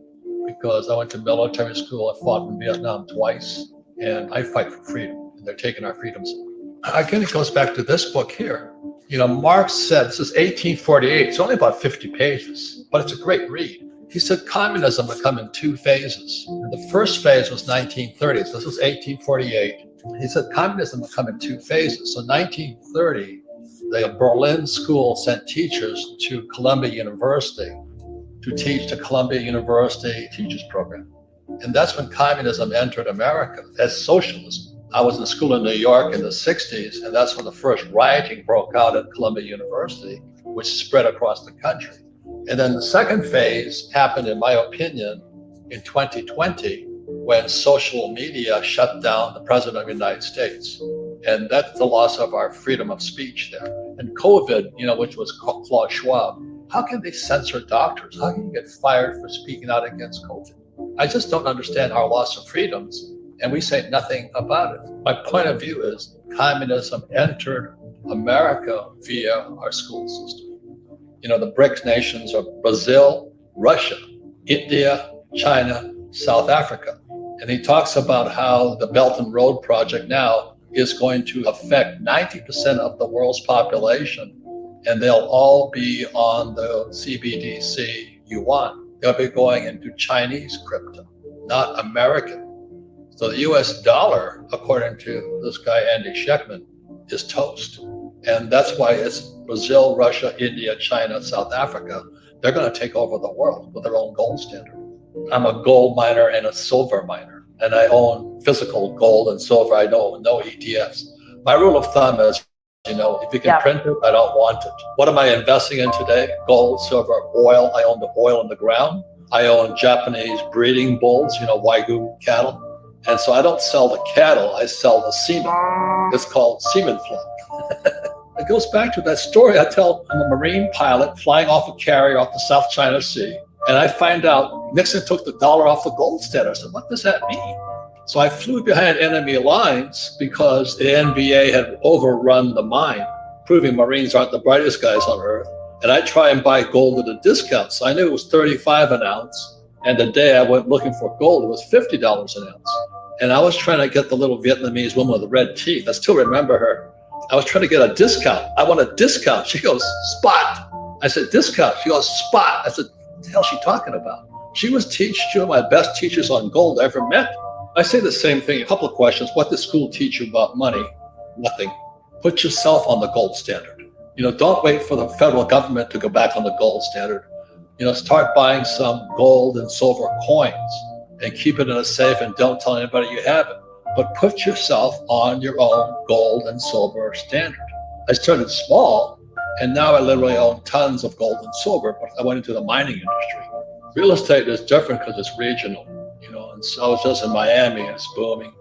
because I went to military school. I fought in Vietnam twice, and I fight for freedom, and they're taking our freedoms. Again, it goes back to this book here. You know, Marx said, this is 1848, it's only about 50 pages, but it's a great read. He said communism would come in two phases. And the first phase was 1930, so this was 1848. He said communism would come in two phases. So 1930, the Berlin school sent teachers to Columbia University to teach the Columbia University Teachers Program. And that's when communism entered America as socialism. I was in school in New York in the 60s, and that's when the first rioting broke out at Columbia University, which spread across the country. And then the second phase happened, in my opinion, in 2020, when social media shut down the President of the United States. And that's the loss of our freedom of speech there. And COVID, you know, which was Klaus Schwab, how can they censor doctors? How can you get fired for speaking out against COVID? I just don't understand our loss of freedoms, and we say nothing about it. My point of view is communism entered America via our school system. You know, the BRICS nations are Brazil, Russia, India, China, South Africa. And he talks about how the Belt and Road Project now is going to affect 90% of the world's population, and they'll all be on the CBDC yuan. They'll be going into Chinese crypto, not American. So the US dollar, according to this guy, Andy Sheckman, is toast. And that's why it's Brazil, Russia, India, China, South Africa. They're going to take over the world with their own gold standard. I'm a gold miner and a silver miner, and I own physical gold and silver. I know no ETFs. My rule of thumb is, you know, if you can print it, I don't want it. What am I investing in today? Gold, silver, oil. I own the oil in the ground. I own Japanese breeding bulls, you know, Wagyu cattle. And so I don't sell the cattle, I sell the semen. It's called semen flow. It goes back to that story I tell. I'm a Marine pilot flying off a carrier off the South China Sea. And I find out Nixon took the dollar off the gold standard. I said, what does that mean? So I flew behind enemy lines because the NVA had overrun the mine, proving Marines aren't the brightest guys on earth. And I try and buy gold at a discount. So I knew it was 35 an ounce. And the day I went looking for gold, it was $50 an ounce. And I was trying to get the little Vietnamese woman with the red teeth. I still remember her. I was trying to get a discount. I want a discount. She goes, spot. I said, discount. She goes, spot. I said, what the hell is she talking about? She was one of my best teachers on gold I ever met. I say the same thing, a couple of questions. What does school teach you about money? Nothing. Put yourself on the gold standard. You know, don't wait for the federal government to go back on the gold standard. You know, start buying some gold and silver coins and keep it in a safe and don't tell anybody you have it. But put yourself on your own gold and silver standard. I started small, and now I literally own tons of gold and silver, but I went into the mining industry. Real estate is different because it's regional, you know, and so I was just in Miami and it's booming.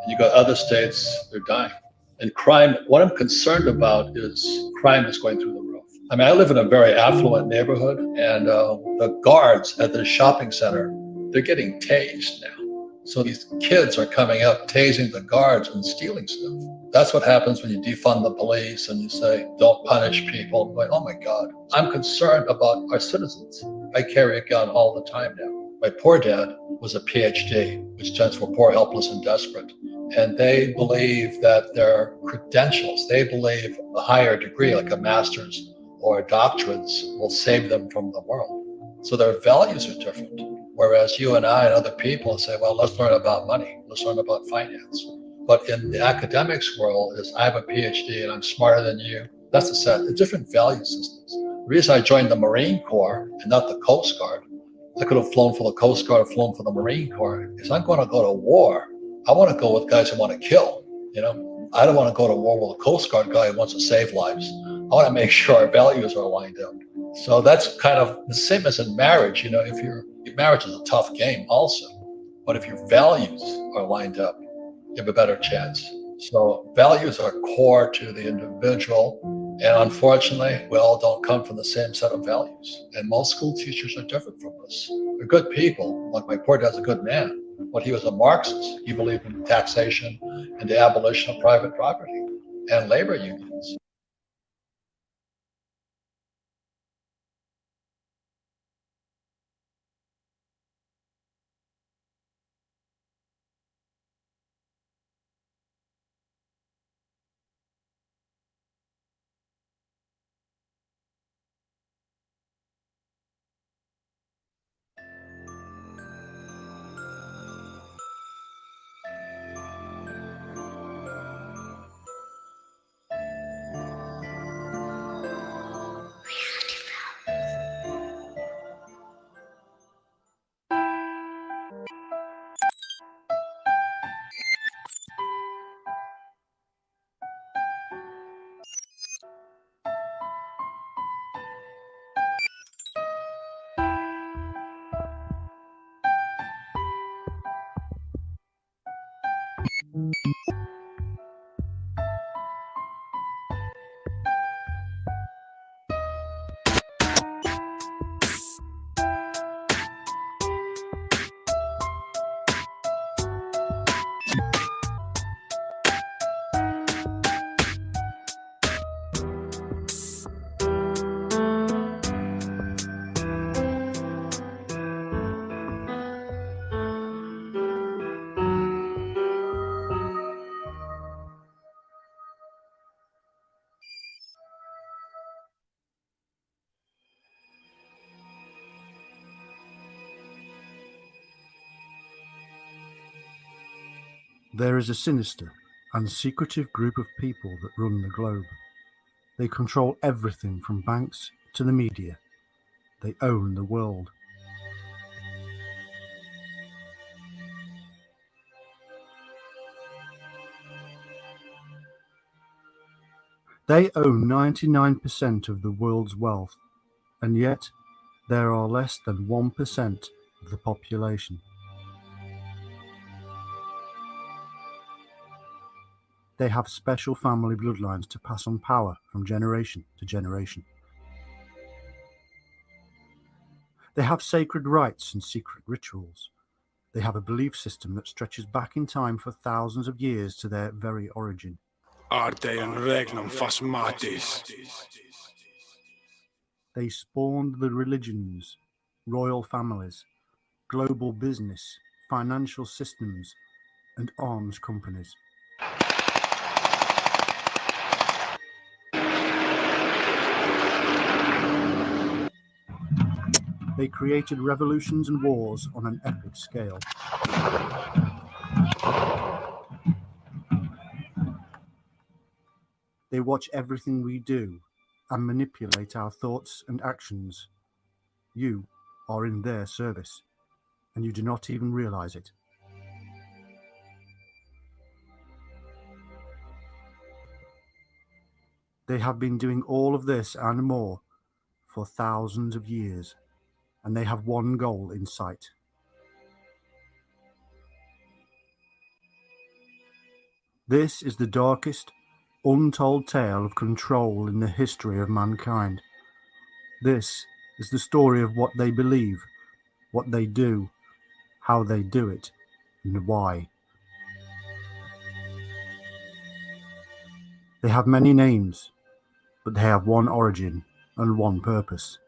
And you got other states, they're dying. And crime, what I'm concerned about is crime is going through the roof. I mean, I live in a very affluent neighborhood, and the guards at the shopping center, they're getting tased now. So these kids are coming up, tasing the guards and stealing stuff. That's what happens when you defund the police and you say, don't punish people. I'm like, oh my God, I'm concerned about our citizens. I carry a gun all the time now. My poor dad was a PhD, which stands for poor, helpless, and desperate. And they believe that their credentials, they believe a higher degree, like a master's or a doctorate's, will save them from the world. So their values are different. Whereas you and I and other people say, well, let's learn about money. Let's learn about finance. But in the academics world is I have a PhD and I'm smarter than you. That's a set of different value systems. The reason I joined the Marine Corps and not the Coast Guard, I could have flown for the Coast Guard or flown for the Marine Corps, is I'm going to go to war. I want to go with guys who want to kill, you know. I don't want to go to war with a Coast Guard guy who wants to save lives. I want to make sure our values are lined up. So that's kind of the same as in marriage. You know, marriage is a tough game also, but if your values are lined up, you have a better chance. So values are core to the individual, and unfortunately, we all don't come from the same set of values. And most school teachers are different from us. They're good people, like my poor dad's a good man, but he was a Marxist. He believed in taxation and the abolition of private property and labor unions. There is a sinister and secretive group of people that run the globe. They control everything from banks to the media. They own the world. They own 99% of the world's wealth, and yet there are less than 1% of the population. They have special family bloodlines to pass on power from generation to generation. They have sacred rites and secret rituals. They have a belief system that stretches back in time for thousands of years to their very origin. They spawned the religions, royal families, global business, financial systems, and arms companies. They created revolutions and wars on an epic scale. They watch everything we do and manipulate our thoughts and actions. You are in their service, and you do not even realize it. They have been doing all of this and more for thousands of years, and they have one goal in sight. This is the darkest, untold tale of control in the history of mankind. This is the story of what they believe, what they do, how they do it, and why. They have many names, but they have one origin and one purpose.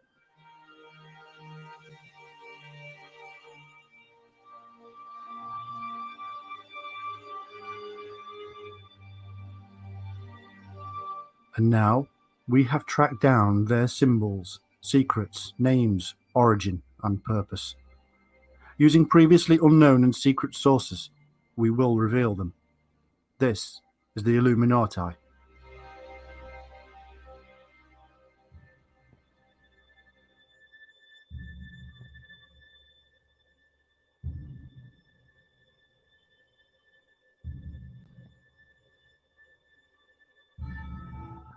And now we have tracked down their symbols, secrets, names, origin, and purpose. Using previously unknown and secret sources, we will reveal them. This is the Illuminati.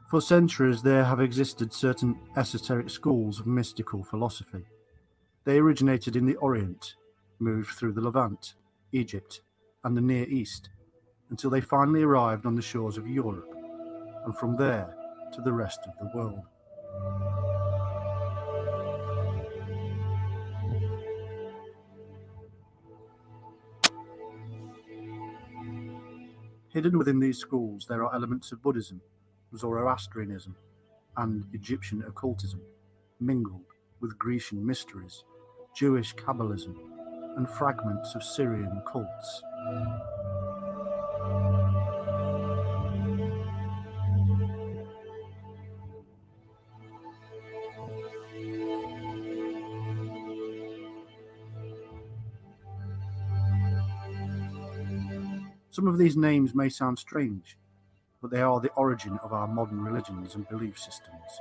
For centuries there have existed certain esoteric schools of mystical philosophy. They originated in the Orient, moved through the Levant, Egypt, and the Near East, until they finally arrived on the shores of Europe, and from there to the rest of the world. Hidden within these schools there are elements of Buddhism, Zoroastrianism, and Egyptian occultism, mingled with Grecian mysteries, Jewish Kabbalism, and fragments of Syrian cults. Some of these names may sound strange, but they are the origin of our modern religions and belief systems.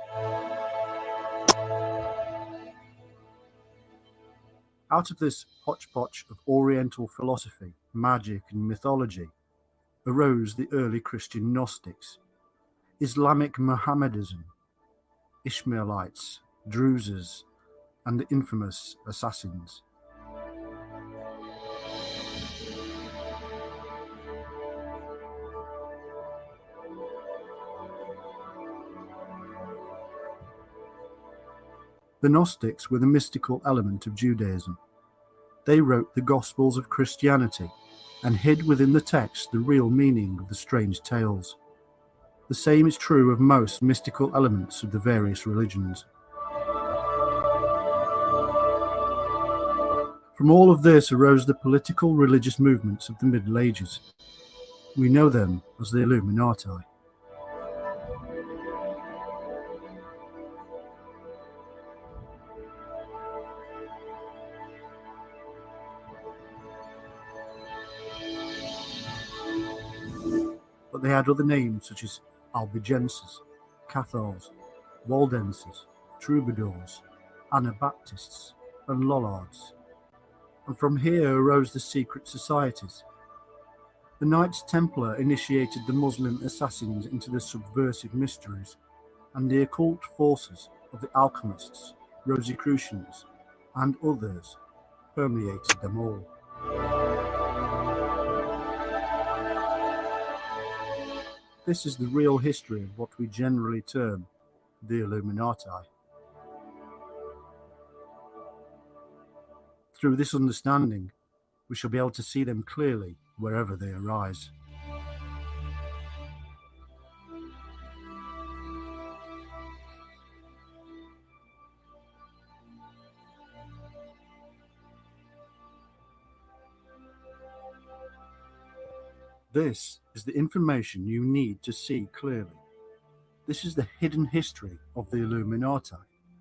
Out of this hodgepodge of Oriental philosophy, magic, and mythology arose the early Christian Gnostics, Islamic Mohammedism, Ishmaelites, Druzes, and the infamous Assassins. The Gnostics were the mystical element of Judaism. They wrote the Gospels of Christianity and hid within the text the real meaning of the strange tales. The same is true of most mystical elements of the various religions. From all of this arose the political religious movements of the Middle Ages. We know them as the Illuminati. But they had other names such as Albigenses, Cathars, Waldenses, Troubadours, Anabaptists, and Lollards. And from here arose the secret societies. The Knights Templar initiated the Muslim assassins into the subversive mysteries, and the occult forces of the alchemists, Rosicrucians, and others permeated them all. This is the real history of what we generally term the Illuminati. Through this understanding, we shall be able to see them clearly wherever they arise. This is the information you need to see clearly. This is the hidden history of the Illuminati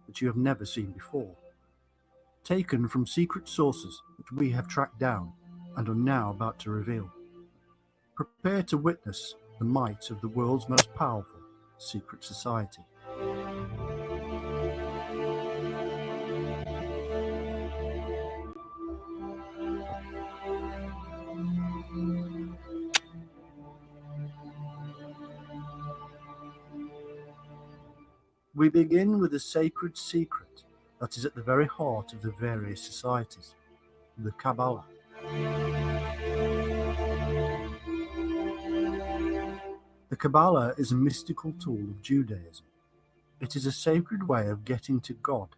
that you have never seen before, taken from secret sources that we have tracked down and are now about to reveal. Prepare to witness the might of the world's most powerful secret society. We begin with a sacred secret that is at the very heart of the various societies, the Kabbalah. The Kabbalah is a mystical tool of Judaism. It is a sacred way of getting to God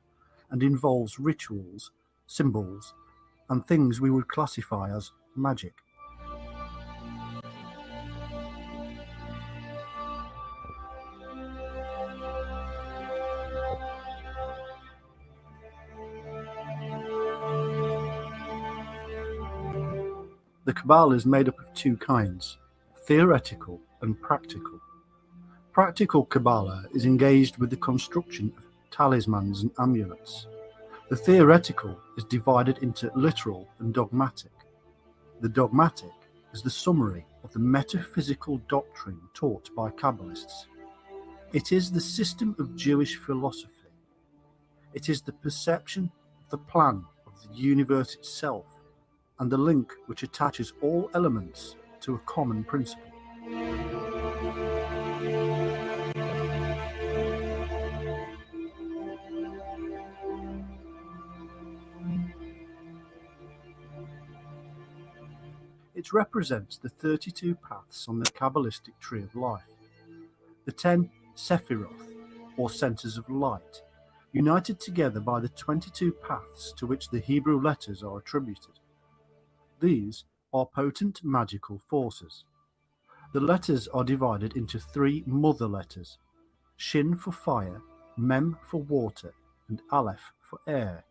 and involves rituals, symbols, and things we would classify as magic. The Kabbalah is made up of two kinds, theoretical and practical. Practical Kabbalah is engaged with the construction of talismans and amulets. The theoretical is divided into literal and dogmatic. The dogmatic is the summary of the metaphysical doctrine taught by Kabbalists. It is the system of Jewish philosophy. It is the perception of the plan of the universe itself and the link which attaches all elements to a common principle. It represents the 32 paths on the Kabbalistic tree of life, the 10 Sephiroth, or centers of light, united together by the 22 paths to which the Hebrew letters are attributed. These are potent magical forces. The letters are divided into 3 mother letters, Shin for fire, Mem for water, and Aleph for air.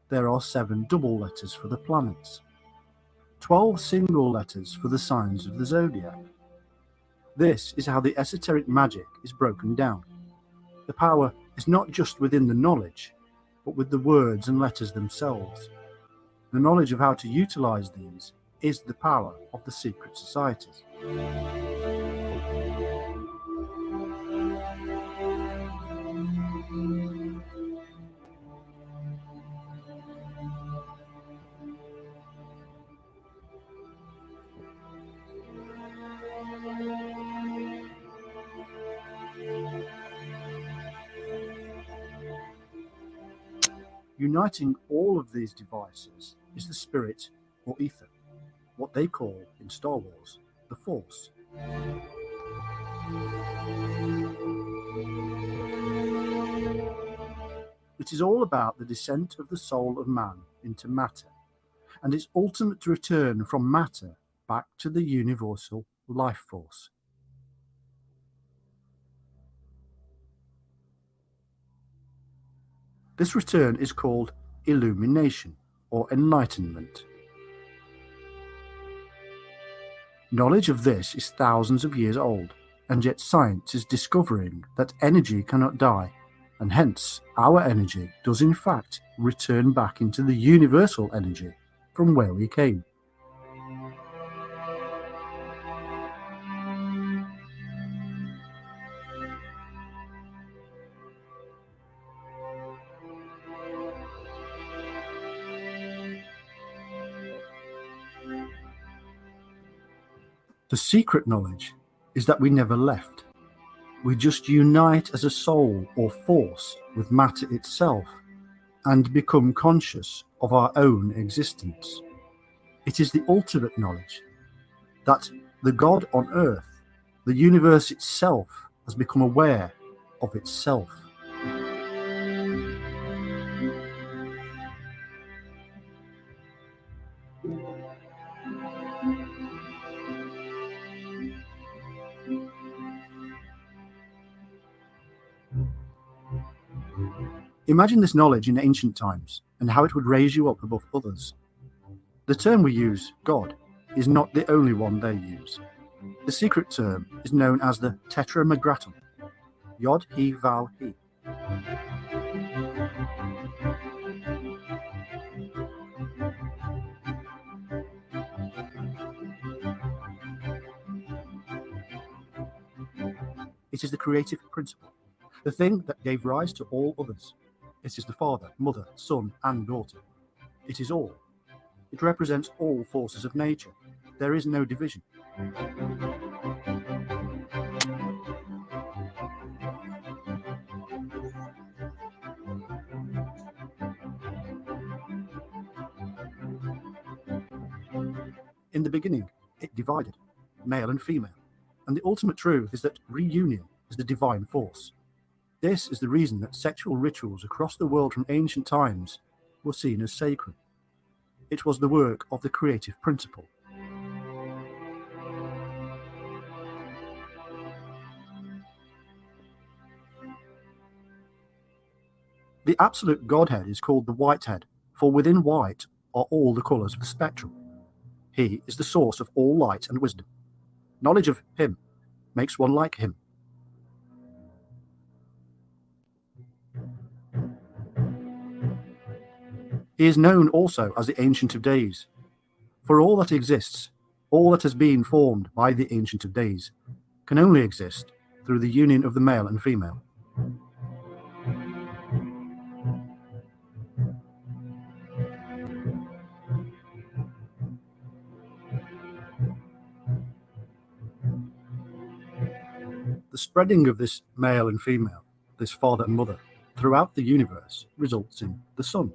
There are 7 double letters for the planets, 12 single letters for the signs of the zodiac. This is how the esoteric magic is broken down. The power is not just within the knowledge, but with the words and letters themselves. The knowledge of how to utilize these is the power of the secret societies. Uniting all of these devices is the spirit or ether, what they call in Star Wars the Force. It is all about the descent of the soul of man into matter, and its ultimate return from matter back to the universal life force. This return is called illumination or enlightenment. Knowledge of this is thousands of years old, and yet science is discovering that energy cannot die, and hence our energy does in fact return back into the universal energy from where we came. The secret knowledge is that we never left. We just unite as a soul or force with matter itself and become conscious of our own existence. It is the ultimate knowledge that the God on earth, the universe itself, has become aware of itself. Imagine this knowledge in ancient times and how it would raise you up above others. The term we use, God, is not the only one they use. The secret term is known as the Tetragrammaton, Yod, He, Vav, He. It is the creative principle, the thing that gave rise to all others. It is the Father, Mother, Son, and Daughter. It is all. It represents all forces of nature. There is no division. In the beginning, it divided, male and female, and the ultimate truth is that reunion is the divine force. This is the reason that sexual rituals across the world from ancient times were seen as sacred. It was the work of the creative principle. The absolute Godhead is called the Whitehead, for within white are all the colours of the spectrum. He is the source of all light and wisdom. Knowledge of him makes one like him. He is known also as the Ancient of Days. For all that exists, all that has been formed by the Ancient of Days, can only exist through the union of the male and female. The spreading of this male and female, this father and mother, throughout the universe results in the Son.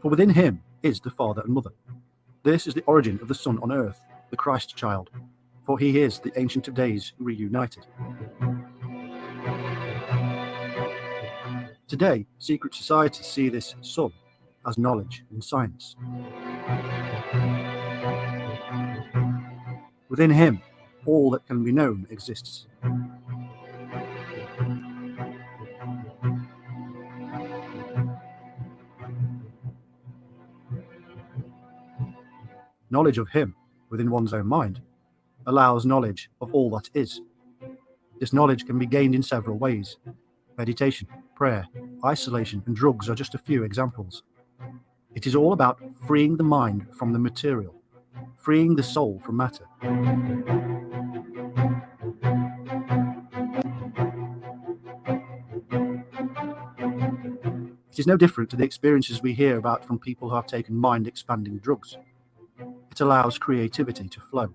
For within him is the Father and Mother. This is the origin of the Son on earth, the Christ child, for he is the Ancient of Days reunited. Today, secret societies see this Son as knowledge and science. Within him, all that can be known exists. Knowledge of him within one's own mind allows knowledge of all that is. This knowledge can be gained in several ways. Meditation, prayer, isolation, and drugs are just a few examples. It is all about freeing the mind from the material, freeing the soul from matter. It is no different to the experiences we hear about from people who have taken mind-expanding drugs. It allows creativity to flow.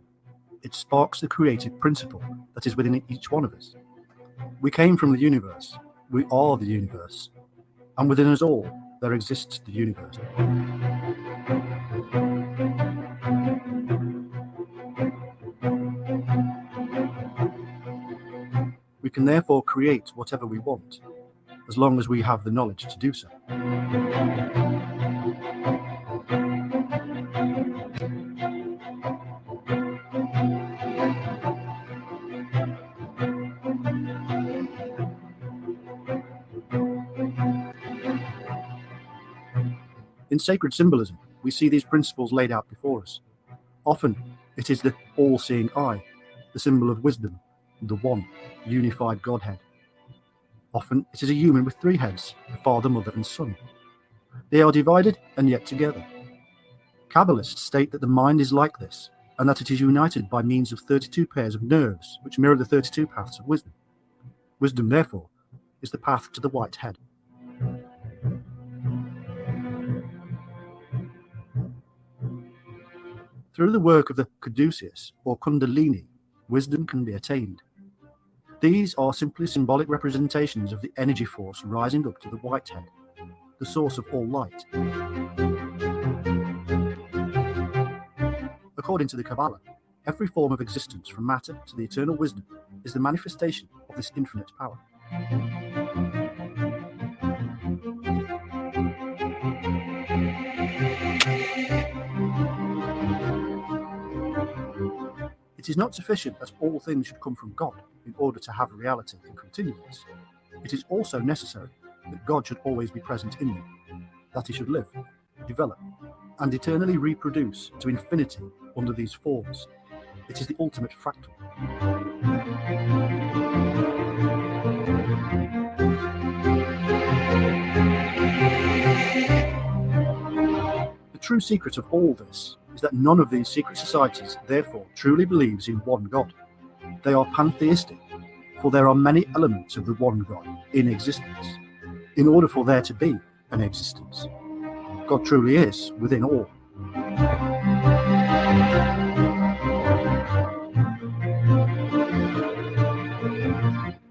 It sparks the creative principle that is within each one of us. We came from the universe. We are the universe. And within us all there exists the universe. We can therefore create whatever we want, as long as we have the knowledge to do so. In sacred symbolism, we see these principles laid out before us. Often, it is the all-seeing eye, the symbol of wisdom, the one, unified Godhead. Often, it is a human with three heads, the Father, Mother, and Son. They are divided and yet together. Kabbalists state that the mind is like this, and that it is united by means of 32 pairs of nerves, which mirror the 32 paths of wisdom. Wisdom, therefore, is the path to the white head. Through the work of the caduceus or kundalini, wisdom can be attained. These are simply symbolic representations of the energy force rising up to the white head, the source of all light. According to the Kabbalah, every form of existence from matter to the eternal wisdom is the manifestation of this infinite power. It is not sufficient that all things should come from God in order to have reality and continuance. It is also necessary that God should always be present in them, that he should live, develop, and eternally reproduce to infinity under these forms. It is the ultimate fractal. The true secret of all this is that none of these secret societies therefore truly believes in one God. They are pantheistic, for there are many elements of the one God in existence, in order for there to be an existence. God truly is within all.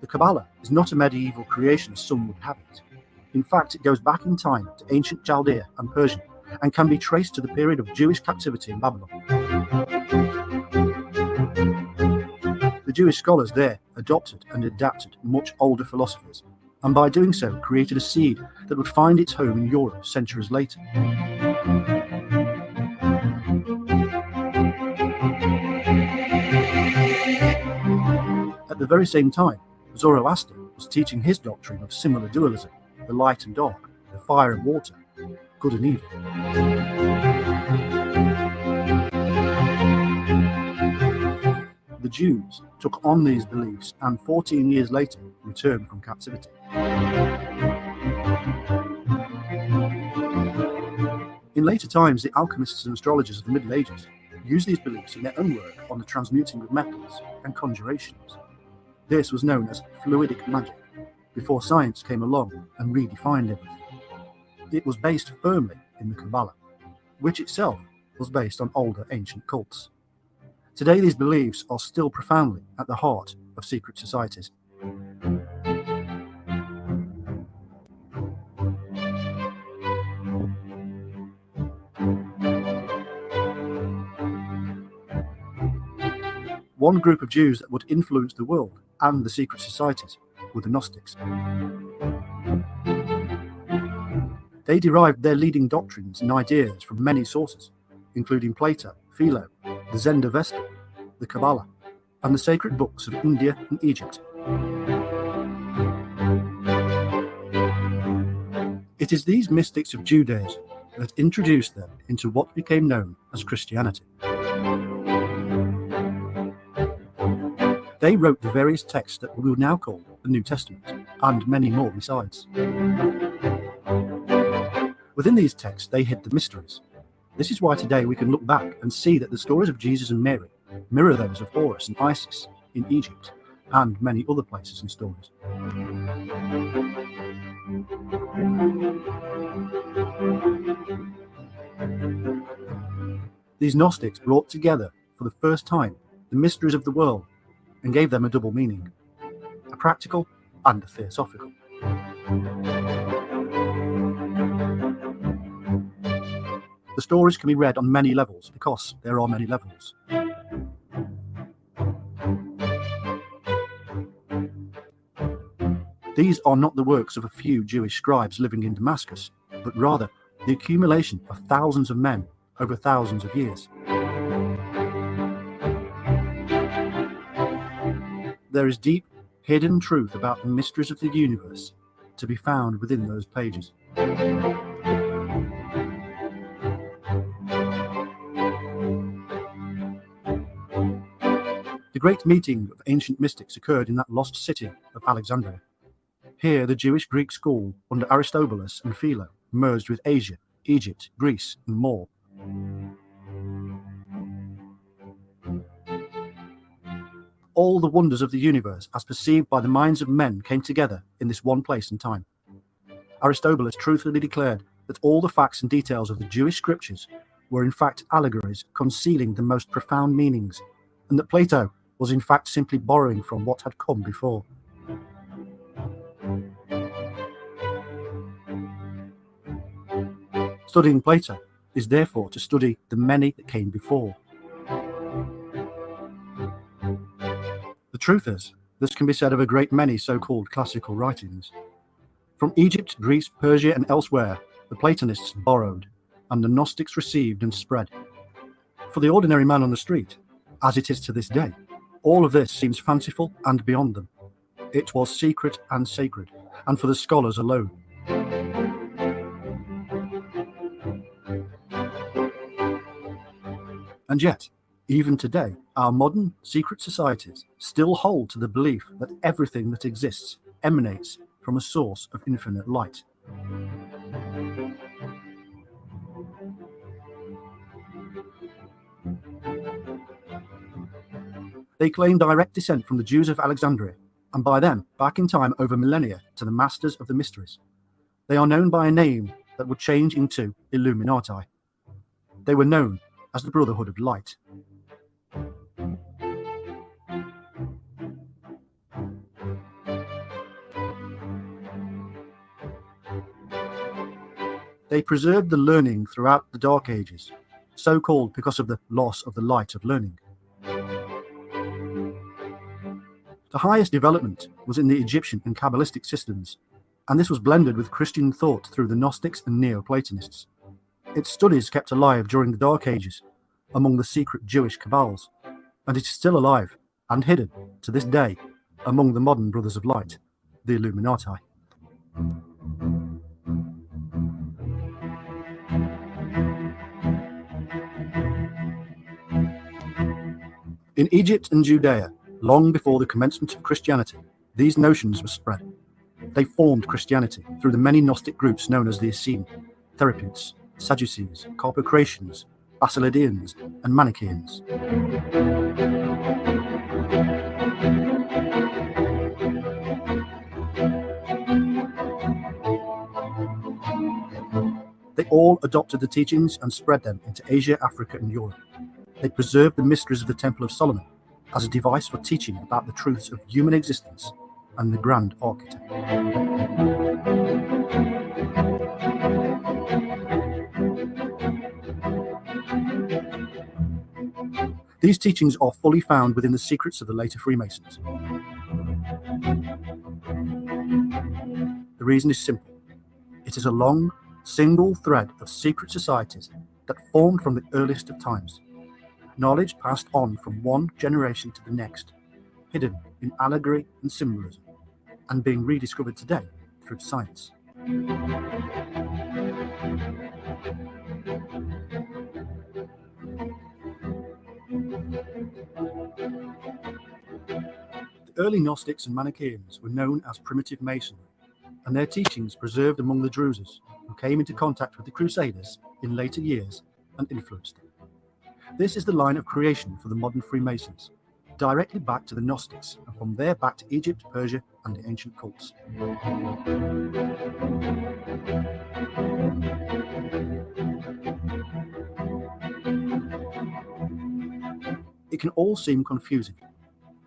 The Kabbalah is not a medieval creation as some would have it. In fact, it goes back in time to ancient Chaldea and Persia, and can be traced to the period of Jewish captivity in Babylon. The Jewish scholars there adopted and adapted much older philosophies, and by doing so created a seed that would find its home in Europe centuries later. At the very same time, Zoroaster was teaching his doctrine of similar dualism, the light and dark, the fire and water, good and evil. The Jews took on these beliefs and 14 years later returned from captivity. In later times, the alchemists and astrologers of the Middle Ages used these beliefs in their own work on the transmuting of metals and conjurations. This was known as fluidic magic, before science came along and redefined everything. It was based firmly in the Kabbalah, which itself was based on older ancient cults. Today, these beliefs are still profoundly at the heart of secret societies. One group of Jews that would influence the world and the secret societies were the Gnostics. They derived their leading doctrines and ideas from many sources, including Plato, Philo, the Zend-Avesta, the Kabbalah, and the sacred books of India and Egypt. It is these mystics of Judaism that introduced them into what became known as Christianity. They wrote the various texts that we would now call the New Testament, and many more besides. Within these texts, they hid the mysteries. This is why today we can look back and see that the stories of Jesus and Mary mirror those of Horus and Isis in Egypt, and many other places and stories. These Gnostics brought together, for the first time, the mysteries of the world and gave them a double meaning, a practical and a theosophical. The stories can be read on many levels because there are many levels. These are not the works of a few Jewish scribes living in Damascus, but rather the accumulation of thousands of men over thousands of years. There is deep, hidden truth about the mysteries of the universe to be found within those pages. The great meeting of ancient mystics occurred in that lost city of Alexandria. Here, the Jewish-Greek school under Aristobulus and Philo merged with Asia, Egypt, Greece, and more. All the wonders of the universe, as perceived by the minds of men, came together in this one place and time. Aristobulus truthfully declared that all the facts and details of the Jewish scriptures were in fact allegories concealing the most profound meanings, and that Plato was in fact simply borrowing from what had come before. Studying Plato is therefore to study the many that came before. The truth is, this can be said of a great many so-called classical writings. From Egypt, Greece, Persia, and elsewhere, the Platonists borrowed, and the Gnostics received and spread. For the ordinary man on the street, as it is to this day, all of this seems fanciful and beyond them. It was secret and sacred, and for the scholars alone. And yet, even today, our modern secret societies still hold to the belief that everything that exists emanates from a source of infinite light. They claim direct descent from the Jews of Alexandria, and by them, back in time over millennia, to the masters of the mysteries. They are known by a name that would change into Illuminati. They were known as the Brotherhood of Light. They preserved the learning throughout the Dark Ages, so called because of the loss of the light of learning. The highest development was in the Egyptian and Kabbalistic systems, and this was blended with Christian thought through the Gnostics and Neoplatonists. Its studies kept alive during the Dark Ages among the secret Jewish cabals, and it is still alive and hidden to this day among the modern Brothers of Light, the Illuminati. In Egypt and Judea, long before the commencement of Christianity, these notions were spread. They formed Christianity through the many Gnostic groups known as the Essene, Therapeutes, Sadducees, Carpocratians, Basilidians, and Manichaeans. They all adopted the teachings and spread them into Asia, Africa, and Europe. They preserved the mysteries of the Temple of Solomon as a device for teaching about the truths of human existence and the grand architect. These teachings are fully found within the secrets of the later Freemasons. The reason is simple. It is a long, single thread of secret societies that formed from the earliest of times. Knowledge passed on from one generation to the next, hidden in allegory and symbolism, and being rediscovered today through science. The early Gnostics and Manichaeans were known as primitive Masonry, and their teachings preserved among the Druses, who came into contact with the Crusaders in later years and influenced them. This is the line of creation for the modern Freemasons, directly back to the Gnostics, and from there back to Egypt, Persia, and the ancient cults. It can all seem confusing.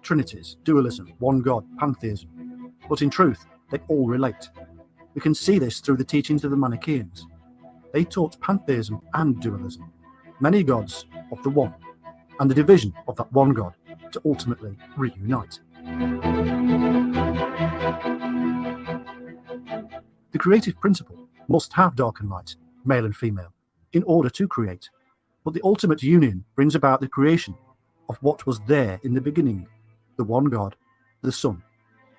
Trinities, dualism, one God, pantheism. But in truth, they all relate. We can see this through the teachings of the Manichaeans. They taught pantheism and dualism, many gods of the one, and the division of that one God to ultimately reunite. The creative principle must have dark and light, male and female, in order to create, but the ultimate union brings about the creation of what was there in the beginning, the one God, the sun,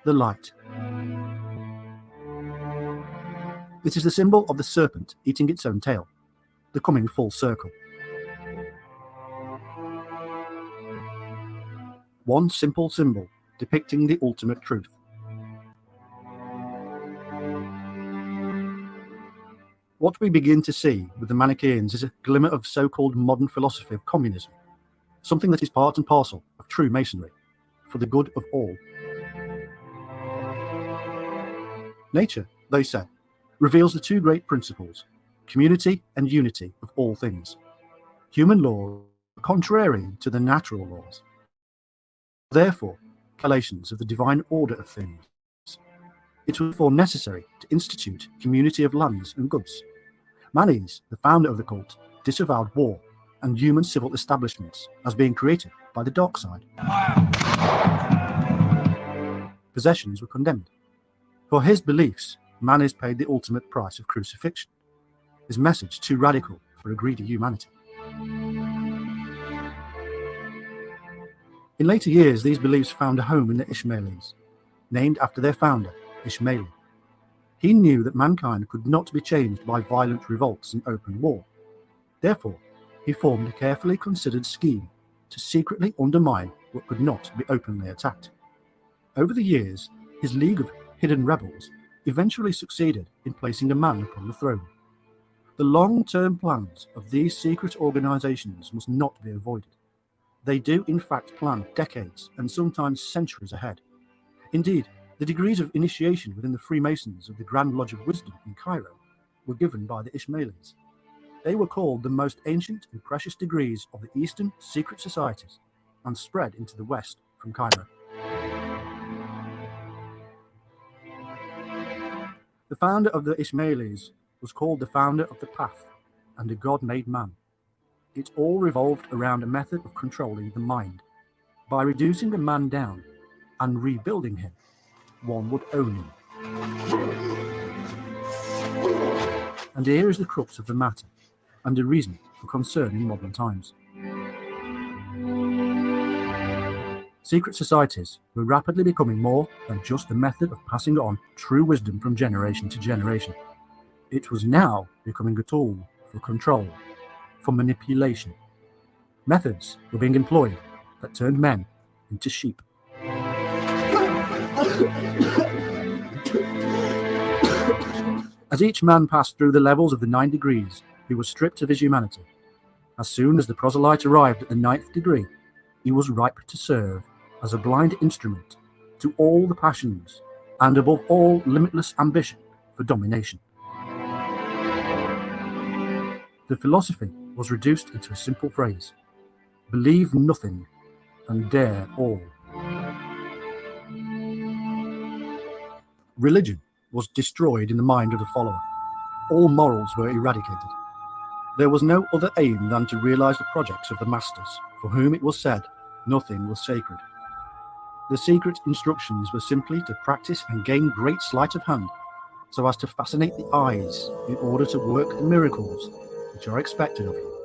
the light. It is the symbol of the serpent eating its own tail, the coming full circle. One simple symbol depicting the ultimate truth. What we begin to see with the Manichaeans is a glimmer of so-called modern philosophy of communism, something that is part and parcel of true Masonry, for the good of all. Nature, they said, reveals the two great principles, community and unity of all things. Human laws are contrary to the natural laws. Therefore, violations of the divine order of things. It was therefore necessary to institute community of lands and goods. Manes, the founder of the cult, disavowed war and human civil establishments as being created by the dark side. Possessions were condemned. For his beliefs, Manes paid the ultimate price of crucifixion, his message too radical for a greedy humanity. In later years, these beliefs found a home in the Ishmaelis, named after their founder, Ishmaeli. He knew that mankind could not be changed by violent revolts and open war. Therefore, he formed a carefully considered scheme to secretly undermine what could not be openly attacked. Over the years, his league of hidden rebels eventually succeeded in placing a man upon the throne. The long-term plans of these secret organizations must not be avoided. They do in fact plan decades and sometimes centuries ahead. Indeed, the degrees of initiation within the Freemasons of the Grand Lodge of Wisdom in Cairo were given by the Ishmaelis. They were called the most ancient and precious degrees of the Eastern secret societies and spread into the West from Cairo. The founder of the Ishmaelis was called the founder of the path and a God-made man. It all revolved around a method of controlling the mind. By reducing a man down and rebuilding him, one would own him. And here is the crux of the matter, and a reason for concern in modern times. Secret societies were rapidly becoming more than just a method of passing on true wisdom from generation to generation. It was now becoming a tool for control, for manipulation. Methods were being employed that turned men into sheep. As each man passed through the levels of the 9 degrees, he was stripped of his humanity. As soon as the proselyte arrived at the 9th degree, he was ripe to serve as a blind instrument to all the passions and above all limitless ambition for domination. The philosophy was reduced into a simple phrase: believe nothing and dare all. Religion was destroyed in the mind of the follower. All morals were eradicated. There was no other aim than to realize the projects of the masters, for whom it was said, nothing was sacred. The secret instructions were simply to practice and gain great sleight of hand, so as to fascinate the eyes in order to work the miracles which are expected of you,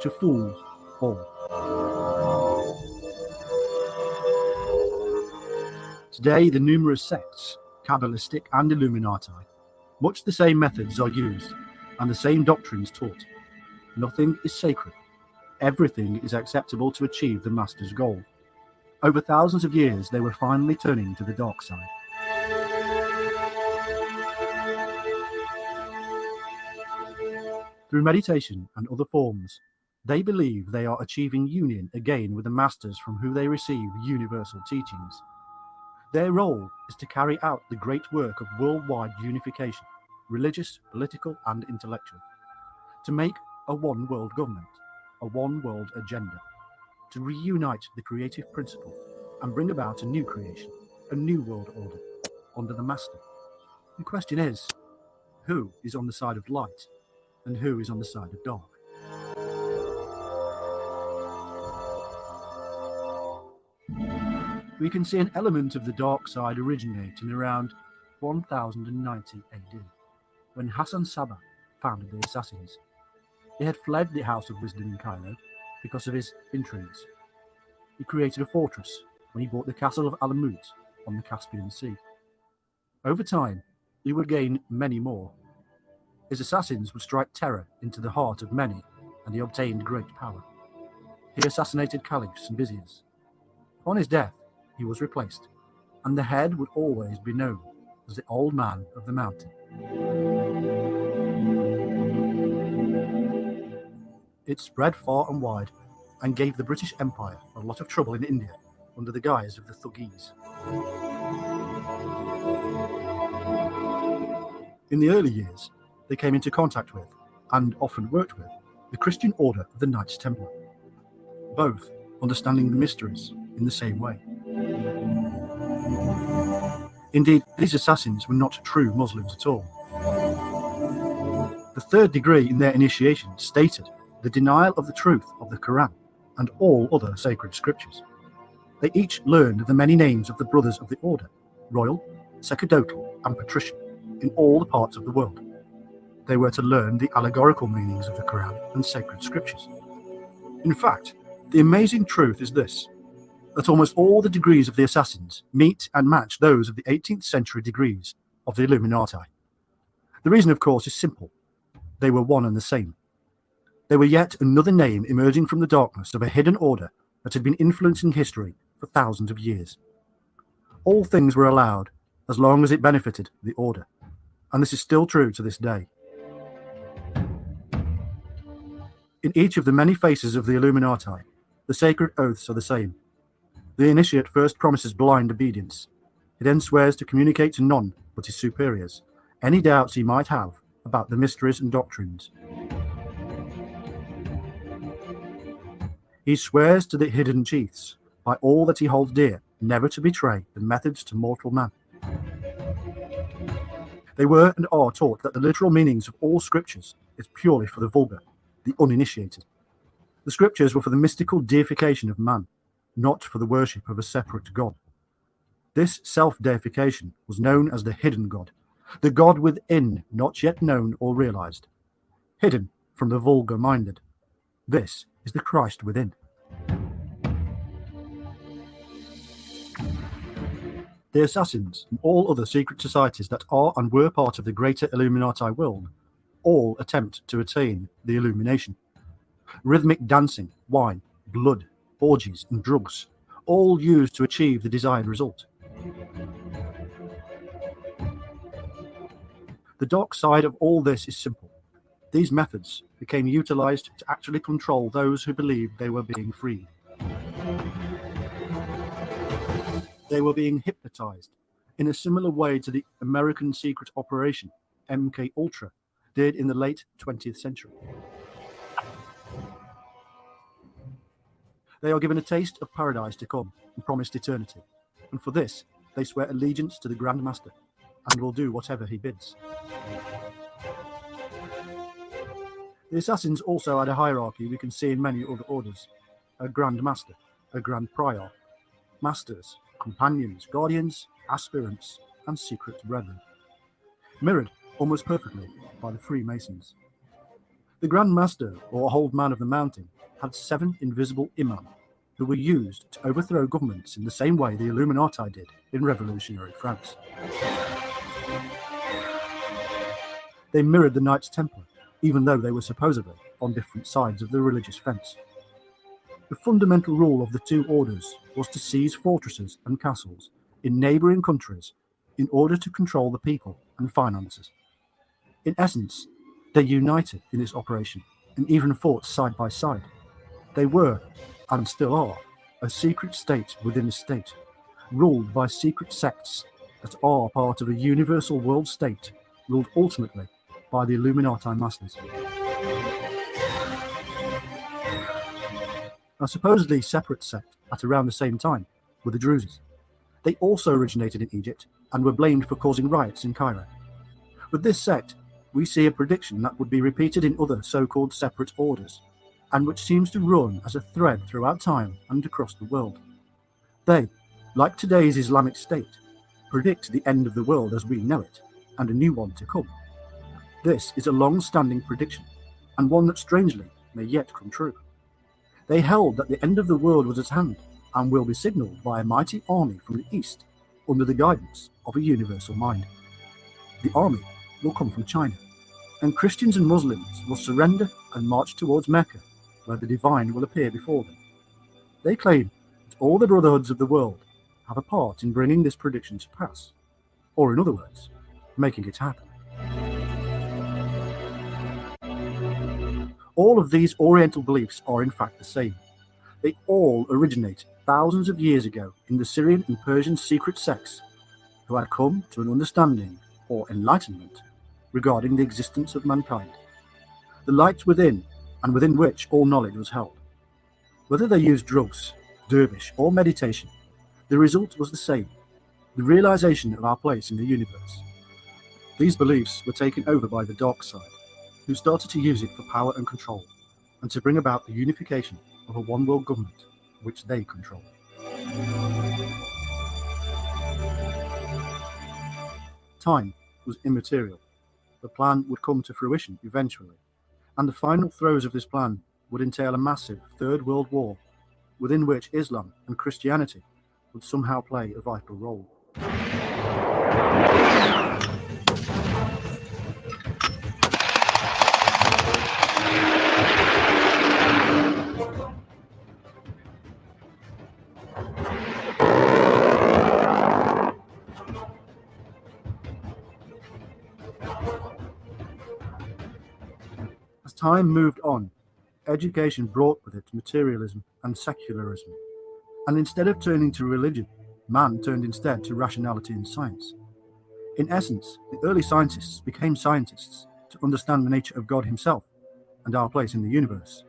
to fool all. Today, the numerous sects, Kabbalistic and Illuminati, much the same methods are used and the same doctrines taught. Nothing is sacred. Everything is acceptable to achieve the master's goal. Over thousands of years, they were finally turning to the dark side. Through meditation and other forms, they believe they are achieving union again with the masters from whom they receive universal teachings. Their role is to carry out the great work of worldwide unification, religious, political, and intellectual, to make a one world government, a one world agenda, to reunite the creative principle and bring about a new creation, a new world order under the master. The question is, who is on the side of light and who is on the side of dark. We can see an element of the dark side originating around 1090 AD, when Hassan Sabbah founded the Assassins. He had fled the House of Wisdom in Cairo because of his intrigues. He created a fortress when he bought the castle of Alamut on the Caspian Sea. Over time, he would gain many more. His assassins would strike terror into the heart of many, and he obtained great power. He assassinated caliphs and viziers. On his death, he was replaced, and the head would always be known as the Old Man of the Mountain. It spread far and wide and gave the British Empire a lot of trouble in India under the guise of the Thuggis. In the early years, they came into contact with, and often worked with, the Christian order of the Knights Templar, both understanding the mysteries in the same way. Indeed, these assassins were not true Muslims at all. The third degree in their initiation stated the denial of the truth of the Quran and all other sacred scriptures. They each learned the many names of the brothers of the order, royal, sacerdotal, and patrician, in all the parts of the world. They were to learn the allegorical meanings of the Quran and sacred scriptures. In fact, the amazing truth is this, that almost all the degrees of the assassins meet and match those of the 18th century degrees of the Illuminati. The reason, of course, is simple. They were one and the same. They were yet another name emerging from the darkness of a hidden order that had been influencing history for thousands of years. All things were allowed as long as it benefited the order, and this is still true to this day. In each of the many faces of the Illuminati, the sacred oaths are the same. The initiate first promises blind obedience. He then swears to communicate to none but his superiors any doubts he might have about the mysteries and doctrines. He swears to the hidden chiefs, by all that he holds dear, never to betray the methods to mortal man. They were and are taught that the literal meanings of all scriptures is purely for the vulgar, the uninitiated. The scriptures were for the mystical deification of man, not for the worship of a separate God. This self-deification was known as the hidden God, the God within, not yet known or realized, hidden from the vulgar-minded. This is the Christ within. The assassins and all other secret societies that are and were part of the greater Illuminati world all attempt to attain the illumination. Rhythmic dancing, wine, blood, orgies, and drugs, all used to achieve the desired result. The dark side of all this is simple. These methods became utilized to actually control those who believed they were being freed. They were being hypnotized in a similar way to the American secret operation, MK Ultra, did in the late 20th century. They are given a taste of paradise to come and promised eternity, and for this they swear allegiance to the Grand Master and will do whatever he bids. The assassins also had a hierarchy we can see in many other orders: a Grand Master, a Grand Prior, Masters, Companions, Guardians, Aspirants, and Secret Brethren, mirrored almost perfectly by the Freemasons. The Grand Master, or Old Man of the Mountain, had 7 invisible imams who were used to overthrow governments in the same way the Illuminati did in revolutionary France. They mirrored the Knights Templar, even though they were supposedly on different sides of the religious fence. The fundamental rule of the two orders was to seize fortresses and castles in neighbouring countries in order to control the people and finances. In essence, they united in this operation and even fought side by side. They were, and still are, a secret state within a state, ruled by secret sects that are part of a universal world state, ruled ultimately by the Illuminati masters. A supposedly separate sect at around the same time were the Druzes. They also originated in Egypt and were blamed for causing riots in Cairo. But this sect we see a prediction that would be repeated in other so-called separate orders, and which seems to run as a thread throughout time and across the world. They, like today's Islamic State, predict the end of the world as we know it, and a new one to come. This is a long-standing prediction, and one that strangely may yet come true. They held that the end of the world was at hand, and will be signalled by a mighty army from the east, under the guidance of a universal mind. The army will come from China, and Christians and Muslims will surrender and march towards Mecca, where the divine will appear before them. They claim that all the brotherhoods of the world have a part in bringing this prediction to pass, or in other words, making it happen. All of these Oriental beliefs are in fact the same. They all originate thousands of years ago in the Syrian and Persian secret sects, who had come to an understanding or enlightenment regarding the existence of mankind, the light within and within which all knowledge was held. Whether they used drugs, dervish, or meditation, the result was the same, the realization of our place in the universe. These beliefs were taken over by the dark side, who started to use it for power and control, and to bring about the unification of a one-world government which they control. Time was immaterial. The plan would come to fruition eventually, and the final throes of this plan would entail a massive Third World War, within which Islam and Christianity would somehow play a vital role. As time moved on, education brought with it materialism and secularism, and instead of turning to religion, man turned instead to rationality and science. In essence, the early scientists became scientists to understand the nature of God himself and our place in the universe,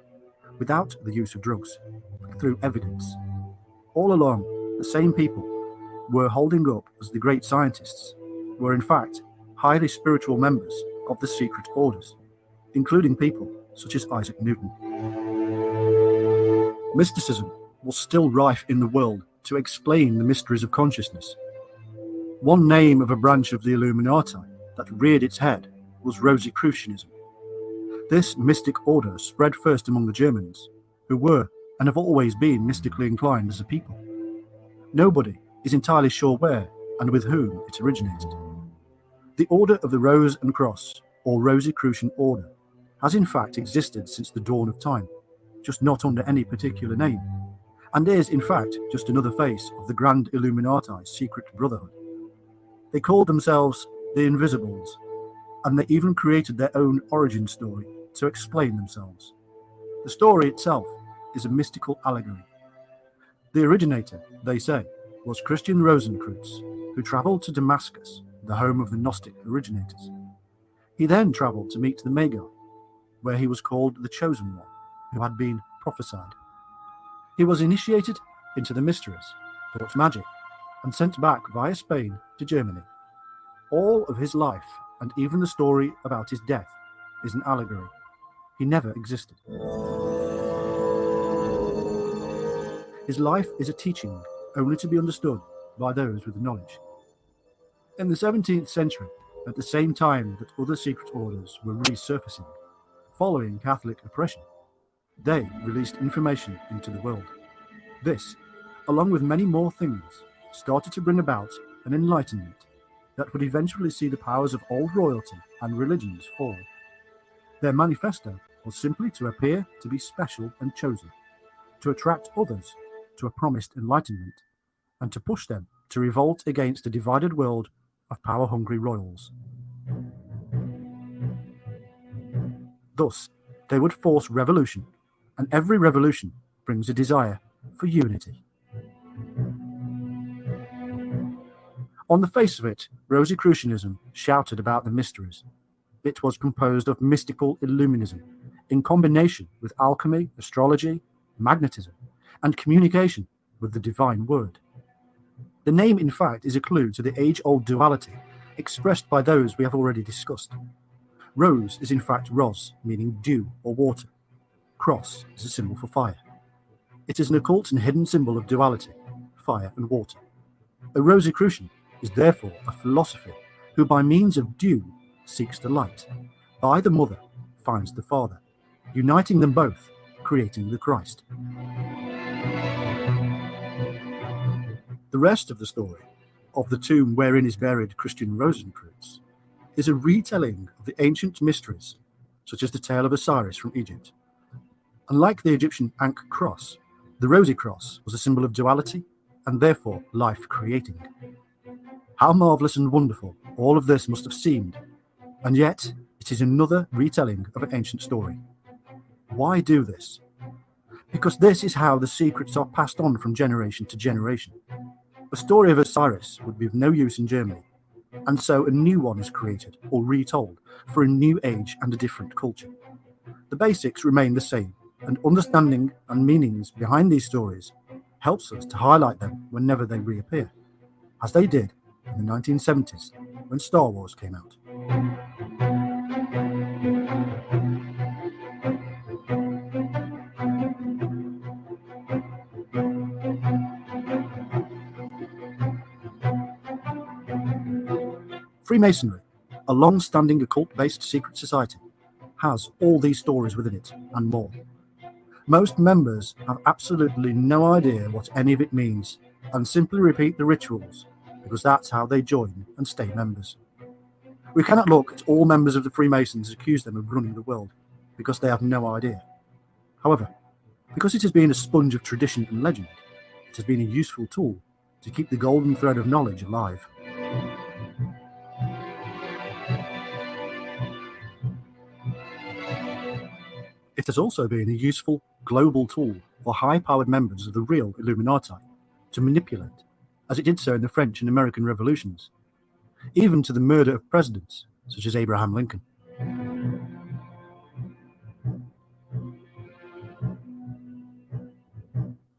without the use of drugs, but through evidence. All along, the same people were holding up as the great scientists were in fact highly spiritual members of the secret orders, including people such as Isaac Newton. Mysticism was still rife in the world to explain the mysteries of consciousness. One name of a branch of the Illuminati that reared its head was Rosicrucianism. This mystic order spread first among the Germans, who were and have always been mystically inclined as a people. Nobody is entirely sure where and with whom it originated. The Order of the Rose and Cross, or Rosicrucian Order, has in fact existed since the dawn of time, just not under any particular name, and is in fact just another face of the Grand Illuminati's secret brotherhood. They called themselves the Invisibles, and they even created their own origin story to explain themselves. The story itself is a mystical allegory. The originator, they say, was Christian Rosenkreutz, who travelled to Damascus, the home of the Gnostic originators. He then travelled to meet the Magi, where he was called the Chosen One, who had been prophesied. He was initiated into the mysteries, taught magic, and sent back via Spain to Germany. All of his life, and even the story about his death, is an allegory. He never existed. His life is a teaching only to be understood by those with knowledge. In the 17th century, at the same time that other secret orders were resurfacing, following Catholic oppression, they released information into the world. This, along with many more things, started to bring about an enlightenment that would eventually see the powers of old royalty and religions fall. Their manifesto was simply to appear to be special and chosen, to attract others to a promised enlightenment, and to push them to revolt against a divided world of power-hungry royals. Thus, they would force revolution, and every revolution brings a desire for unity. On the face of it, Rosicrucianism shouted about the mysteries. It was composed of mystical illuminism, in combination with alchemy, astrology, magnetism, and communication with the divine word. The name, in fact, is a clue to the age-old duality expressed by those we have already discussed. Rose is in fact ros, meaning dew or water. Cross is a symbol for fire. It is an occult and hidden symbol of duality, fire and water. A Rosicrucian is therefore a philosophy who by means of dew seeks the light, by the mother finds the Father, uniting them both, creating the Christ. The rest of the story, of the tomb wherein is buried Christian Rosencreutz, is a retelling of the ancient mysteries, such as the tale of Osiris from Egypt. Unlike the Egyptian Ankh cross, the rosy cross was a symbol of duality and therefore life creating. How marvellous and wonderful all of this must have seemed, and yet it is another retelling of an ancient story. Why do this? Because this is how the secrets are passed on from generation to generation. A story of Osiris would be of no use in Germany, and so a new one is created or retold for a new age and a different culture. The basics remain the same, and understanding and meanings behind these stories helps us to highlight them whenever they reappear, as they did in the 1970s when Star Wars came out. Freemasonry, a long-standing occult-based secret society, has all these stories within it and more. Most members have absolutely no idea what any of it means and simply repeat the rituals because that's how they join and stay members. We cannot look at all members of the Freemasons and accuse them of running the world because they have no idea. However, because it has been a sponge of tradition and legend, it has been a useful tool to keep the golden thread of knowledge alive. It has also been a useful global tool for high-powered members of the real Illuminati to manipulate, as it did so in the French and American revolutions, even to the murder of presidents such as Abraham Lincoln.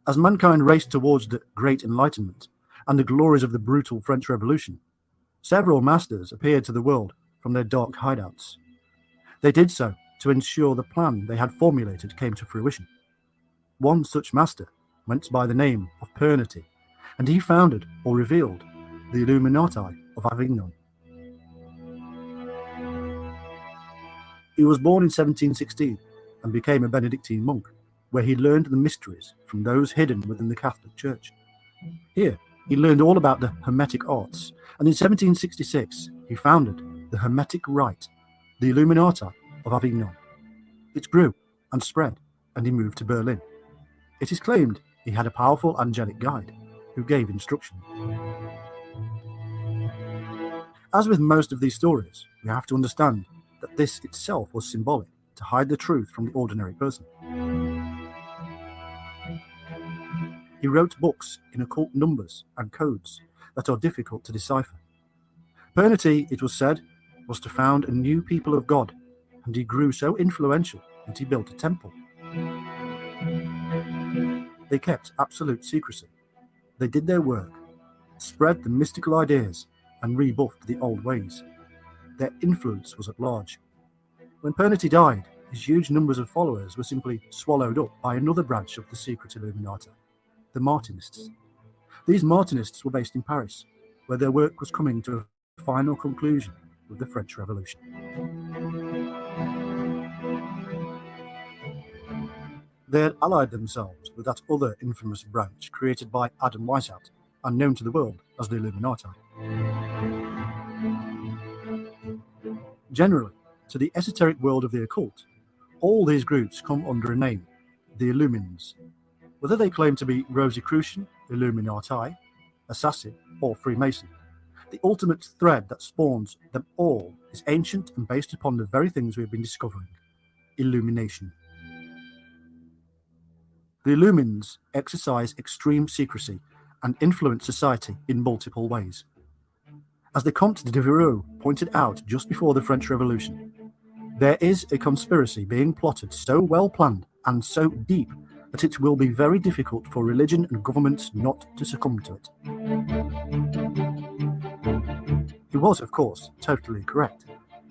As mankind raced towards the Great Enlightenment and the glories of the brutal French Revolution, several masters appeared to the world from their dark hideouts. They did so to ensure the plan they had formulated came to fruition. One such master went by the name of Pernety, and he founded or revealed the Illuminati of Avignon. He was born in 1716 and became a Benedictine monk, where he learned the mysteries from those hidden within the Catholic Church. Here, he learned all about the Hermetic arts, and in 1766 he founded the Hermetic Rite, the Illuminati of Avignon. It grew and spread, and he moved to Berlin. It is claimed he had a powerful angelic guide who gave instruction. As with most of these stories, we have to understand that this itself was symbolic to hide the truth from the ordinary person. He wrote books in occult numbers and codes that are difficult to decipher. Pernety, it was said, was to found a new people of God, and he grew so influential that he built a temple. They kept absolute secrecy. They did their work, spread the mystical ideas, and rebuffed the old ways. Their influence was at large. When Pernety died, his huge numbers of followers were simply swallowed up by another branch of the secret Illuminati, the Martinists. These Martinists were based in Paris, where their work was coming to a final conclusion with the French Revolution. They had allied themselves with that other infamous branch created by Adam Weishaupt and known to the world as the Illuminati. Generally, to the esoteric world of the occult, all these groups come under a name, the Illumins. Whether they claim to be Rosicrucian, Illuminati, Assassin, or Freemason, the ultimate thread that spawns them all is ancient and based upon the very things we have been discovering: illumination. The Illumins exercise extreme secrecy and influence society in multiple ways. As the Comte de Vereux pointed out just before the French Revolution, there is a conspiracy being plotted so well planned and so deep that it will be very difficult for religion and governments not to succumb to it. He was, of course, totally correct.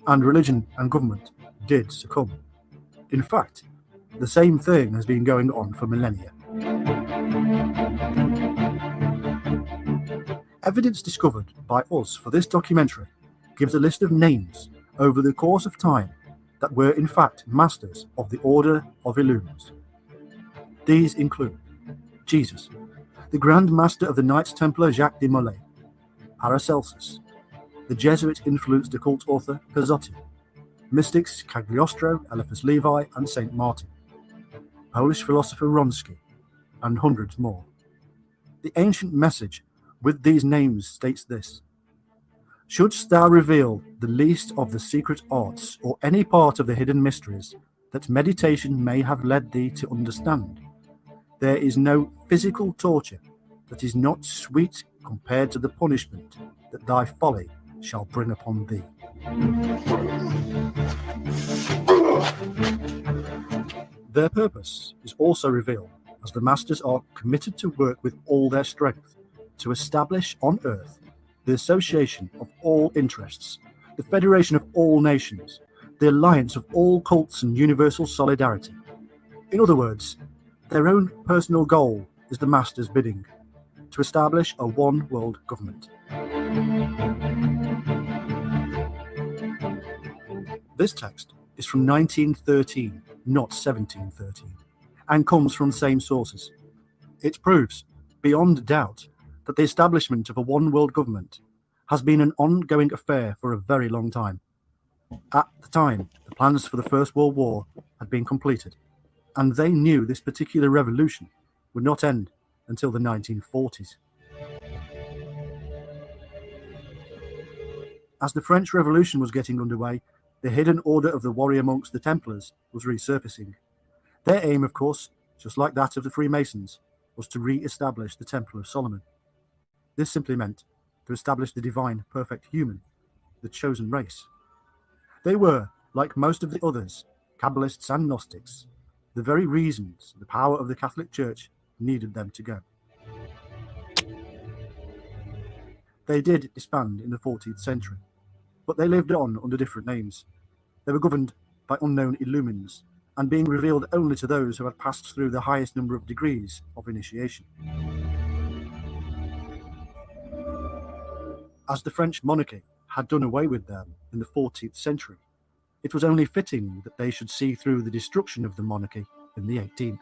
and religion and government did succumb. In fact, the same thing has been going on for millennia. Evidence discovered by us for this documentary gives a list of names over the course of time that were in fact masters of the Order of Illumines. These include Jesus, the Grand Master of the Knights Templar Jacques de Molay, Paracelsus, the Jesuit-influenced occult author Kiyosaki, mystics Cagliostro, Eliphas Levi, and Saint Martin, Polish philosopher Wronski, and hundreds more. The ancient message with these names states this: shouldst thou reveal the least of the secret arts or any part of the hidden mysteries that meditation may have led thee to understand, there is no physical torture that is not sweet compared to the punishment that thy folly shall bring upon thee. Their purpose is also revealed, as the masters are committed to work with all their strength to establish on earth the association of all interests, the federation of all nations, the alliance of all cults and universal solidarity. In other words, their own personal goal is the master's bidding, to establish a one world government. This text is from 1913, not 1713, and comes from the same sources. It proves, beyond doubt, that the establishment of a one world government has been an ongoing affair for a very long time. At the time, the plans for the First World War had been completed, and they knew this particular revolution would not end until the 1940s. As the French Revolution was getting underway, the hidden order of the warrior monks, the Templars, was resurfacing. Their aim, of course, just like that of the Freemasons, was to re-establish the Temple of Solomon. This simply meant to establish the divine, perfect human, the chosen race. They were, like most of the others, Kabbalists and Gnostics, the very reasons the power of the Catholic Church needed them to go. They did disband in the 14th century, but they lived on under different names. They were governed by unknown illumines, and being revealed only to those who had passed through the highest number of degrees of initiation. As the French monarchy had done away with them in the 14th century, it was only fitting that they should see through the destruction of the monarchy in the 18th.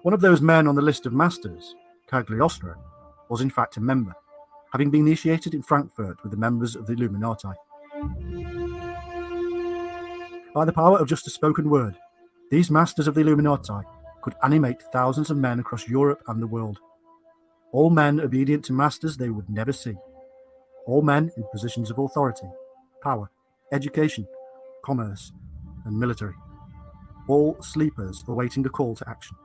One of those men on the list of masters, Cagliostro, was in fact a member, having been initiated in Frankfurt with the members of the Illuminati. By the power of just a spoken word, these masters of the Illuminati could animate thousands of men across Europe and the world. All men obedient to masters they would never see. All men in positions of authority, power, education, commerce, and military. All sleepers awaiting a call to action.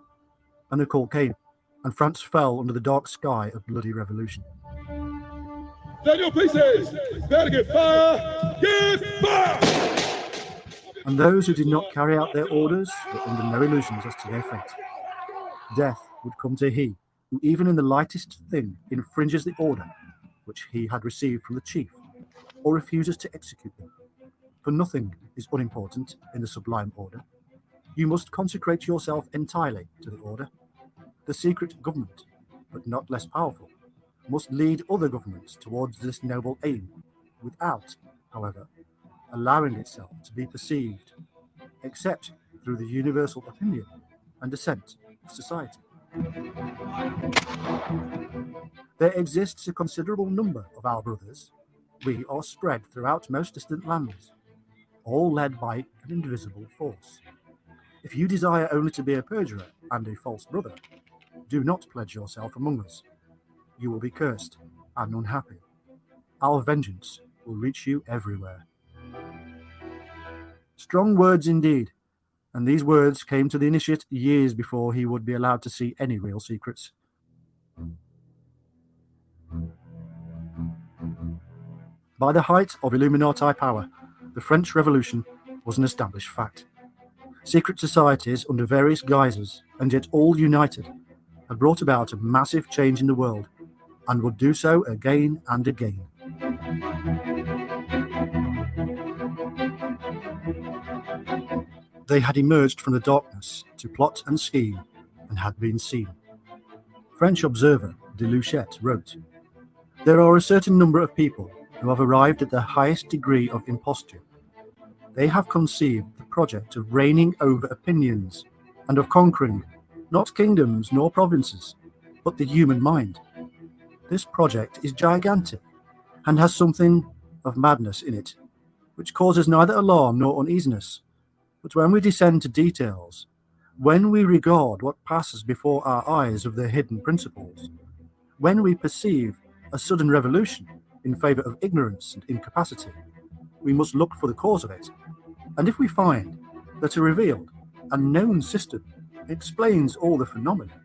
And the call came, and France fell under the dark sky of bloody revolution. Stand your pieces! Better get fire! Get fire! And those who did not carry out their orders were under no illusions as to their fate. Death would come to he who even in the lightest thing infringes the order which he had received from the chief, or refuses to execute them. For nothing is unimportant in the sublime order. You must consecrate yourself entirely to the order. The secret government, but not less powerful, must lead other governments towards this noble aim, without, however, allowing itself to be perceived, except through the universal opinion and assent of society. There exists a considerable number of our brothers. We are spread throughout most distant lands, all led by an invisible force. If you desire only to be a perjurer and a false brother, do not pledge yourself among us. You will be cursed and unhappy. Our vengeance will reach you everywhere. Strong words indeed, and these words came to the initiate years before he would be allowed to see any real secrets. By the height of Illuminati power, the French Revolution was an established fact. Secret societies under various guises, and yet all united, had brought about a massive change in the world, and would do so again and again. They had emerged from the darkness to plot and scheme and had been seen. French observer de Luchette wrote, "There are a certain number of people who have arrived at the highest degree of imposture. They have conceived the project of reigning over opinions and of conquering not kingdoms nor provinces, but the human mind. This project is gigantic and has something of madness in it, which causes neither alarm nor uneasiness. But when we descend to details, when we regard what passes before our eyes of their hidden principles, when we perceive a sudden revolution in favor of ignorance and incapacity, we must look for the cause of it. And if we find that a revealed and known system explains all the phenomena,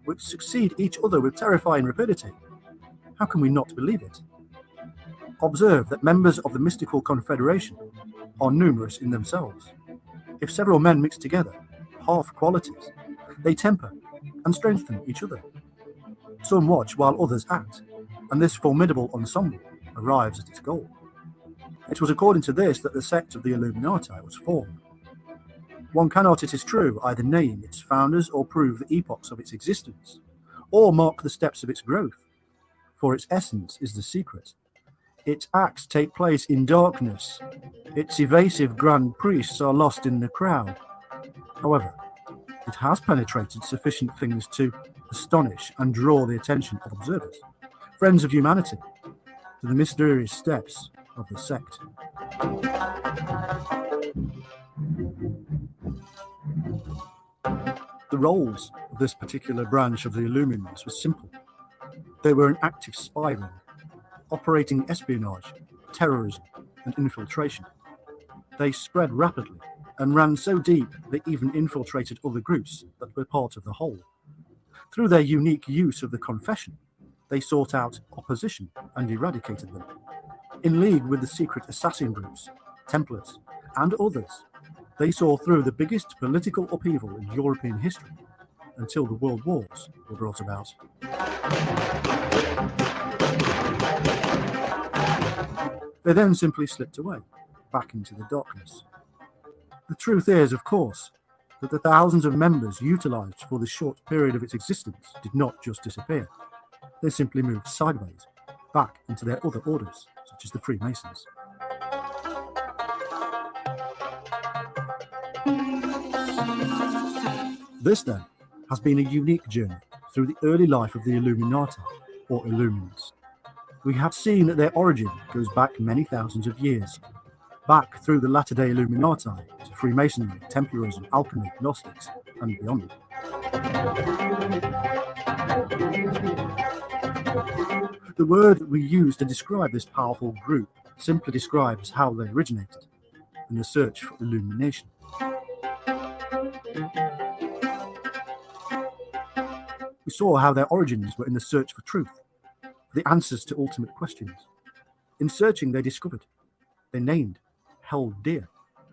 which succeed each other with terrifying rapidity, how can we not believe it? Observe that members of the mystical confederation are numerous in themselves. If several men mix together half qualities, they temper and strengthen each other. Some watch while others act, and this formidable ensemble arrives at its goal. It was according to this that the sect of the Illuminati was formed. One cannot, it is true, either name its founders or prove the epochs of its existence, or mark the steps of its growth, for its essence is the secret. Its acts take place in darkness. Its evasive grand priests are lost in the crowd. However, it has penetrated sufficient things to astonish and draw the attention of observers, friends of humanity, to the mysterious steps of the sect. The roles of this particular branch of the Illuminati were simple. They were an active spy ring, operating espionage, terrorism, and infiltration. They spread rapidly and ran so deep they even infiltrated other groups that were part of the whole. Through their unique use of the confession, they sought out opposition and eradicated them. In league with the secret assassin groups, Templars, and others, they saw through the biggest political upheaval in European history until the world wars were brought about. They then simply slipped away, back into the darkness. The truth is, of course, that the thousands of members utilized for the short period of its existence did not just disappear. They simply moved sideways, back into their other orders, such as the Freemasons. This, then, has been a unique journey through the early life of the Illuminati, or Illuminants. We have seen that their origin goes back many thousands of years, back through the latter-day Illuminati to Freemasonry, Templarism, alchemy, Gnostics, and beyond. The word we use to describe this powerful group simply describes how they originated, in the search for illumination. We saw how their origins were in the search for truth, for the answers to ultimate questions. In searching, they discovered, they named, held dear,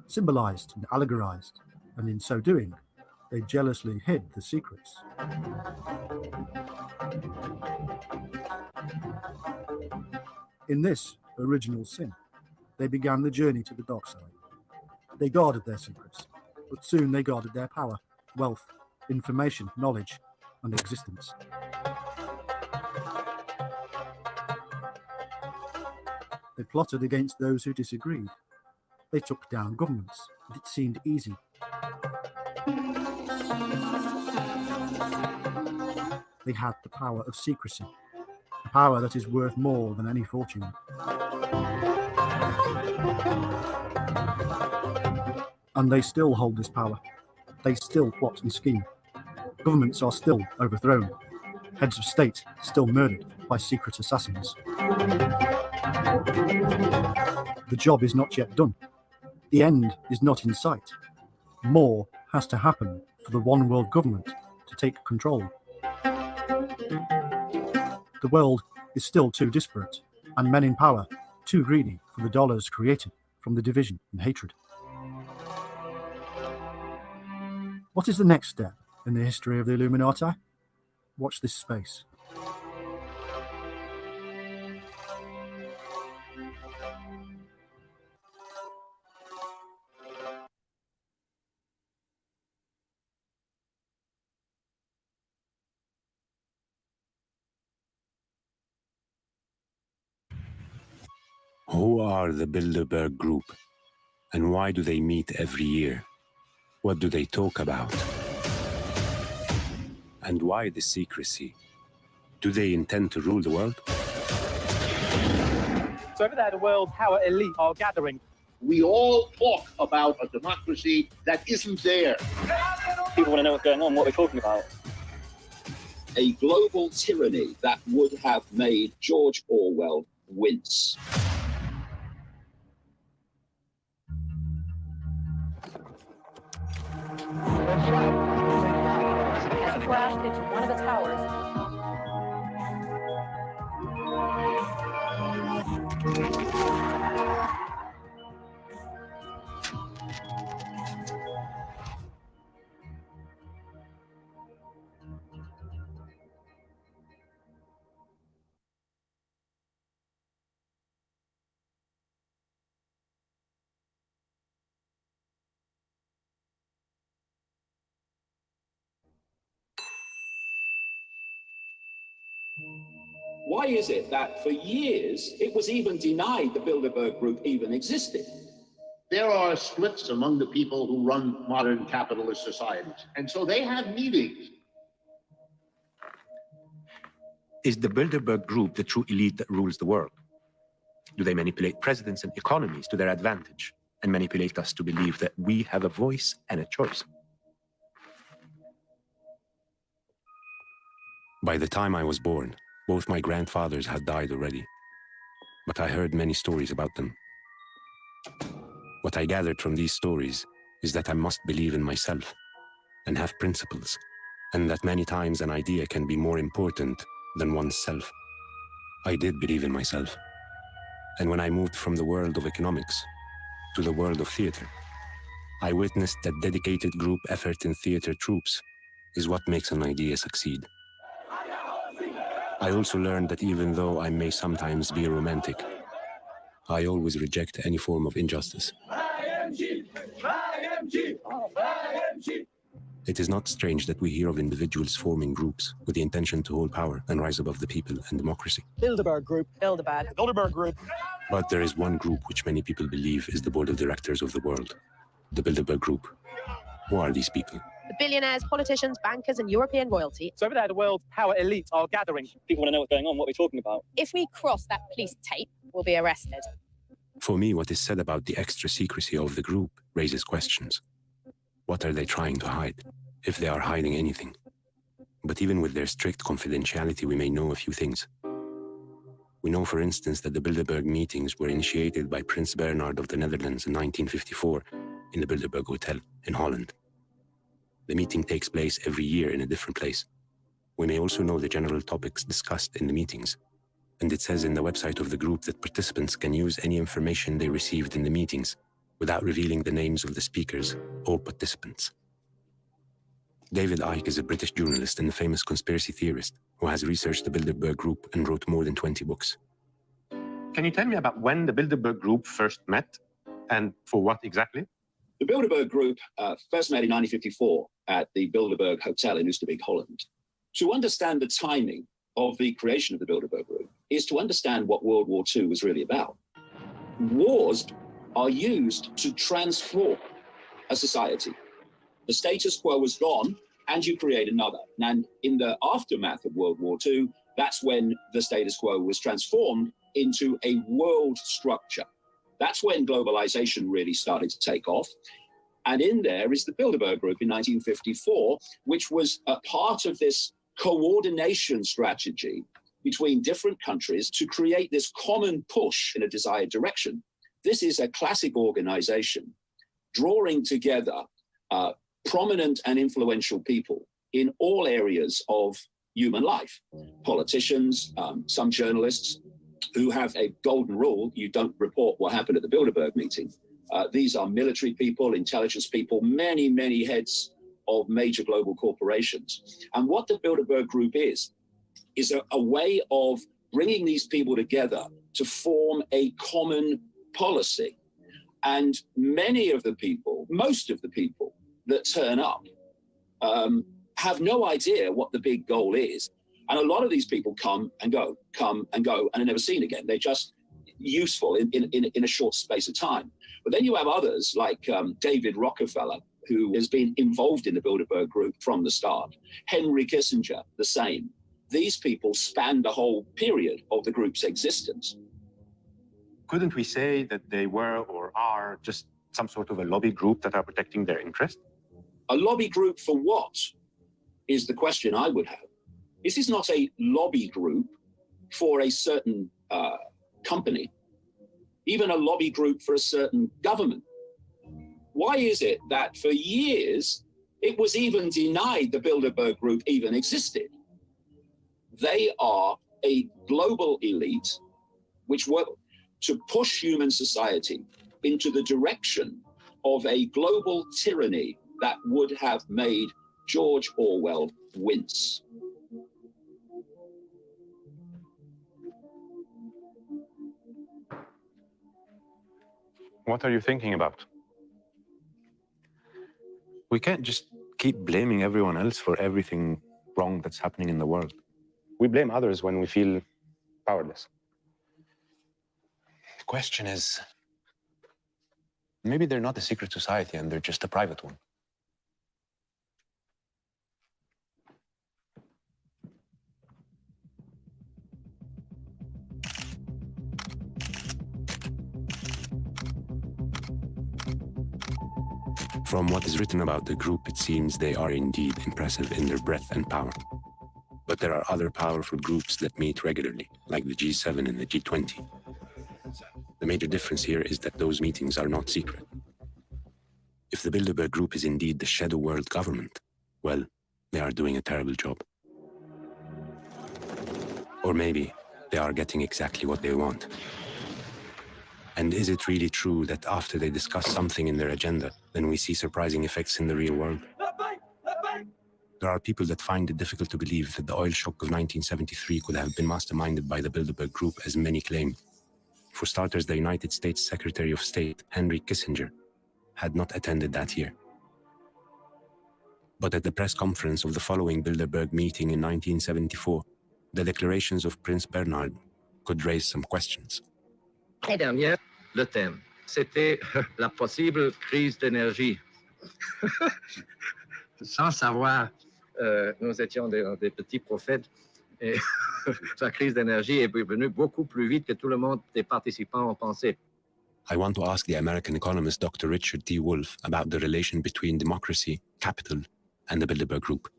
symbolized and allegorized, and in so doing, they jealously hid the secrets. In this original sin, they began the journey to the dark side. They guarded their secrets, but soon they guarded their power, wealth, information, knowledge, and existence. They plotted against those who disagreed. They took down governments, and it seemed easy. They had the power of secrecy, a power that is worth more than any fortune. And they still hold this power. They still plot and scheme. Governments are still overthrown. Heads of state still murdered by secret assassins. The job is not yet done. The end is not in sight. More has to happen for the one world government to take control. The world is still too disparate, and men in power too greedy for the dollars created from the division and hatred. What is the next step in the history of the Illuminati? Watch this space. Who are the Bilderberg Group? And why do they meet every year? What do they talk about? And why the secrecy? Do they intend to rule the world? So over there, the world's power elite are gathering. We all talk about a democracy that isn't there. People want to know what's going on, what we're talking about. A global tyranny that would have made George Orwell wince. Has crashed into one of the towers. Why is it that for years it was even denied the Bilderberg Group even existed? There are splits among the people who run modern capitalist societies, and so they have meetings. Is the Bilderberg Group the true elite that rules the world? Do they manipulate presidents and economies to their advantage and manipulate us to believe that we have a voice and a choice? By the time I was born, both my grandfathers had died already, but I heard many stories about them. What I gathered from these stories is that I must believe in myself and have principles, and that many times an idea can be more important than oneself. I did believe in myself, and when I moved from the world of economics to the world of theater, I witnessed that dedicated group effort in theater troops is what makes an idea succeed. I also learned that even though I may sometimes be a romantic, I always reject any form of injustice. It is not strange that we hear of individuals forming groups with the intention to hold power and rise above the people and democracy. Bilderberg Group. Bilderberg. Bilderberg Group. But there is one group which many people believe is the board of directors of the world, the Bilderberg Group. Who are these people? The billionaires, politicians, bankers, and European royalty. So over there, the world's power elite are gathering. People want to know what's going on, what we're talking about. If we cross that police tape, we'll be arrested. For me, what is said about the extra secrecy of the group raises questions. What are they trying to hide, if they are hiding anything? But even with their strict confidentiality, we may know a few things. We know, for instance, that the Bilderberg meetings were initiated by Prince Bernhard of the Netherlands in 1954 in the Bilderberg Hotel in Holland. The meeting takes place every year in a different place. We may also know the general topics discussed in the meetings, and it says in the website of the group that participants can use any information they received in the meetings without revealing the names of the speakers or participants. David Icke is a British journalist and a famous conspiracy theorist who has researched the Bilderberg Group and wrote more than 20 books. Can you tell me about when the Bilderberg Group first met and for what exactly? The Bilderberg Group first met in 1954 at the Bilderberg Hotel in Oosterbeek, Holland. To understand the timing of the creation of the Bilderberg Group is to understand what World War II was really about. Wars are used to transform a society. The status quo was gone, and you create another. And in the aftermath of World War II, that's when the status quo was transformed into a world structure. That's when globalization really started to take off. And in there is the Bilderberg Group in 1954, which was a part of this coordination strategy between different countries to create this common push in a desired direction. This is a classic organization drawing together prominent and influential people in all areas of human life. Politicians, some journalists who have a golden rule: you don't report what happened at the Bilderberg meeting. These are military people, intelligence people, many, many heads of major global corporations. And what the Bilderberg Group is a way of bringing these people together to form a common policy. And many of the people, most of the people that turn up have no idea what the big goal is. And a lot of these people come and go, and are never seen again. useful in a short space of time. But then you have others like David Rockefeller, who has been involved in the Bilderberg Group from the start. Henry Kissinger, the same. These people span the whole period of the group's existence. Couldn't we say that they were or are just some sort of a lobby group that are protecting their interest? A lobby group for what is the question I would have. This is not a lobby group for a certain company, even a lobby group for a certain government. Why is it that for years it was even denied the Bilderberg Group even existed? They are a global elite which work to push human society into the direction of a global tyranny that would have made George Orwell wince. What are you thinking about? We can't just keep blaming everyone else for everything wrong that's happening in the world. We blame others when we feel powerless. The question is, maybe they're not a secret society and they're just a private one. From what is written about the group, it seems they are indeed impressive in their breadth and power. But there are other powerful groups that meet regularly, like the G7 and the G20. The major difference here is that those meetings are not secret. If the Bilderberg Group is indeed the shadow world government, well, they are doing a terrible job. Or maybe they are getting exactly what they want. And is it really true that after they discuss something in their agenda, then we see surprising effects in the real world? There are people that find it difficult to believe that the oil shock of 1973 could have been masterminded by the Bilderberg Group, as many claim. For starters, the United States Secretary of State, Henry Kissinger, had not attended that year. But at the press conference of the following Bilderberg meeting in 1974, the declarations of Prince Bernhard could raise some questions. L'année dernière, le thème, c'était la possible crise d'énergie. Sans savoir, nous étions des petits prophètes et la crise d'énergie est venue beaucoup plus vite que tout le monde des participants ont pensé. I want to ask the American economist Dr. Richard T. Wolff about the relation between democracy, capital, and the Bilderberg Group.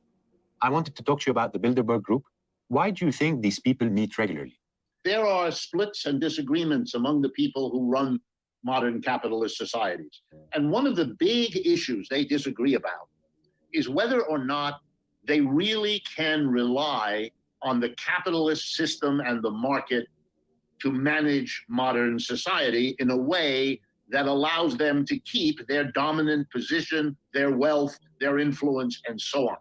I wanted to talk to you about the Bilderberg Group. Why do you think these people meet regularly? There are splits and disagreements among the people who run modern capitalist societies. And one of the big issues they disagree about is whether or not they really can rely on the capitalist system and the market to manage modern society in a way that allows them to keep their dominant position, their wealth, their influence, and so on.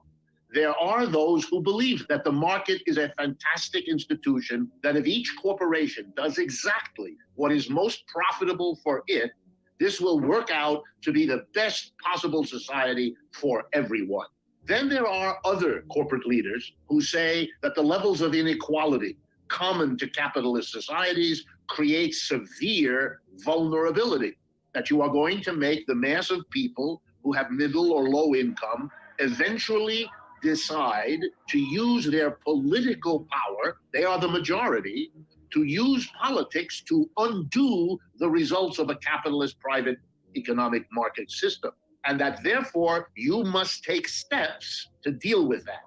There are those who believe that the market is a fantastic institution, that if each corporation does exactly what is most profitable for it, this will work out to be the best possible society for everyone. Then there are other corporate leaders who say that the levels of inequality common to capitalist societies create severe vulnerability, that you are going to make the mass of people who have middle or low income eventually decide to use their political power, they are the majority, to use politics to undo the results of a capitalist private economic market system. And that therefore you must take steps to deal with that.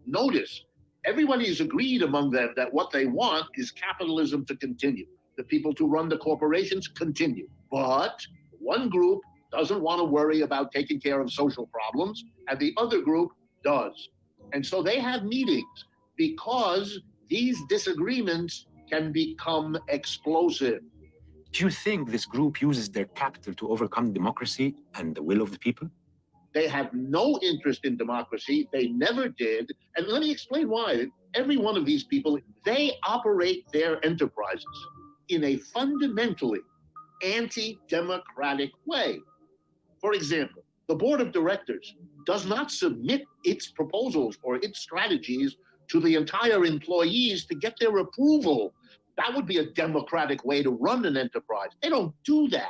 Notice, everybody has agreed among them that what they want is capitalism to continue. The people to run the corporations continue. But one group doesn't want to worry about taking care of social problems, and the other group does. And so they have meetings because these disagreements can become explosive. Do you think this group uses their capital to overcome democracy and the will of the people? They have no interest in democracy. They never did. And let me explain why. Every one of these people, they operate their enterprises in a fundamentally anti-democratic way. For example, the board of directors does not submit its proposals or its strategies to the entire employees to get their approval. That would be a democratic way to run an enterprise. They don't do that.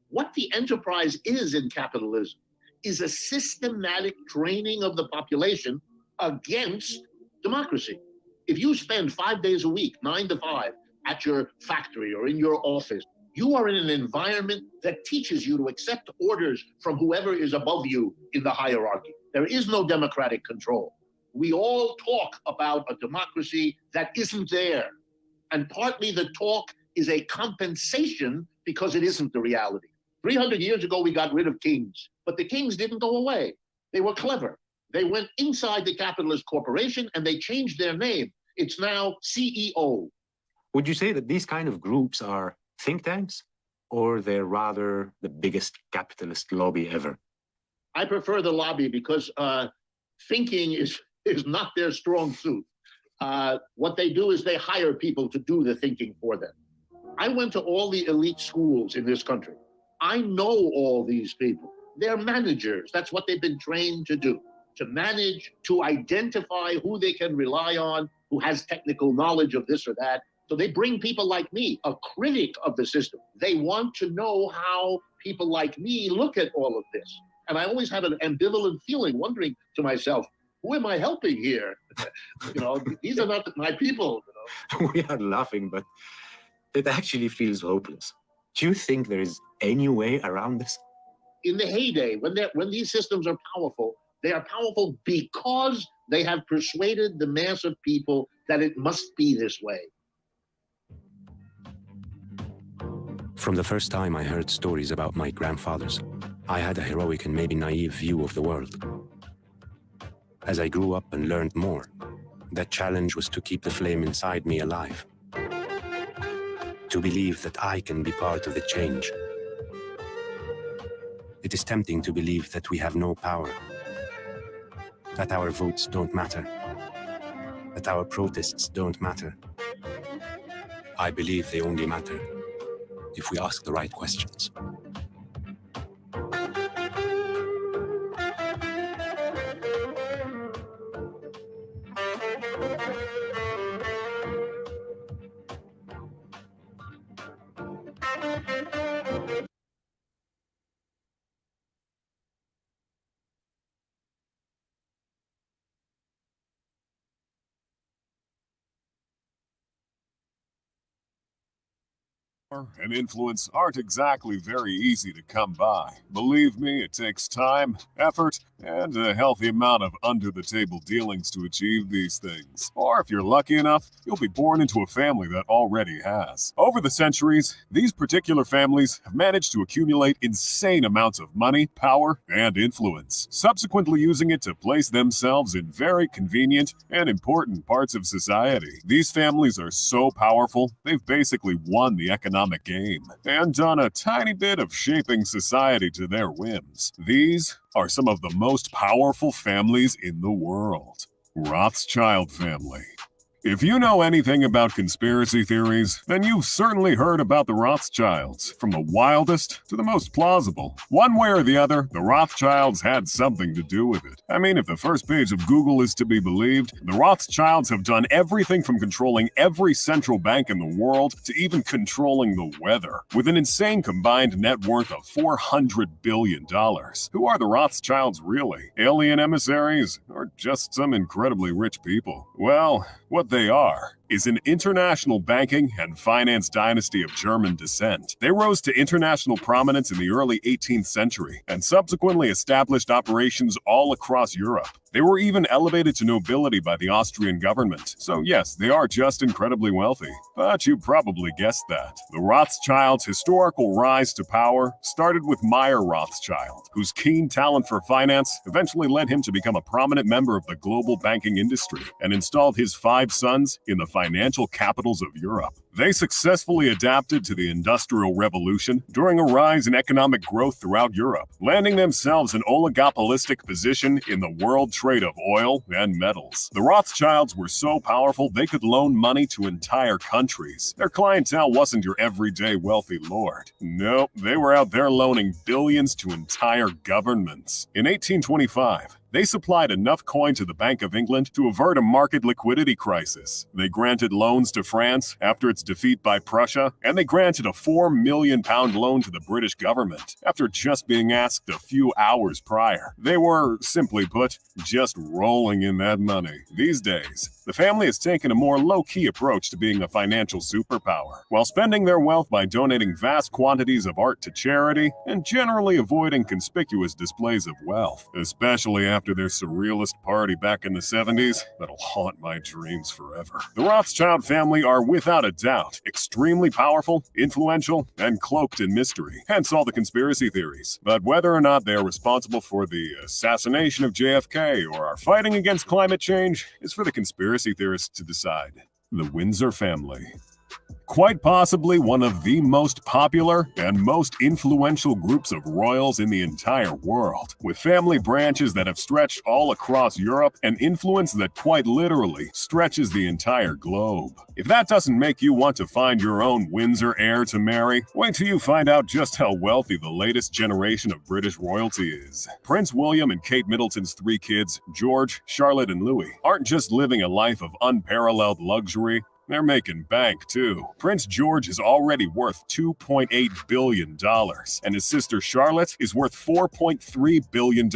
What the enterprise is in capitalism is a systematic training of the population against democracy. If you spend 5 days a week, 9 to 5, at your factory or in your office, you are in an environment that teaches you to accept orders from whoever is above you in the hierarchy. There is no democratic control. We all talk about a democracy that isn't there. And partly the talk is a compensation because it isn't the reality. 300 years ago, we got rid of kings, but the kings didn't go away. They were clever. They went inside the capitalist corporation and they changed their name. It's now CEO. Would you say that these kind of groups are think tanks, or they're rather the biggest capitalist lobby ever? I prefer the lobby because thinking is not their strong suit. What they do is they hire people to do the thinking for them. I went to all the elite schools in this country. I know all these people. They're managers. That's what they've been trained to do, to manage, to identify who they can rely on, who has technical knowledge of this or that. So they bring people like me, a critic of the system. They want to know how people like me look at all of this. And I always have an ambivalent feeling, wondering to myself, who am I helping here? These are not my people. We are laughing, but it actually feels hopeless. Do you think there is any way around this? In the heyday, when these systems are powerful, they are powerful because they have persuaded the mass of people that it must be this way. From the first time I heard stories about my grandfathers, I had a heroic and maybe naive view of the world. As I grew up and learned more, that challenge was to keep the flame inside me alive. To believe that I can be part of the change. It is tempting to believe that we have no power, that our votes don't matter, that our protests don't matter. I believe they only matter if we ask the right questions. And influence aren't exactly very easy to come by. Believe me, it takes time, effort, and a healthy amount of under-the-table dealings to achieve these things. Or if you're lucky enough, you'll be born into a family that already has. Over the centuries, these particular families have managed to accumulate insane amounts of money, power, and influence, subsequently using it to place themselves in very convenient and important parts of society. These families are so powerful, they've basically won the economic game and done a tiny bit of shaping society to their whims. These are some of the most powerful families in the world. Rothschild family. If you know anything about conspiracy theories, then you've certainly heard about the Rothschilds, from the wildest to the most plausible. One way or the other, the Rothschilds had something to do with it. I mean, if the first page of Google is to be believed, the Rothschilds have done everything from controlling every central bank in the world to even controlling the weather, with an insane combined net worth of $400 billion. Who are the Rothschilds really? Alien emissaries? Or just some incredibly rich people? Well, what they are is an international banking and finance dynasty of German descent. They rose to international prominence in the early 18th century and subsequently established operations all across Europe. They were even elevated to nobility by the Austrian government. So yes, they are just incredibly wealthy. But you probably guessed that. The Rothschilds' historical rise to power started with Meyer Rothschild, whose keen talent for finance eventually led him to become a prominent member of the global banking industry and installed his 5 sons in the financial capitals of Europe. They successfully adapted to the Industrial Revolution during a rise in economic growth throughout Europe, landing themselves an oligopolistic position in the world trade of oil and metals. The Rothschilds were so powerful they could loan money to entire countries. Their clientele wasn't your everyday wealthy lord. Nope, they were out there loaning billions to entire governments. In 1825, They supplied enough coin to the Bank of England to avert a market liquidity crisis. They granted loans to France after its defeat by Prussia, and they granted a £4 million loan to the British government after just being asked a few hours prior. They were, simply put, just rolling in that money. These days, the family has taken a more low-key approach to being a financial superpower, while spending their wealth by donating vast quantities of art to charity and generally avoiding conspicuous displays of wealth, especially after their surrealist party back in the 70s that'll haunt my dreams forever. The Rothschild family are without a doubt extremely powerful, influential, and cloaked in mystery, hence all the conspiracy theories. But whether or not they are responsible for the assassination of JFK or are fighting against climate change is for the conspiracy theorists to decide. The Windsor family. Quite possibly one of the most popular and most influential groups of royals in the entire world, with family branches that have stretched all across Europe and influence that quite literally stretches the entire globe. If that doesn't make you want to find your own Windsor heir to marry, wait till you find out just how wealthy the latest generation of British royalty is. Prince William and Kate Middleton's 3 kids, George, Charlotte, and Louis, aren't just living a life of unparalleled luxury. They're making bank, too. Prince George is already worth $2.8 billion, and his sister Charlotte is worth $4.3 billion.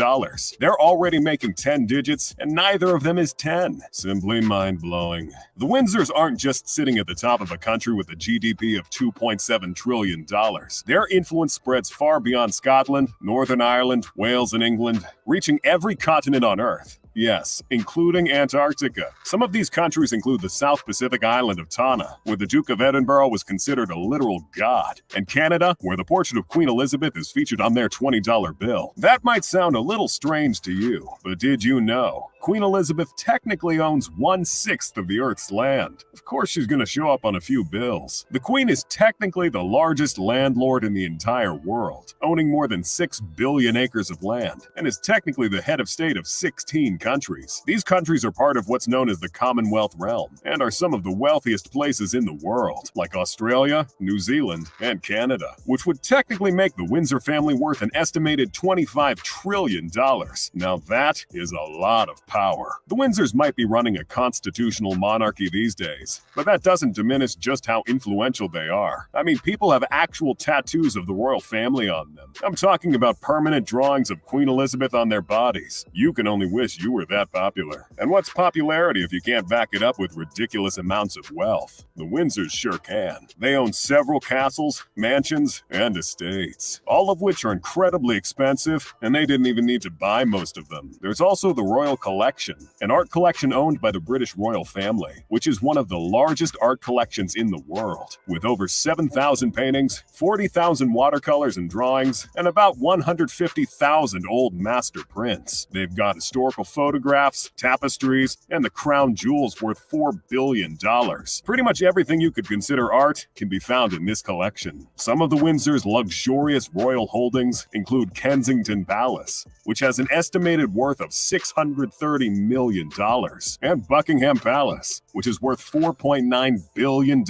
They're already making 10 digits, and neither of them is 10. Simply mind-blowing. The Windsors aren't just sitting at the top of a country with a GDP of $2.7 trillion. Their influence spreads far beyond Scotland, Northern Ireland, Wales, and England, reaching every continent on Earth. Yes, including Antarctica. Some of these countries include the South Pacific island of Tanna, where the Duke of Edinburgh was considered a literal god, and Canada, where the portrait of Queen Elizabeth is featured on their $20 bill. That might sound a little strange to you, but did you know Queen Elizabeth technically owns 1/6 of the Earth's land? Of course she's going to show up on a few bills. The Queen is technically the largest landlord in the entire world, owning more than 6 billion acres of land, and is technically the head of state of 16 countries. These countries are part of what's known as the Commonwealth realm, and are some of the wealthiest places in the world, like Australia, New Zealand, and Canada, which would technically make the Windsor family worth an estimated $25 trillion. Now that is a lot of power. The Windsors might be running a constitutional monarchy these days, but that doesn't diminish just how influential they are. I mean, people have actual tattoos of the royal family on them. I'm talking about permanent drawings of Queen Elizabeth on their bodies. You can only wish you were that popular. And what's popularity if you can't back it up with ridiculous amounts of wealth? The Windsors sure can. They own several castles, mansions, and estates, all of which are incredibly expensive, and they didn't even need to buy most of them. There's also the Royal Collection, an art collection owned by the British royal family, which is one of the largest art collections in the world, with over 7,000 paintings, 40,000 watercolors and drawings, and about 150,000 old master prints. They've got historical photographs, tapestries, and the crown jewels worth $4 billion. Pretty much everything you could consider art can be found in this collection. Some of the Windsor's luxurious royal holdings include Kensington Palace, which has an estimated worth of $630 million, and Buckingham Palace, which is worth $4.9 billion,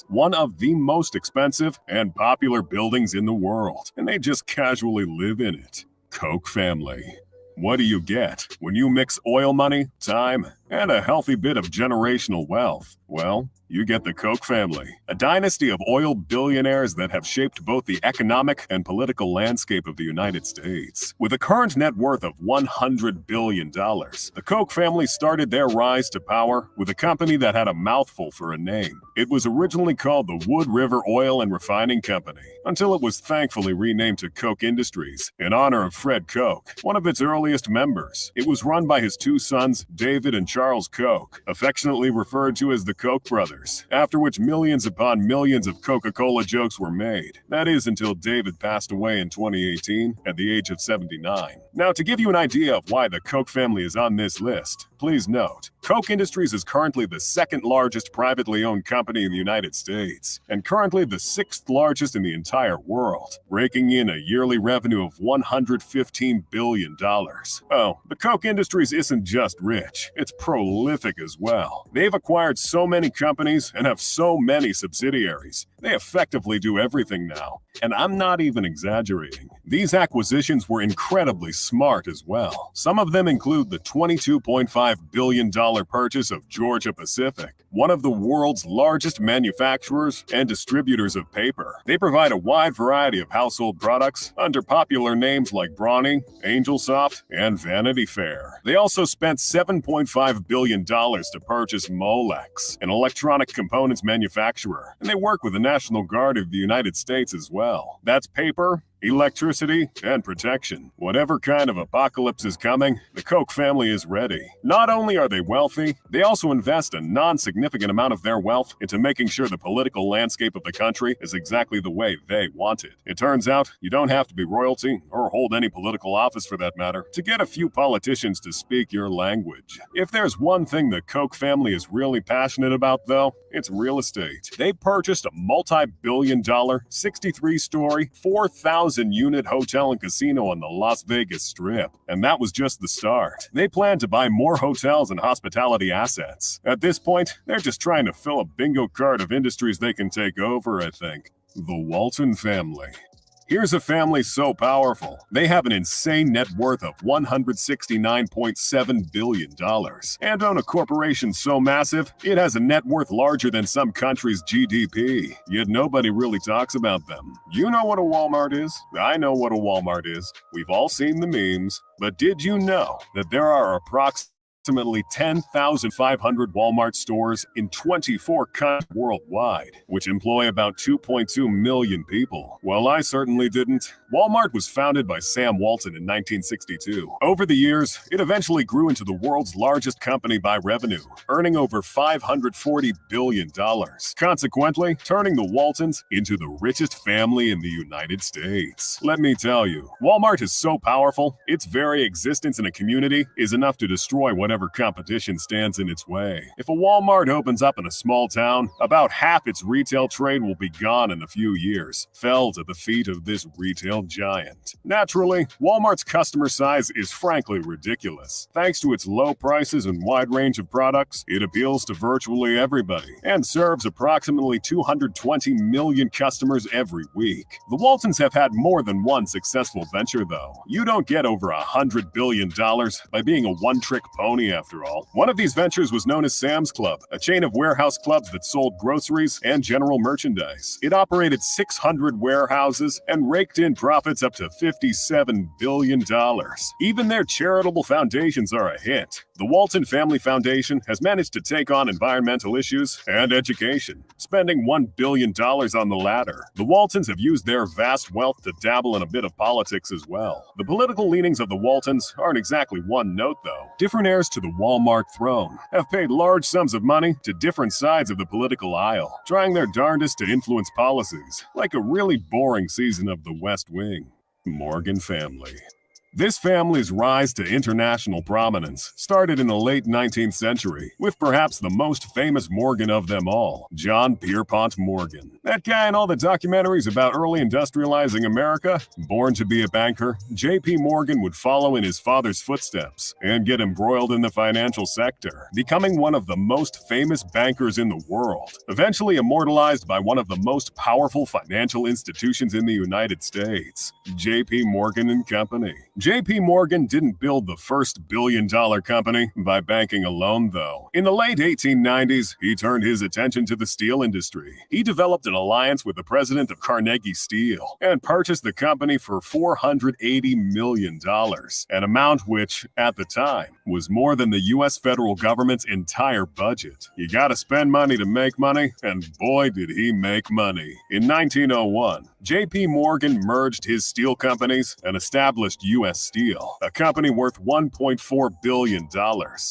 one of the most expensive and popular buildings in the world, and they just casually live in it. Koch family. What do you get when you mix oil money, time, and a healthy bit of generational wealth? Well, you get the Koch family, a dynasty of oil billionaires that have shaped both the economic and political landscape of the United States. With a current net worth of $100 billion, the Koch family started their rise to power with a company that had a mouthful for a name. It was originally called the Wood River Oil and Refining Company, until it was thankfully renamed to Koch Industries in honor of Fred Koch, one of its earliest members. It was run by his 2 sons, David and Charles Koch, affectionately referred to as the Koch brothers, after which millions upon millions of Coca-Cola jokes were made. That is until David passed away in 2018 at the age of 79. Now, to give you an idea of why the Koch family is on this list, please note, Koch Industries is currently the 2nd largest privately owned company in the United States, and currently the 6th largest in the entire world, raking in a yearly revenue of $115 billion. Oh, but Koch Industries isn't just rich, it's prolific as well. They've acquired so many companies and have so many subsidiaries. They effectively do everything now. And I'm not even exaggerating. These acquisitions were incredibly smart as well. Some of them include the $22.5 billion purchase of Georgia Pacific, one of the world's largest manufacturers and distributors of paper. They provide a wide variety of household products under popular names like Brawny, Angelsoft, and Vanity Fair. They also spent $7.5 billion to purchase Molex, an electronic components manufacturer, and they work with the National Guard of the United States as well. That's paper, electricity, and protection. Whatever kind of apocalypse is coming, the Koch family is ready. Not only are they wealthy, they also invest a non-significant amount of their wealth into making sure the political landscape of the country is exactly the way they want it. It turns out you don't have to be royalty, or hold any political office for that matter, to get a few politicians to speak your language. If there's one thing the Koch family is really passionate about, though, it's real estate. They purchased a multi-billion-dollar, 63-story, 4,000-unit hotel and casino on the Las Vegas Strip. And that was just the start. They plan to buy more hotels and hospitality assets. At this point, they're just trying to fill a bingo card of industries they can take over, I think. The Walton family. Here's a family so powerful, they have an insane net worth of $169.7 billion and own a corporation so massive, it has a net worth larger than some countries' GDP. Yet nobody really talks about them. You know what a Walmart is? I know what a Walmart is. We've all seen the memes. But did you know that there are approximately 10,500 Walmart stores in 24 countries worldwide, which employ about 2.2 million people? Well, I certainly didn't. Walmart was founded by Sam Walton in 1962. Over the years, it eventually grew into the world's largest company by revenue, earning over $540 billion, consequently turning the Waltons into the richest family in the United States. Let me tell you, Walmart is so powerful, its very existence in a community is enough to destroy whatever competition stands in its way. If a Walmart opens up in a small town, about half its retail trade will be gone in a few years, felled at the feet of this retail giant. Naturally, Walmart's customer size is frankly ridiculous. Thanks to its low prices and wide range of products, it appeals to virtually everybody and serves approximately 220 million customers every week. The Waltons have had more than one successful venture, though. You don't get over $100 billion by being a one-trick pony, after all. One of these ventures was known as Sam's Club, a chain of warehouse clubs that sold groceries and general merchandise. It operated 600 warehouses and raked in profits up to $57 billion. Even their charitable foundations are a hit. The Walton Family Foundation has managed to take on environmental issues and education, spending $1 billion on the latter. The Waltons have used their vast wealth to dabble in a bit of politics as well. The political leanings of the Waltons aren't exactly one note, though. Different heirs to the Walmart throne have paid large sums of money to different sides of the political aisle, trying their darndest to influence policies, like a really boring season of The West Wing. Morgan family. This family's rise to international prominence started in the late 19th century with perhaps the most famous Morgan of them all, John Pierpont Morgan. That guy in all the documentaries about early industrializing America, born to be a banker, J.P. Morgan would follow in his father's footsteps and get embroiled in the financial sector, becoming one of the most famous bankers in the world, eventually immortalized by one of the most powerful financial institutions in the United States, J.P. Morgan and Company. J.P. Morgan didn't build the first billion-dollar company by banking alone, though. In the late 1890s, he turned his attention to the steel industry. He developed an alliance with the president of Carnegie Steel and purchased the company for $480 million, an amount which, at the time, was more than the U.S. federal government's entire budget. You gotta spend money to make money, and boy did he make money. In 1901, J.P. Morgan merged his steel companies and established U.S. Steel, a company worth $1.4 billion,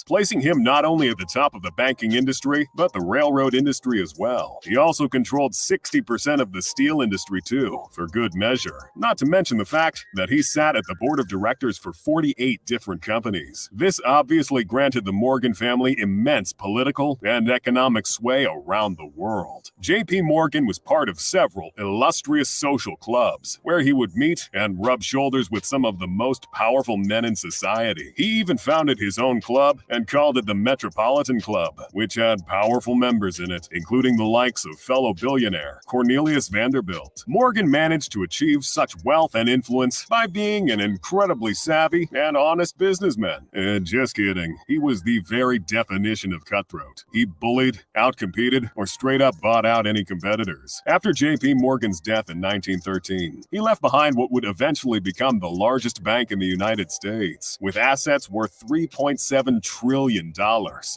placing him not only at the top of the banking industry, but the railroad industry as well. He also controlled 60% of the steel industry too, for good measure. Not to mention the fact that he sat at the board of directors for 48 different companies. This obviously granted the Morgan family immense political and economic sway around the world. J.P. Morgan was part of several illustrious social clubs, where he would meet and rub shoulders with some of the most powerful men in society. He even founded his own club and called it the Metropolitan Club, which had powerful members in it, including the likes of fellow billionaire Cornelius Vanderbilt. Morgan managed to achieve such wealth and influence by being an incredibly savvy and honest businessman. And just kidding, he was the very definition of cutthroat. He bullied, outcompeted, or straight up bought out any competitors. After J.P. Morgan's death in 1913, he left behind what would eventually become the largest bank in the United States, with assets worth $3.7 trillion.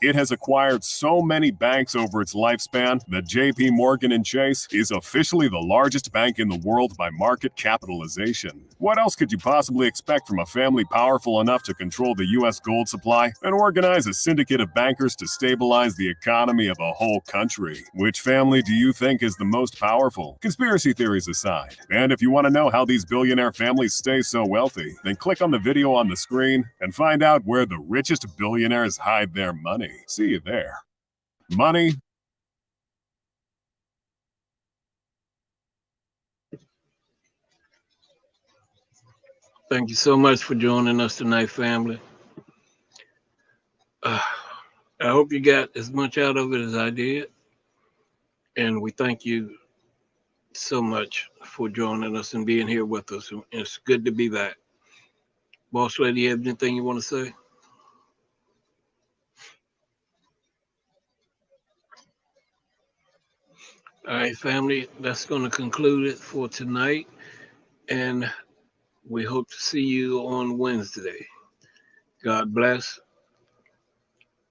It has acquired so many banks over its lifespan that J.P. Morgan & Chase is officially the largest bank in the world by market capitalization. What else could you possibly expect from a family powerful enough to control the U.S. gold supply and organize a syndicate of bankers to stabilize the economy of a whole country? Which family do you think is the most powerful? Conspiracy theories aside. And if you want to know how these billionaire families stay so wealthy, then click on the video on the screen and find out where the richest billionaires hide their money. See you there. Money. Thank you so much for joining us tonight, family. I hope you got as much out of it as I did. And we thank you so much for joining us and being here with us. It's good to be back. Boss Lady, you have anything you want to say? All right, family, that's going to conclude it for tonight. And we hope to see you on Wednesday. God bless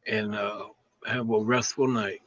and have a restful night.